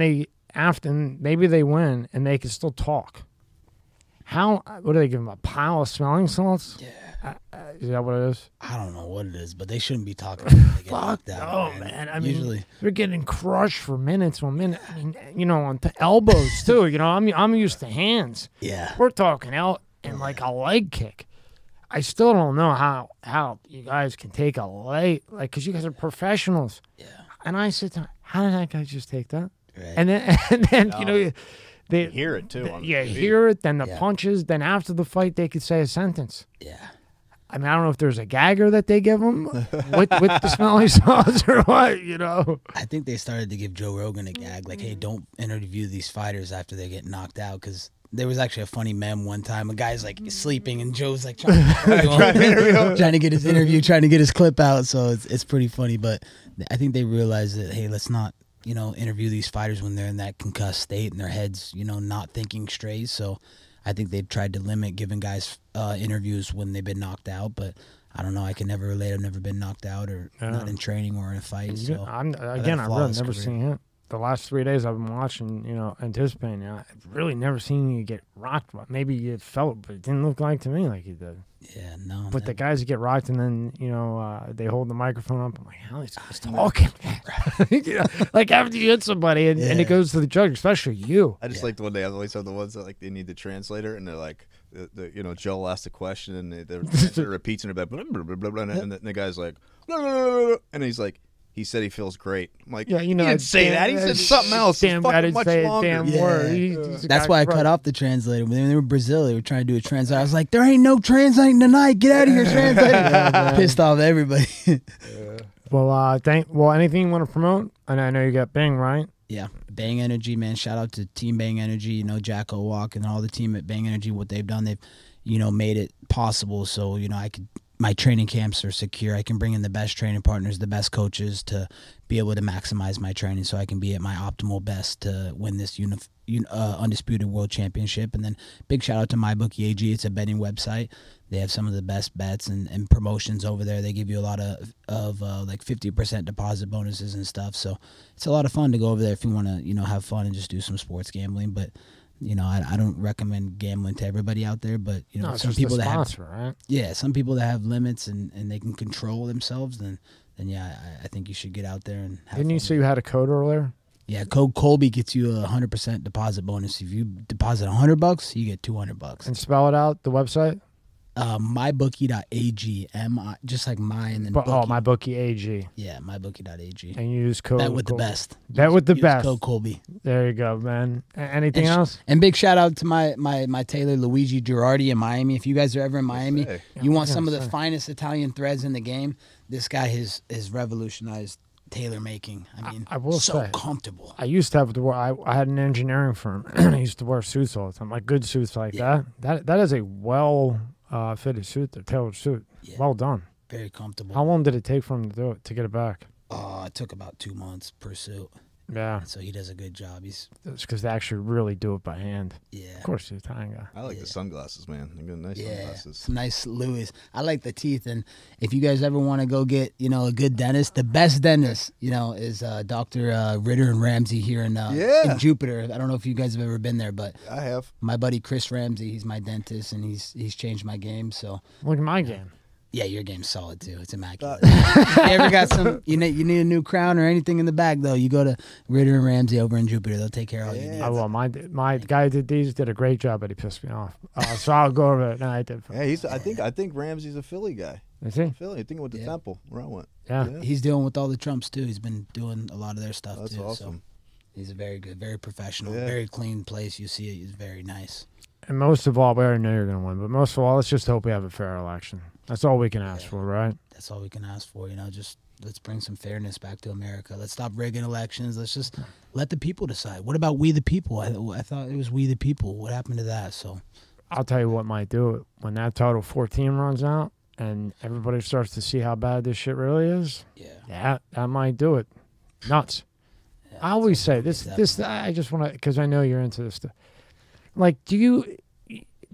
maybe they win and they can still talk. What do they give them, a pile of smelling salts? Yeah. Is that what it is? I don't know what it is, but they shouldn't be talking about it. Fuck no, man. I mean, usually they're getting crushed for minutes on minute. I mean, on elbows too. I'm used to hands. Yeah. We're talking out and like a leg kick. I still don't know how you guys can take a leg, like, because you guys are professionals. Yeah. And I said, how did that guy just take that? Right. And then they you hear it too. Hear it. Then the punches. Then after the fight, they could say a sentence. Yeah. I mean, I don't know if there's a gagger that they give him with the smelly sauce or what, you know. I think they started to give Joe Rogan a gag, like, hey, don't interview these fighters after they get knocked out, because there was actually a funny meme one time. A guy's like sleeping, and Joe's like trying to get his interview, trying to get his clip out. So it's pretty funny. But I think they realized that, hey, let's not, you know, interview these fighters when they're in that concussed state and their heads, you know, not thinking straight. So I think they tried to limit giving guys interviews when they've been knocked out. But I don't know. I can never relate. I've never been knocked out or not in training or in a fight. So I've never seen him. The last 3 days I've been watching, you know, anticipating. I've really never seen you get rocked. Maybe you felt, but it didn't look like to me like you did. Yeah, no. But the guys that get rocked and then, you know, they hold the microphone up. I'm like, how are these guys talking? You know, like after you hit somebody and it goes to the judge, especially you. I just like the one day I always have the ones that like they need the translator and they're like, you know, Joel asked a question and the translator repeats and they're like, blah, blah, blah, blah, blah, and the guy's like, blah, blah, blah, blah, and he's like, he said he feels great. I'm like, yeah, you know, he didn't say that. He said something else. Damn, I didn't say a damn word. That's why I cut off the translator. When they were in Brazil, they were trying to do a translator. I was like, there ain't no translating tonight. Get out of here, translator. Pissed off everybody. Well, anything you want to promote? And I know you got Bang, right? Yeah, Bang Energy, man. Shout out to Team Bang Energy. You know, Jack Owalk and all the team at Bang Energy. What they've done, they've, you know, made it possible. So, you know, my training camps are secure. I can bring in the best training partners, the best coaches to be able to maximize my training so I can be at my optimal best to win this undisputed world championship. And then big shout out to MyBookie AG. It's a betting website. They have some of the best bets and promotions over there. They give you a lot of like 50% deposit bonuses and stuff. So it's a lot of fun to go over there if you want to, you know, have fun and just do some sports gambling. But you know, I don't recommend gambling to everybody out there, but you know, some people that have, right? Yeah, some people that have limits and they can control themselves, then yeah, I think you should get out there and have Didn't fun. you say you had a code earlier? Yeah, code Colby gets you a 100% deposit bonus. If you deposit $100, you get $200. And spell it out, the website? MyBookie.ag, just like my and then bookie. Oh, MyBookie AG. Yeah, MyBookie.ag. And you use code. Bet with Colby. the best. Bet with the best. Code Colby. There you go, man. Anything else? And big shout out to my tailor Luigi Girardi in Miami. If you guys are ever in Miami, you want some of the finest Italian threads in the game. This guy has revolutionized tailor making. I mean, I will say, comfortable. I used to have to wear. I had an engineering firm. I used to wear suits all the time, like good suits like that. That is a well fitted suit, the tailored suit. Yeah. Well done. Very comfortable. How long did it take for him to do it, to get it back? It took about 2 months per suit. Yeah. So he does a good job. It's because they actually really do it by hand. Yeah. Of course, he's a Italian guy. I like the sunglasses, man. They got nice sunglasses. Some nice Louis. I like the teeth. And if you guys ever want to go get, you know, a good dentist, the best dentist, you know, is Dr. Ritter and Ramsey here in Jupiter. I don't know if you guys have ever been there, but I have. My buddy Chris Ramsey, he's my dentist, and he's changed my game. So look at my game. Yeah, your game's solid too. It's immaculate. If you ever got some, you need a new crown or anything in the bag, though, you go to Ritter and Ramsey over in Jupiter. They'll take care of all you need. I will. My guy who did these did a great job, but he pissed me off. So I'll go over it. No, I did. Yeah, I think Ramsey's a Philly guy. Is he? Philly. I think with the Temple where I went. Yeah. He's dealing with all the Trumps too. He's been doing a lot of their stuff too. That's awesome. So he's a very good, very professional, very clean place. You see it. He's very nice. And most of all, we already know you're going to win. But most of all, let's just hope we have a fair election. That's all we can ask for, right? That's all we can ask for. You know, just let's bring some fairness back to America. Let's stop rigging elections. Let's just let the people decide. What about we the people? I thought it was we the people. What happened to that? So I'll tell you what might do it. When that Title 14 runs out and everybody starts to see how bad this shit really is, that might do it. Nuts. Yeah, I always say this. I just want to, because I know you're into this stuff. Like, do you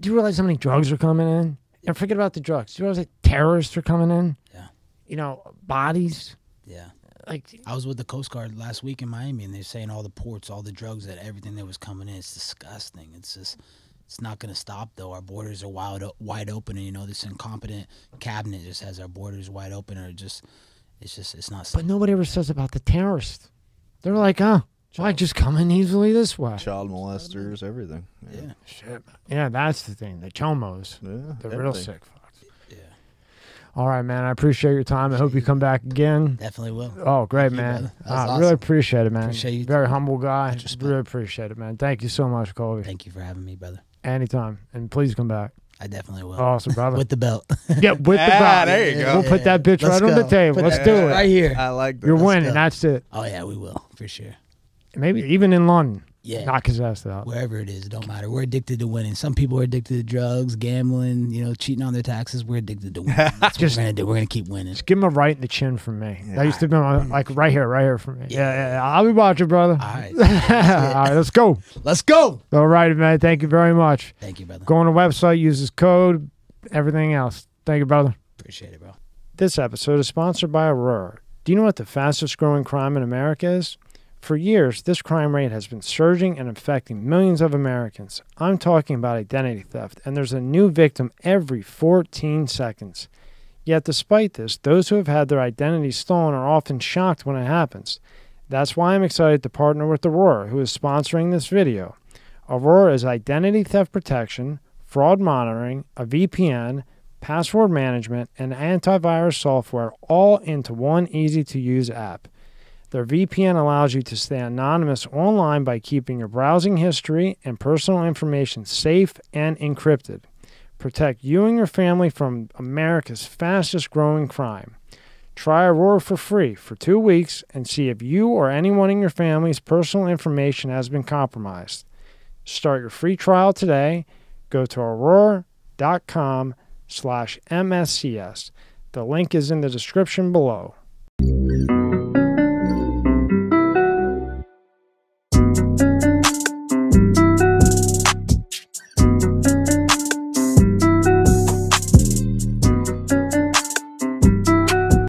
realize how many drugs are coming in? And forget about the drugs. Do you realize that terrorists are coming in? Yeah. You know, bodies. Yeah. Like, I was with the Coast Guard last week in Miami, and they're saying all the ports, all the drugs, that everything that was coming in. It's disgusting. It's just, it's not going to stop, though. Our borders are wide open, and, you know, this incompetent cabinet just has our borders wide open, or it's not. But nobody ever says about the terrorists. They're like, I just come in easily this way. Child molesters, everything. Yeah. Shit. Yeah, that's the thing. The chomos. Yeah. They're real sick fucks. Yeah. All right, man. I appreciate your time. I hope you come back again. Definitely will. Oh, great, man. Awesome. Really appreciate it, man. Appreciate you. Very humble guy. Really appreciate it, man. Thank you so much, Colby. Thank you for having me, brother. Anytime. And please come back. I definitely will. Awesome, brother. With the belt. Yeah, with the belt. There you go. We'll put that bitch Let's right on the go. table. Put Let's that do it. right here. I like that. You're Let's winning. go. That's it. Oh yeah, we will for sure. Maybe even in London. Yeah. Knock his ass out. Wherever it is, it don't matter. We're addicted to winning. Some people are addicted to drugs, gambling, cheating on their taxes. We're addicted to winning. That's what we're gonna do. We're gonna keep winning. Just give him a right in the chin from me. That used to be like right here from me. Yeah. I'll be watching, brother. All right. All right, let's go. Let's go. All right, man. Thank you very much. Thank you, brother. Go on the website, use this code, everything else. Thank you, brother. Appreciate it, bro. This episode is sponsored by Aurora. Do you know what the fastest growing crime in America is? For years, this crime rate has been surging and affecting millions of Americans. I'm talking about identity theft, and there's a new victim every 14 seconds. Yet despite this, those who have had their identity stolen are often shocked when it happens. That's why I'm excited to partner with Aurora, who is sponsoring this video. Aurora is identity theft protection, fraud monitoring, a VPN, password management, and antivirus software all into one easy-to-use app. Their VPN allows you to stay anonymous online by keeping your browsing history and personal information safe and encrypted. Protect you and your family from America's fastest growing crime. Try Aurora for free for 2 weeks and see if you or anyone in your family's personal information has been compromised. Start your free trial today. Go to aurora.com/MSCS. The link is in the description below.